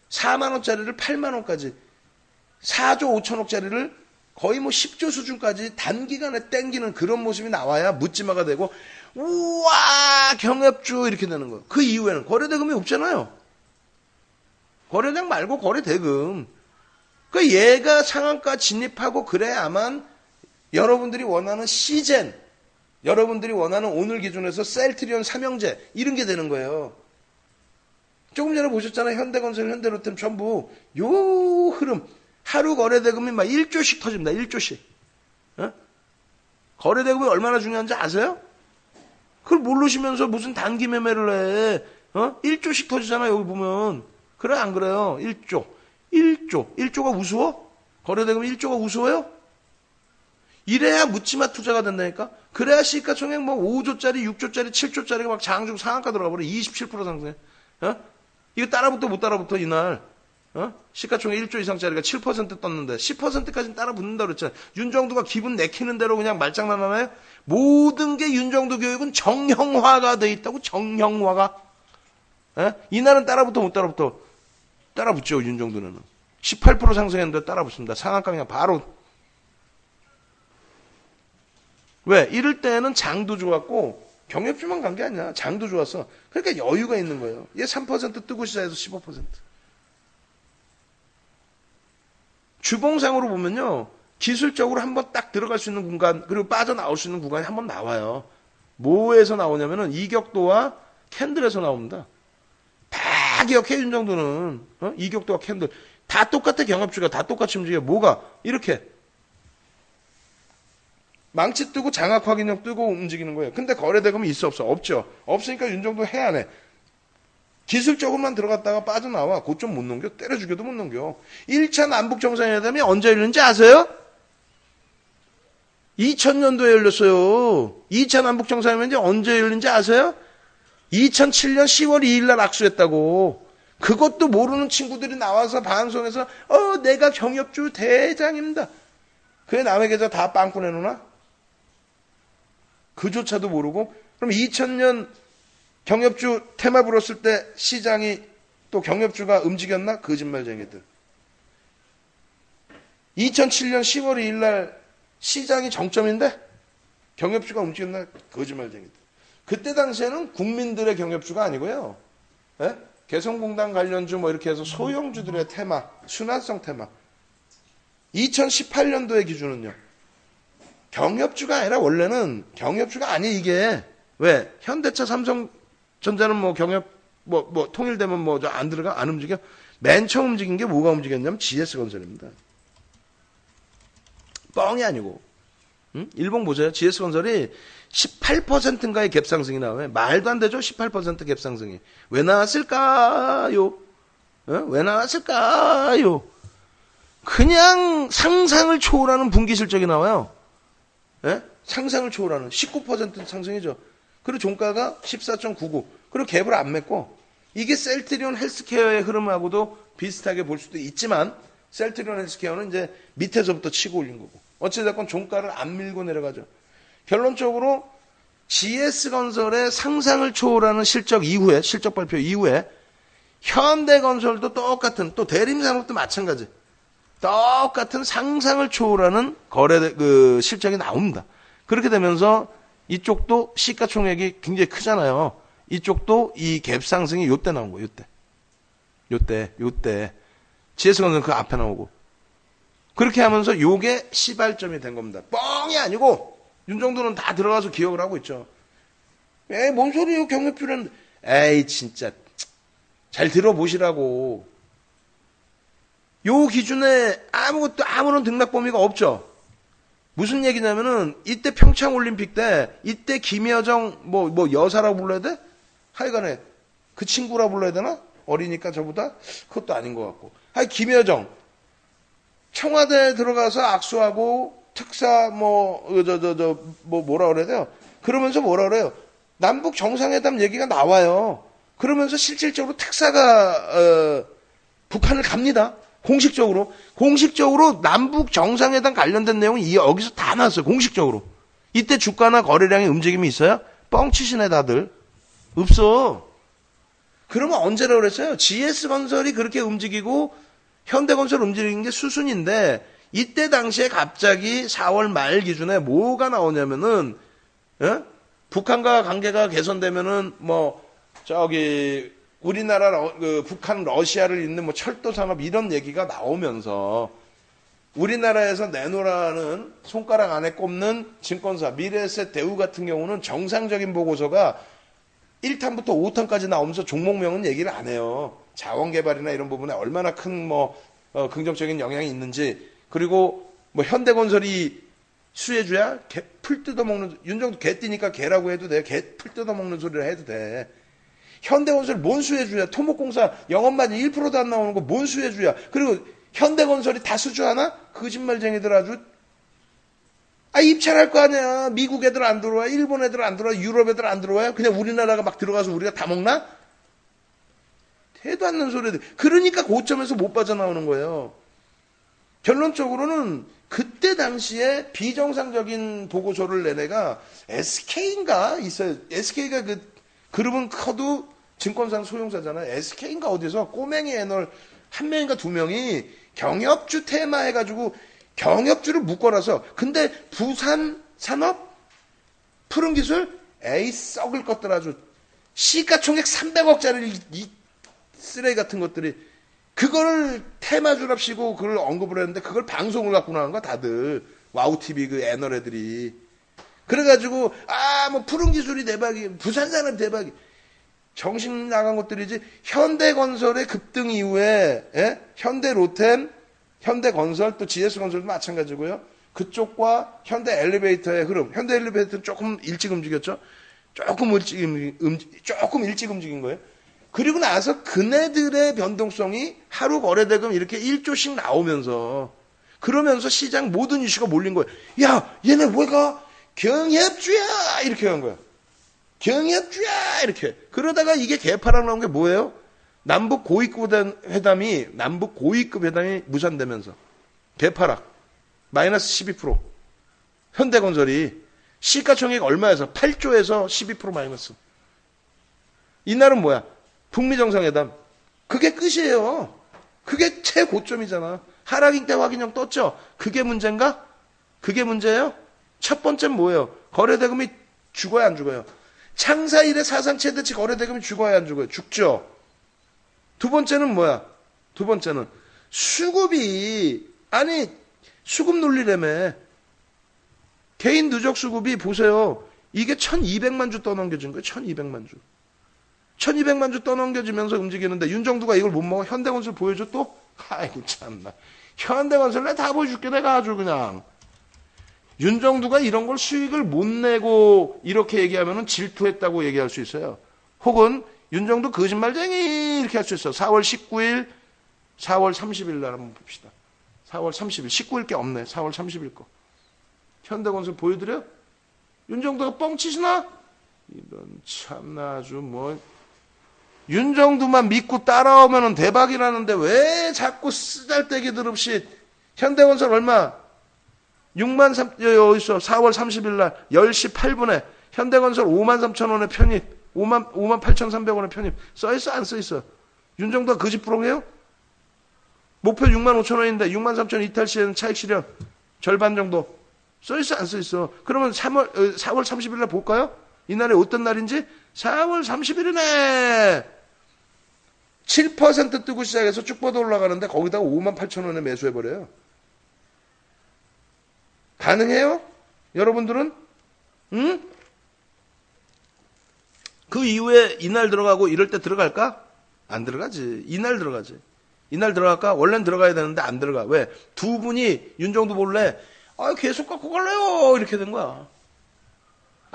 4만 원짜리를 8만 원까지 4조 5천억짜리를 거의 뭐 10조 수준까지 단기간에 땡기는 그런 모습이 나와야 묻지마가 되고 우와 경협주 이렇게 되는 거예요. 그 이후에는 거래대금이 없잖아요. 거래량 말고 거래대금. 그 얘가 상한가 진입하고 그래야만 여러분들이 원하는 시젠, 여러분들이 원하는 오늘 기준에서 셀트리온 삼형제 이런 게 되는 거예요. 조금 전에 보셨잖아요. 현대건설, 현대로템 전부 요 흐름 하루 거래대금이 막 1조씩 터집니다. 1조씩. 어? 거래대금이 얼마나 중요한지 아세요? 그걸 모르시면서 무슨 단기 매매를 해. 1조씩 터지잖아 여기 보면. 그래 안 그래요? 1조가 우스워? 거래대금 1조가 우스워요? 이래야 묻지마 투자가 된다니까? 그래야 시가총액 뭐 5조짜리, 6조짜리, 7조짜리가 막 장중 상한가 들어가 버려. 27% 상승해. 이거 따라붙어 못 따라붙어 이날. 시가총액 1조 이상짜리가 7% 떴는데 10%까지는 따라붙는다 그랬잖아. 윤정두가 기분 내키는 대로 그냥 말장난하나요? 모든 게 윤정두 교육은 정형화가 돼 있다고. 정형화가. 이날은 따라붙어 못 따라붙어? 따라붙죠. 윤정두는 18% 상승했는데 따라붙습니다. 상한가 그냥 바로. 왜? 이럴 때는 장도 좋았고 경협주만 간 게 아니야. 장도 좋았어. 그러니까 여유가 있는 거예요. 얘 3% 뜨고 시작해서 15%. 주봉상으로 보면요. 기술적으로 한번 딱 들어갈 수 있는 공간 그리고 빠져나올 수 있는 구간이 한번 나와요. 뭐에서 나오냐면은 이격도와 캔들에서 나옵니다. 다 기억해 윤정도는. 이격도와 캔들. 다 똑같아. 경합주가 다 똑같이 움직여. 뭐가? 이렇게. 망치 뜨고 장악 확인력 뜨고 움직이는 거예요. 근데 거래대금이 있어 없어? 없죠. 없으니까 윤정도 해야 해. 기술적으로만 들어갔다가 빠져나와. 곧 좀 못 넘겨. 때려 죽여도 못 넘겨. 1차 남북 정상회담이 언제 열렸는지 아세요? 2000년도에 열렸어요. 2차 남북 정상회담이 언제 열린지 아세요? 2007년 10월 2일 날 악수했다고. 그것도 모르는 친구들이 나와서 방송에서 내가 경협주 대장입니다. 그게 남의 계좌 다 빵꾸 내놓나? 그조차도 모르고. 그럼 2000년 경협주 테마 불었을 때 시장이 또 경협주가 움직였나? 거짓말쟁이들. 2007년 10월 2일 날 시장이 정점인데 경협주가 움직였나? 거짓말쟁이들. 그때 당시에는 국민들의 경협주가 아니고요. 예? 개성공단 관련주 뭐 이렇게 해서 소형주들의 테마, 순환성 테마. 2018년도의 기준은요. 경협주가 아니라 원래는 경협주가 아니 이게. 왜? 현대차, 삼성전자는 뭐 경협 뭐 통일되면 뭐 저 안 들어가 안 움직여. 맨 처음 움직인 게 뭐가 움직였냐면 GS건설입니다. 뻥이 아니고. 일봉 보세요. GS건설이 18%인가의 갭상승이 나와요. 말도 안 되죠. 18% 갭상승이. 왜 나왔을까요? 왜 나왔을까요? 그냥 상상을 초월하는 분기 실적이 나와요. 예? 상상을 초월하는 19% 상승이죠. 그리고 종가가 14.99. 그리고 갭을 안 맺고 이게 셀트리온 헬스케어의 흐름하고도 비슷하게 볼 수도 있지만 셀트리온 헬스케어는 이제 밑에서부터 치고 올린 거고 어찌됐건 종가를 안 밀고 내려가죠. 결론적으로 GS건설의 상상을 초월하는 실적 이후에 실적 발표 이후에 현대건설도 똑같은 또 대림산업도 마찬가지 똑같은 상상을 초월하는 거래 실적이 나옵니다. 그렇게 되면서 이쪽도 시가총액이 굉장히 크잖아요. 이쪽도 이 갭 상승이 요때 나온 거예요. 요때 GS건설은 그 앞에 나오고 그렇게 하면서 요게 시발점이 된 겁니다. 뻥이 아니고 윤정도는 다 들어가서 기억을 하고 있죠. 에이 뭔 소리예요 경협주라는. 에이 진짜 잘 들어보시라고. 요 기준에 아무런 등락 범위가 없죠. 무슨 얘기냐면은 이때 평창올림픽 때 이때 김여정 뭐 여사라고 불러야 돼? 하여간에 그 친구라 불러야 되나? 어리니까 저보다? 그것도 아닌 것 같고. 김여정 청와대에 들어가서 악수하고 특사 뭐라 그래야 돼요? 그러면서 뭐라 그래요? 남북 정상회담 얘기가 나와요. 그러면서 실질적으로 특사가 북한을 갑니다. 공식적으로 남북 정상회담 관련된 내용이 여기서 다 나왔어요. 공식적으로. 이때 주가나 거래량의 움직임이 있어요? 뻥치시네 다들. 없어. 그러면 언제라고 그랬어요? GS건설이 그렇게 움직이고 현대건설 움직이는 게 수순인데 이때 당시에 갑자기 4월 말 기준에 뭐가 나오냐면은 북한과 관계가 개선되면은 우리나라 북한 러시아를 잇는 철도 산업 이런 얘기가 나오면서 우리나라에서 내놓으라는 손가락 안에 꼽는 증권사 미래에셋 대우 같은 경우는 정상적인 보고서가 1탄부터 5탄까지 나오면서 종목명은 얘기를 안 해요. 자원개발이나 이런 부분에 얼마나 큰 긍정적인 영향이 있는지, 그리고 현대건설이 수혜주야? 풀 뜯어먹는, 윤정도 개 띠니까 개라고 해도 돼. 풀 뜯어먹는 소리를 해도 돼. 현대건설 뭔 수혜주야? 토목공사 영업마진 1%도 안 나오는 거 뭔 수혜주야? 그리고 현대건설이 다 수주하나? 거짓말쟁이들 아주. 입찰할 거 아니야. 미국 애들 안 들어와. 일본 애들 안 들어와. 유럽 애들 안 들어와요. 그냥 우리나라가 막 들어가서 우리가 다 먹나? 대도 않는 소리들. 그러니까 고점에서 못 빠져나오는 거예요. 결론적으로는 그때 당시에 비정상적인 보고서를 낸 애가 SK인가 있어요. SK가 그룹은 커도 증권사 소용사잖아요. SK인가 어디서 꼬맹이 애널 한 명인가 두 명이 경협주 테마 해가지고 경협주를 묶어놔서, 근데 부산 산업 푸른 기술 에이 썩을 것들 아주 시가총액 300억짜리 이 쓰레기 같은 것들이 그걸 테마주랍시고 그걸 언급을 했는데 그걸 방송을 갖고 나간 거야 다들. 와우TV 그 애널 애들이. 그래가지고 푸른 기술이 대박이, 부산 산업 대박이. 정신 나간 것들이지. 현대건설의 급등 이후에 현대로템, 현대건설, 또 GS건설도 마찬가지고요. 그쪽과 현대엘리베이터의 흐름. 현대엘리베이터는 조금 일찍 움직였죠. 조금 일찍 움직인 거예요. 그리고 나서 그네들의 변동성이 하루 거래대금 이렇게 1조씩 나오면서, 그러면서 시장 모든 이슈가 몰린 거예요. 야, 얘네 뭐가 경협주야 이렇게 한 거야. 경협주야 이렇게. 그러다가 이게 개파락 나온 게 뭐예요? 남북 고위급 회담이 무산되면서 개파락 마이너스 12%. 현대건설이 시가총액 얼마에서 8조에서 12% 마이너스. 이날은 뭐야? 북미 정상회담. 그게 끝이에요. 그게 최고점이잖아. 하락인 때 확인형 떴죠. 그게 문제인가? 그게 문제예요? 첫 번째는 뭐예요? 거래대금이 죽어야 안 죽어요? 창사 이래 사상 최대치 거래대금이 죽어야 안 죽어요? 죽죠. 두 번째는 뭐야? 두 번째는 수급이, 수급 논리라며. 개인 누적 수급이 보세요. 이게 1200만 주 떠넘겨진 거예요. 1200만 주. 1200만 주 떠넘겨지면서 움직이는데 윤정두가 이걸 못 먹어? 현대건설 보여줘 또? 아이고 참나. 현대건설 내가 다 보여줄게 내가 아주 그냥. 윤정두가 이런 걸 수익을 못 내고 이렇게 얘기하면 질투했다고 얘기할 수 있어요. 혹은 윤정두 거짓말쟁이 이렇게 할 수 있어요. 4월 19일, 4월 30일 날 한번 봅시다. 4월 30일, 19일 게 없네. 4월 30일 거. 현대건설 보여드려? 윤정두가 뻥치시나? 이런 참나 아주 윤정두만 믿고 따라오면 대박이라는데 왜 자꾸 쓰잘데기들 없이. 현대건설 얼마? 6만 4월 30일 날 10시 8분에 현대건설 5만 3천 원에 편입, 5만 8,300원에 편입. 써있어 안 써있어? 윤정두가 거짓 부렁해요? 목표 6만 5천 원인데 6만 3천 이탈 시에는 차익 실현 절반 정도. 써있어 안 써있어? 그러면 4월 30일 날 볼까요? 이날이 어떤 날인지? 4월 30일이네. 7% 뜨고 시작해서 쭉 뻗어 올라가는데 거기다가 5만 8천 원에 매수해버려요. 가능해요? 여러분들은? 응? 그 이후에 이날 들어가고 이럴 때 들어갈까? 안 들어가지. 이날 들어가지. 이날 들어갈까? 원래는 들어가야 되는데 안 들어가. 왜? 두 분이 윤정두 몰래 계속 갖고 갈래요. 이렇게 된 거야.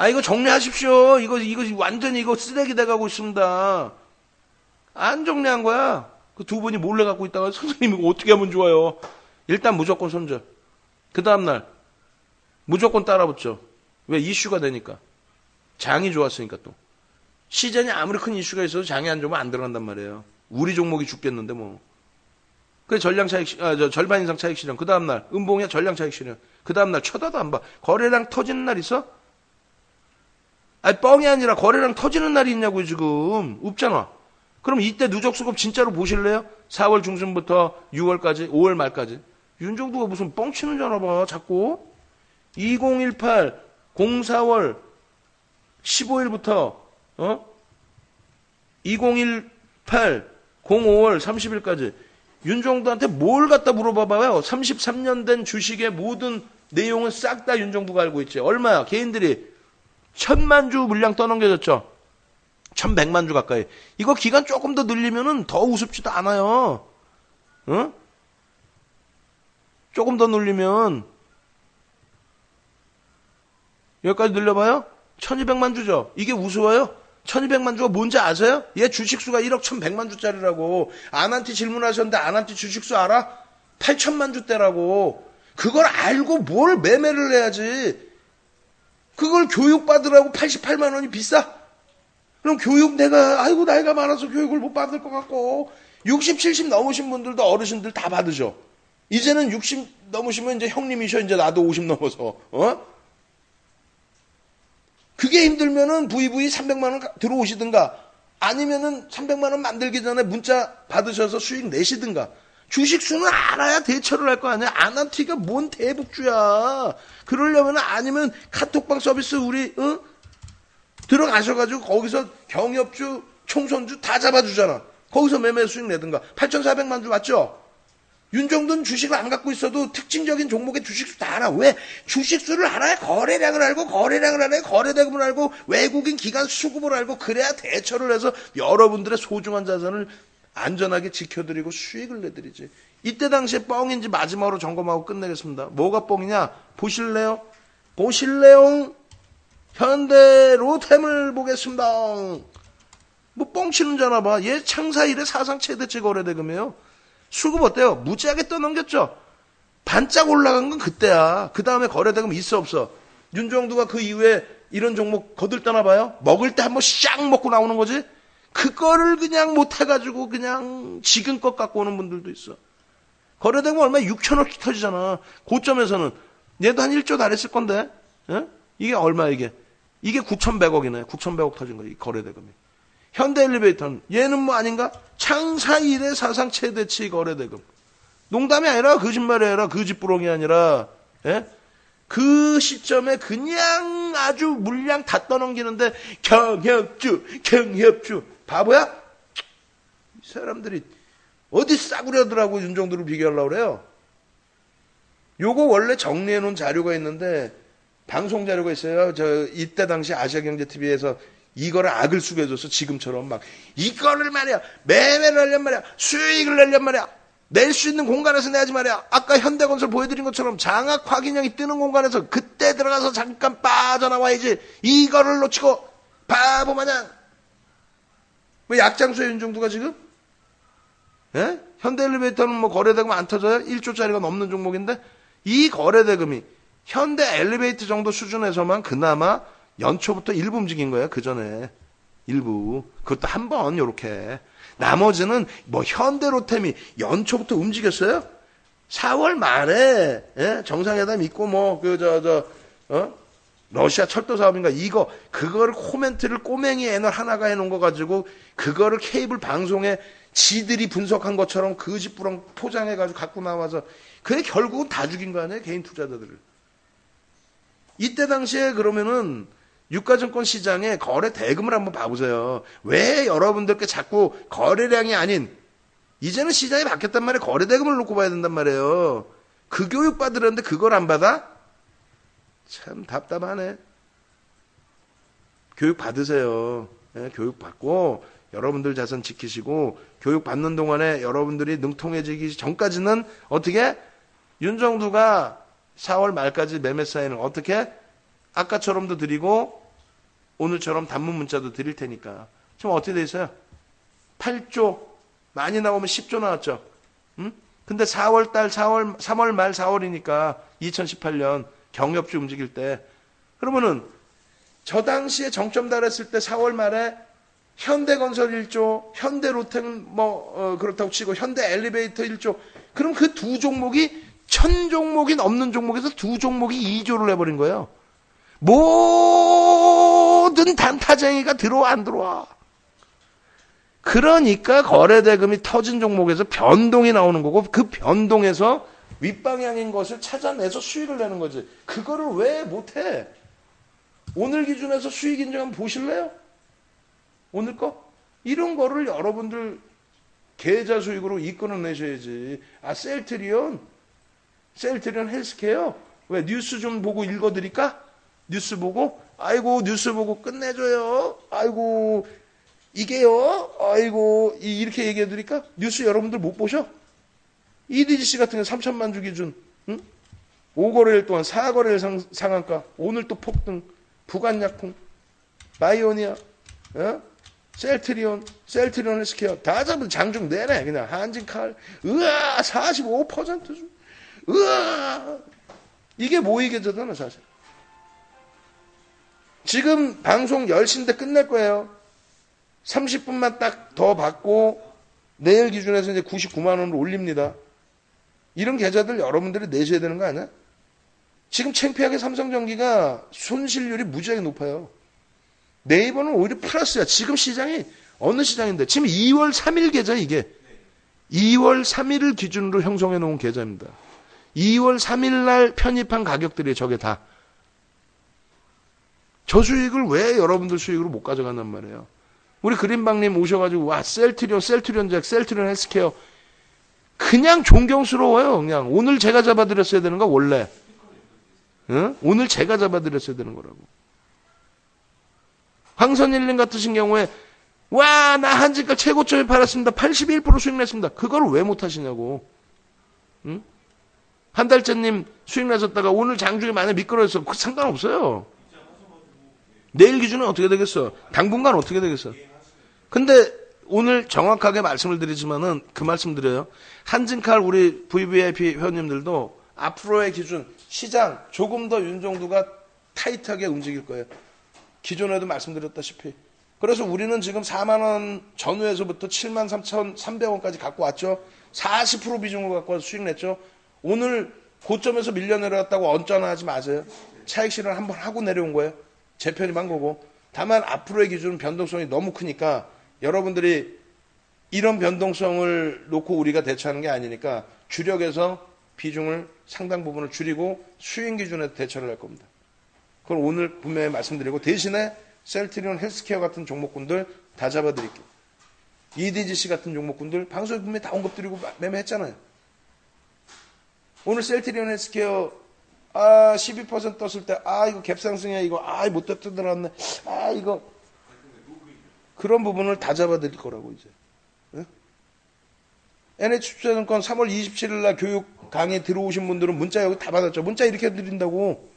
이거 정리하십시오. 이거 완전히 이거 쓰레기 돼가고 있습니다. 안 정리한 거야. 그 두 분이 몰래 갖고 있다가 선생님 이거 어떻게 하면 좋아요? 일단 무조건 손절. 그 다음날 무조건 따라붙죠. 왜? 이슈가 되니까. 장이 좋았으니까 또. 시즌이 아무리 큰 이슈가 있어도 장이 안 좋으면 안 들어간단 말이에요. 우리 종목이 죽겠는데 뭐. 그래 절반 이상 차익 실현. 그 다음날 음봉에 전량 차익 실현. 그 다음날 쳐다도 안 봐. 거래량 터지는 날 있어? 뻥이 아니라 거래량 터지는 날이 있냐고요 지금. 없잖아. 그럼 이때 누적 수급 진짜로 보실래요? 4월 중순부터 6월까지, 5월 말까지. 윤정두가 무슨 뻥치는 줄 알아 봐, 자꾸. 2018, 04월 15일부터, 2018, 05월 30일까지. 윤정두한테 뭘 갖다 물어봐봐요. 33년 된 주식의 모든 내용은 싹 다 윤정두가 알고 있지. 얼마야? 개인들이 1000만 주 물량 떠넘겨졌죠. 1100만 주 가까이. 이거 기간 조금 더 늘리면은 더 우습지도 않아요. 어? 조금 더 늘리면 여기까지 늘려봐요. 1200만 주죠. 이게 우스워요? 1200만 주가 뭔지 아세요? 얘 주식수가 1억 1100만 주짜리라고. 아난티 질문하셨는데 아난티 주식수 알아? 8000만 주대라고. 그걸 알고 뭘 매매를 해야지. 그걸 교육받으라고 88만 원이 비싸? 그럼 교육 내가 아이고 나이가 많아서 교육을 못 받을 것 같고 60, 70 넘으신 분들도 어르신들 다 받으셔. 이제는 60 넘으시면 이제 형님이셔. 이제 나도 50 넘어서. 그게 힘들면은 부이부이 300만 원 들어오시든가 아니면은 300만 원 만들기 전에 문자 받으셔서 수익 내시든가. 주식수는 알아야 대처를 할 거 아니야. 아난티가 뭔 대북주야. 그러려면 아니면 카톡방 서비스 우리 들어가셔가지고 거기서 경협주, 총선주 다 잡아주잖아. 거기서 매매 수익 내든가. 8,400만 주 맞죠? 윤정두는 주식을 안 갖고 있어도 특징적인 종목의 주식수 다 알아. 왜? 주식수를 알아야 거래량을 알고 거래량을 알아야 거래대금을 알고 외국인 기관 수급을 알고 그래야 대처를 해서 여러분들의 소중한 자산을 안전하게 지켜드리고 수익을 내드리지. 이때 당시에 뻥인지 마지막으로 점검하고 끝내겠습니다. 뭐가 뻥이냐? 보실래요? 보실래요? 현대 로템을 보겠습니다. 뭐 뻥치는 자나 봐. 얘 창사 이래 사상 최대치 거래대금이에요. 수급 어때요? 무지하게 떠넘겼죠? 반짝 올라간 건 그때야. 그 다음에 거래대금 있어 없어? 윤정두가 그 이후에 이런 종목 거들떠나 봐요? 먹을 때 한번 샥 먹고 나오는 거지? 그거를 그냥 못해가지고 그냥 지금껏 갖고 오는 분들도 있어. 거래대금 얼마에 6천억씩 터지잖아. 고점에서는. 얘도 한 1조 달했을 건데. 예? 이게 얼마 이게? 이게 9,100억이네. 9,100억 터진 거야. 이 거래대금이. 현대엘리베이터는 얘는 뭐 아닌가? 창사 이래 사상 최대치 거래대금. 농담이 아니라 거짓말이 아니라 거짓부렁이 아니라 예? 그 시점에 그냥 아주 물량 다 떠넘기는데 경협주 바보야? 이 사람들이 어디 싸구려들하고 윤정두를 비교하려고 그래요. 요거 원래 정리해 놓은 자료가 있는데 방송 자료가 있어요. 저 이때 당시 아시아경제TV에서 이거를 악을 숙여줘서 지금처럼 막 이거를 말이야 매매를 하려면 말이야 수익을 내려면 말이야 낼 수 있는 공간에서 내야지 말이야. 아까 현대건설 보여드린 것처럼 장악 확인형이 뜨는 공간에서 그때 들어가서 잠깐 빠져나와야지. 이거를 놓치고 바보 마냥 뭐 약장수의 윤정두가 지금 예? 현대엘리베이터는 뭐 거래대금 안 터져요? 1조짜리가 넘는 종목인데 이 거래대금이 현대엘리베이터 정도 수준에서만 그나마 연초부터 일부 움직인 거예요. 그 전에 일부. 그것도 한 번 요렇게. 나머지는 뭐 현대로템이 연초부터 움직였어요. 4월 말에 예? 정상회담 있고 뭐 러시아 철도 사업인가 이거 그거를 코멘트를 꼬맹이 애널 하나가 해놓은 거 가지고 그거를 케이블 방송에 지들이 분석한 것처럼 거짓부렁 포장해가지고 갖고 나와서 그게 결국은 다 죽인 거 아니에요? 개인 투자자들을. 이때 당시에 그러면은 유가증권 시장의 거래 대금을 한번 봐보세요. 왜 여러분들께 자꾸 거래량이 아닌 이제는 시장이 바뀌었단 말이에요. 거래 대금을 놓고 봐야 된단 말이에요. 그 교육 받으려는데 그걸 안 받아? 참 답답하네. 교육 받으세요. 네, 교육 받고 여러분들 자산 지키시고 교육 받는 동안에 여러분들이 능통해지기 전까지는 어떻게? 윤정두가 4월 말까지 매매 사인을 어떻게? 아까처럼도 드리고 오늘처럼 단문 문자도 드릴 테니까. 지금 어떻게 돼 있어요? 8조 많이 나오면 10조 나왔죠. 응? 근데 3월 말 4월이니까 2018년 경협주 움직일 때 그러면은 저 당시에 정점 달했을 때 4월 말에 현대건설 1조, 현대로템 그렇다고 치고 현대엘리베이터 1조. 그럼 그 두 종목이 1000종목이 넘는 종목에서 두 종목이 2조를 해버린 거예요. 모든 단타쟁이가 들어와 안 들어와. 그러니까 거래대금이 터진 종목에서 변동이 나오는 거고 그 변동에서 윗방향인 것을 찾아내서 수익을 내는 거지. 그거를 왜 못해? 오늘 기준에서 수익 인증 한번 보실래요? 오늘 거? 이런 거를 여러분들 계좌 수익으로 이끌어 내셔야지. 아, 셀트리온 헬스케어. 왜? 뉴스 좀 보고 읽어드릴까? 뉴스 보고? 아이고, 뉴스 보고 끝내줘요. 아이고, 이게요? 아이고, 이렇게 얘기해드릴까? 뉴스 여러분들 못 보셔? EDGC 같은 게 3천만 주 기준, 응? 5거래일 동안 4거래일 상한가, 오늘 또 폭등, 부간약품, 바이오니아, 셀트리온 헬스케어 다 잡은 장중 내내 그냥 한진칼, 으아 45% 주, 으아 이게 모의 계좌잖아 사실. 지금 방송 10시인데 끝낼 거예요. 30분만 딱 더 받고 내일 기준에서 이제 99만 원으로 올립니다. 이런 계좌들 여러분들이 내셔야 되는 거 아니야? 지금 창피하게 삼성전기가 손실률이 무지하게 높아요. 네이버는 오히려 플러스야. 지금 시장이 어느 시장인데 지금 2월 3일 계좌 이게 2월 3일을 기준으로 형성해 놓은 계좌입니다. 2월 3일 날 편입한 가격들이 저게 다. 저 수익을 왜 여러분들 수익으로 못 가져간단 말이에요. 우리 그린방님 오셔가지고 와 셀트리온 헬스케어 그냥 존경스러워요. 그냥 오늘 제가 잡아드렸어야 되는 거 원래. 응? 오늘 제가 잡아드렸어야 되는 거라고. 황선일님 같으신 경우에 와 나 한진칼 최고점에 팔았습니다. 81% 수익 냈습니다. 그걸 왜 못하시냐고. 응? 한 달째님 수익 내셨다가 오늘 장중에 만약 미끄러졌어. 상관없어요. 내일 기준은 어떻게 되겠어? 당분간 어떻게 되겠어? 근데 오늘 정확하게 말씀을 드리지만은 그 말씀 드려요. 한진칼 우리 VVIP 회원님들도 앞으로의 기준 시장 조금 더 윤종두가 타이트하게 움직일 거예요. 기존에도 말씀드렸다시피. 그래서 우리는 지금 4만 원 전후에서부터 7만 3,300원까지 갖고 왔죠. 40% 비중을 갖고 와서 수익 냈죠. 오늘 고점에서 밀려 내려왔다고 언짢아하지 마세요. 차익 실현 한번 하고 내려온 거예요. 재편입한 거고. 다만 앞으로의 기준은 변동성이 너무 크니까 여러분들이 이런 변동성을 놓고 우리가 대처하는 게 아니니까 주력에서 비중을 상당 부분을 줄이고 수익 기준에 대처를 할 겁니다. 그걸 오늘 분명히 말씀드리고 대신에 셀트리온 헬스케어 같은 종목군들 다 잡아드릴게요. EDGC 같은 종목군들 방송에 분명히 다 언급드리고 매매했잖아요. 오늘 셀트리온 헬스케어 12% 떴을 때 이거 갭상승이야 이거 못 뜯어놨네 이거 그런 부분을 다 잡아드릴 거라고 이제. 네? NH투자증권 3월 27일 날 교육 강의 들어오신 분들은 문자 여기 다 받았죠. 문자 이렇게 드린다고.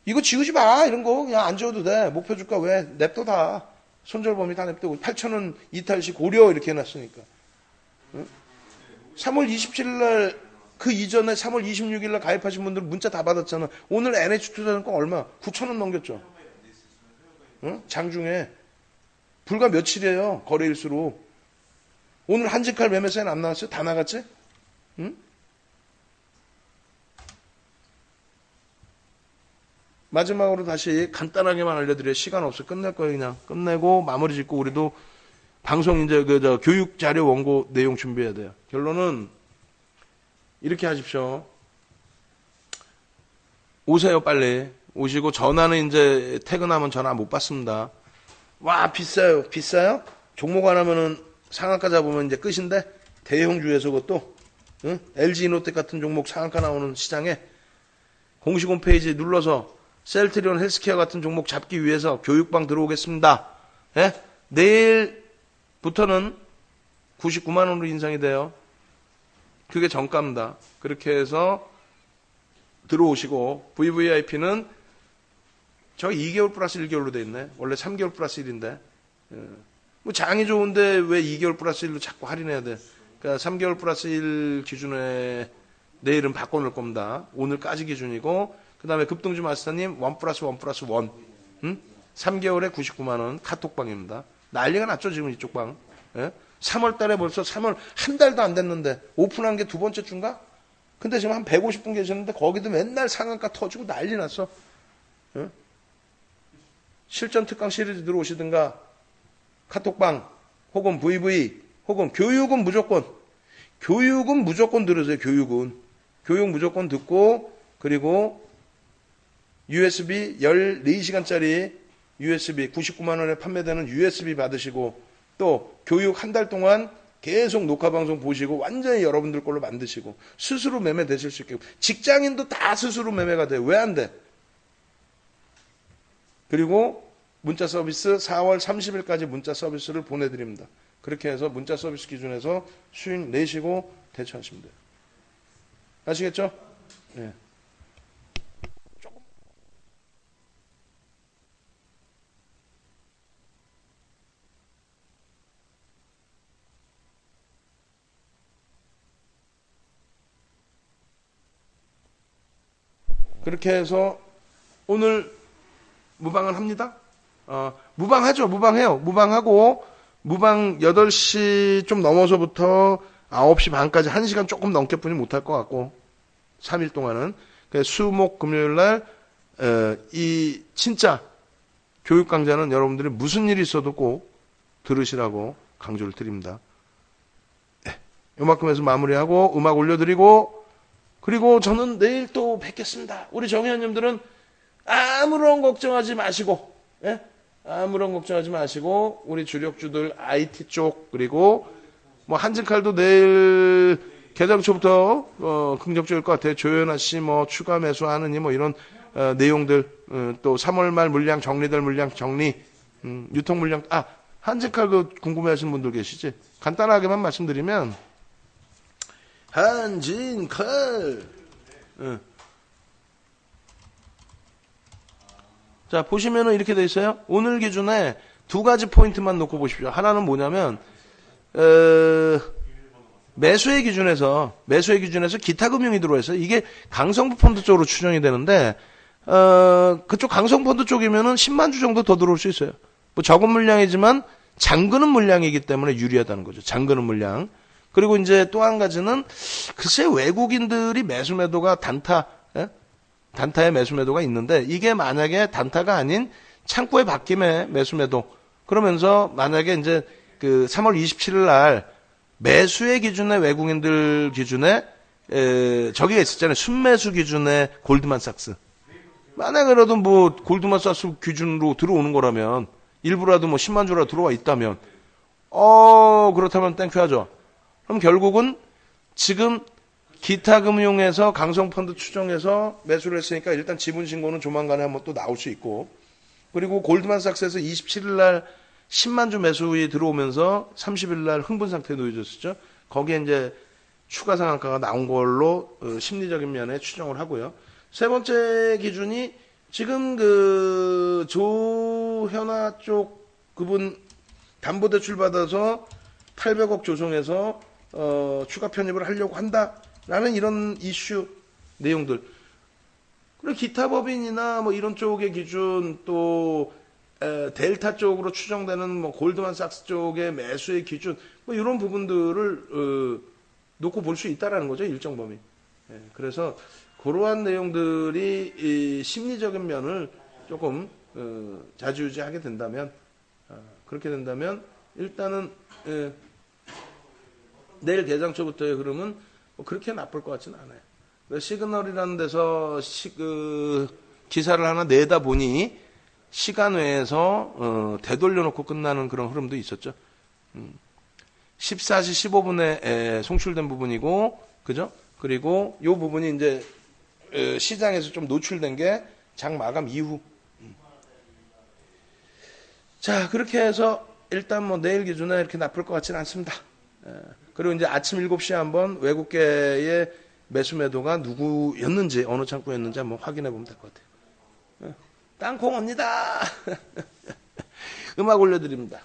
이거 지우지 마 이런 거 그냥 안 지워도 돼. 목표 주가 왜 냅둬 다. 손절범위 다 냅두고 8,000원 이탈시 고려 이렇게 해놨으니까. 네? 3월 27일 날 그 이전에 3월 26일 날 가입하신 분들 문자 다 받았잖아. 오늘 NH투자증권 얼마? 9,000원 넘겼죠. 응? 장중에. 불과 며칠이에요. 거래일수로. 오늘 한진칼 매매 사인 안 나왔어요? 다 나갔지? 응? 마지막으로 다시 간단하게만 알려드려요. 시간 없어. 끝낼 거예요. 그냥. 끝내고 마무리 짓고 우리도 방송 이제 교육 자료 원고 내용 준비해야 돼요. 결론은 이렇게 하십시오. 오세요 빨리. 오시고 전화는 이제 퇴근하면 전화 못 받습니다. 와 비싸요. 비싸요? 종목 안 하면은 상한가 잡으면 이제 끝인데 대형주에서 그것도 응? LG이노텍 같은 종목 상한가 나오는 시장에 공식 홈페이지 눌러서 셀트리온 헬스케어 같은 종목 잡기 위해서 교육방 들어오겠습니다. 예? 내일부터는 99만 원으로 인상이 돼요. 그게 정가입니다. 그렇게 해서 들어오시고 VVIP는 저 2개월 플러스 1개월로 돼 있네. 원래 3개월 플러스 1인데. 뭐 장이 좋은데 왜 2개월 플러스 1로 자꾸 할인해야 돼. 그러니까 3개월 플러스 1 기준에 내일은 바꿔놓을 겁니다. 오늘까지 기준이고 그 다음에 급등주 마스터님 1 플러스 1 플러스 1 응? 3개월에 99만 원 카톡방입니다. 난리가 났죠 지금 이쪽 방. 예? 3월 달에 벌써 3월 한 달도 안 됐는데 오픈한 게 두 번째 주인가? 근데 지금 한 150분 계셨는데 거기도 맨날 상한가 터지고 난리 났어. 예? 실전 특강 시리즈 들어오시든가 카톡방 혹은 VV 혹은 교육은 무조건 들으세요. 교육 무조건 듣고 그리고 USB 14시간짜리 USB 99만 원에 판매되는 USB 받으시고 또 교육 한 달 동안 계속 녹화방송 보시고 완전히 여러분들 걸로 만드시고 스스로 매매 되실 수 있게. 직장인도 다 스스로 매매가 돼요. 왜 안 돼? 그리고 문자 서비스 4월 30일까지 문자 서비스를 보내드립니다. 그렇게 해서 문자 서비스 기준에서 수익 내시고 대처하시면 돼요. 아시겠죠? 네. 그렇게 해서 오늘 무방을 합니다. 무방하죠. 무방해요. 무방하고 무방 8시 좀 넘어서부터 9시 반까지 1시간 조금 넘게뿐이 못할 것 같고 3일 동안은 수, 목, 금요일 날 이 진짜 교육 강좌는 여러분들이 무슨 일이 있어도 꼭 들으시라고 강조를 드립니다. 네, 요만큼 해서 마무리하고 음악 올려드리고 그리고 저는 내일 또 뵙겠습니다. 우리 정회원님들은 아무런 걱정하지 마시고, 예? 아무런 걱정하지 마시고, 우리 주력주들 IT 쪽, 그리고 뭐 한진칼도 내일 개장 초부터 긍정적일 것 같아요. 조현아 씨 뭐 추가 매수하느니 뭐 이런 내용들, 또 3월 말 물량 정리될 물량 정리, 유통 물량, 한진칼도 궁금해하시는 분들 계시지? 간단하게만 말씀드리면 한진칼. 자, 보시면은 이렇게 돼 있어요. 오늘 기준에 2가지 포인트만 놓고 보십시오. 하나는 뭐냐면, 매수의 기준에서 기타 금융이 들어와서 이게 강성부 펀드 쪽으로 추정이 되는데, 그쪽 강성펀드 쪽이면은 10만 주 정도 더 들어올 수 있어요. 뭐 적은 물량이지만 잠그는 물량이기 때문에 유리하다는 거죠. 잠그는 물량. 그리고 이제 또 한 가지는 글쎄 외국인들이 매수 매도가 단타의 매수 매도가 있는데 이게 만약에 단타가 아닌 창구의 바뀜의 매수 매도 그러면서 만약에 이제 그 3월 27일 날 매수의 기준에 외국인들 기준에 저기가 있었잖아요. 순매수 기준에 골드만삭스. 만약에라도 뭐 골드만삭스 기준으로 들어오는 거라면 일부라도 뭐 10만 주라도 들어와 있다면 그렇다면 땡큐 하죠. 그럼 결국은 지금 기타 금융에서 강성펀드 추정해서 매수를 했으니까 일단 지분 신고는 조만간에 한번 또 나올 수 있고 그리고 골드만삭스에서 27일 날 10만 주 매수이 들어오면서 30일 날 흥분 상태에 놓여졌었죠. 거기에 이제 추가 상한가가 나온 걸로 심리적인 면에 추정을 하고요. 세 번째 기준이 지금 그 조현아 쪽 그분 담보대출 받아서 800억 조성해서 추가 편입을 하려고 한다라는 이런 이슈 내용들. 그리고 기타 법인이나 뭐 이런 쪽의 기준 또 델타 쪽으로 추정되는 뭐 골드만삭스 쪽의 매수의 기준 뭐 이런 부분들을 놓고 볼 수 있다라는 거죠. 일정 범위. 그래서 그러한 내용들이 이 심리적인 면을 조금 좌지우지하게 된다면 그렇게 된다면 일단은 내일 개장 초부터의 흐름은 뭐 그렇게 나쁠 것 같지는 않아요. 시그널이라는 데서 기사를 하나 내다 보니 시간 외에서 되돌려놓고 끝나는 그런 흐름도 있었죠. 14시 15분에 송출된 부분이고, 그죠? 그리고 이 부분이 이제 시장에서 좀 노출된 게 장 마감 이후. 자, 그렇게 해서 일단 뭐 내일 기준에 이렇게 나쁠 것 같지는 않습니다. 그리고 이제 아침 7시에 한번 외국계의 매수 매도가 누구였는지, 어느 창구였는지 한번 확인해 보면 될 것 같아요. 땅콩 옵니다. 음악 올려드립니다.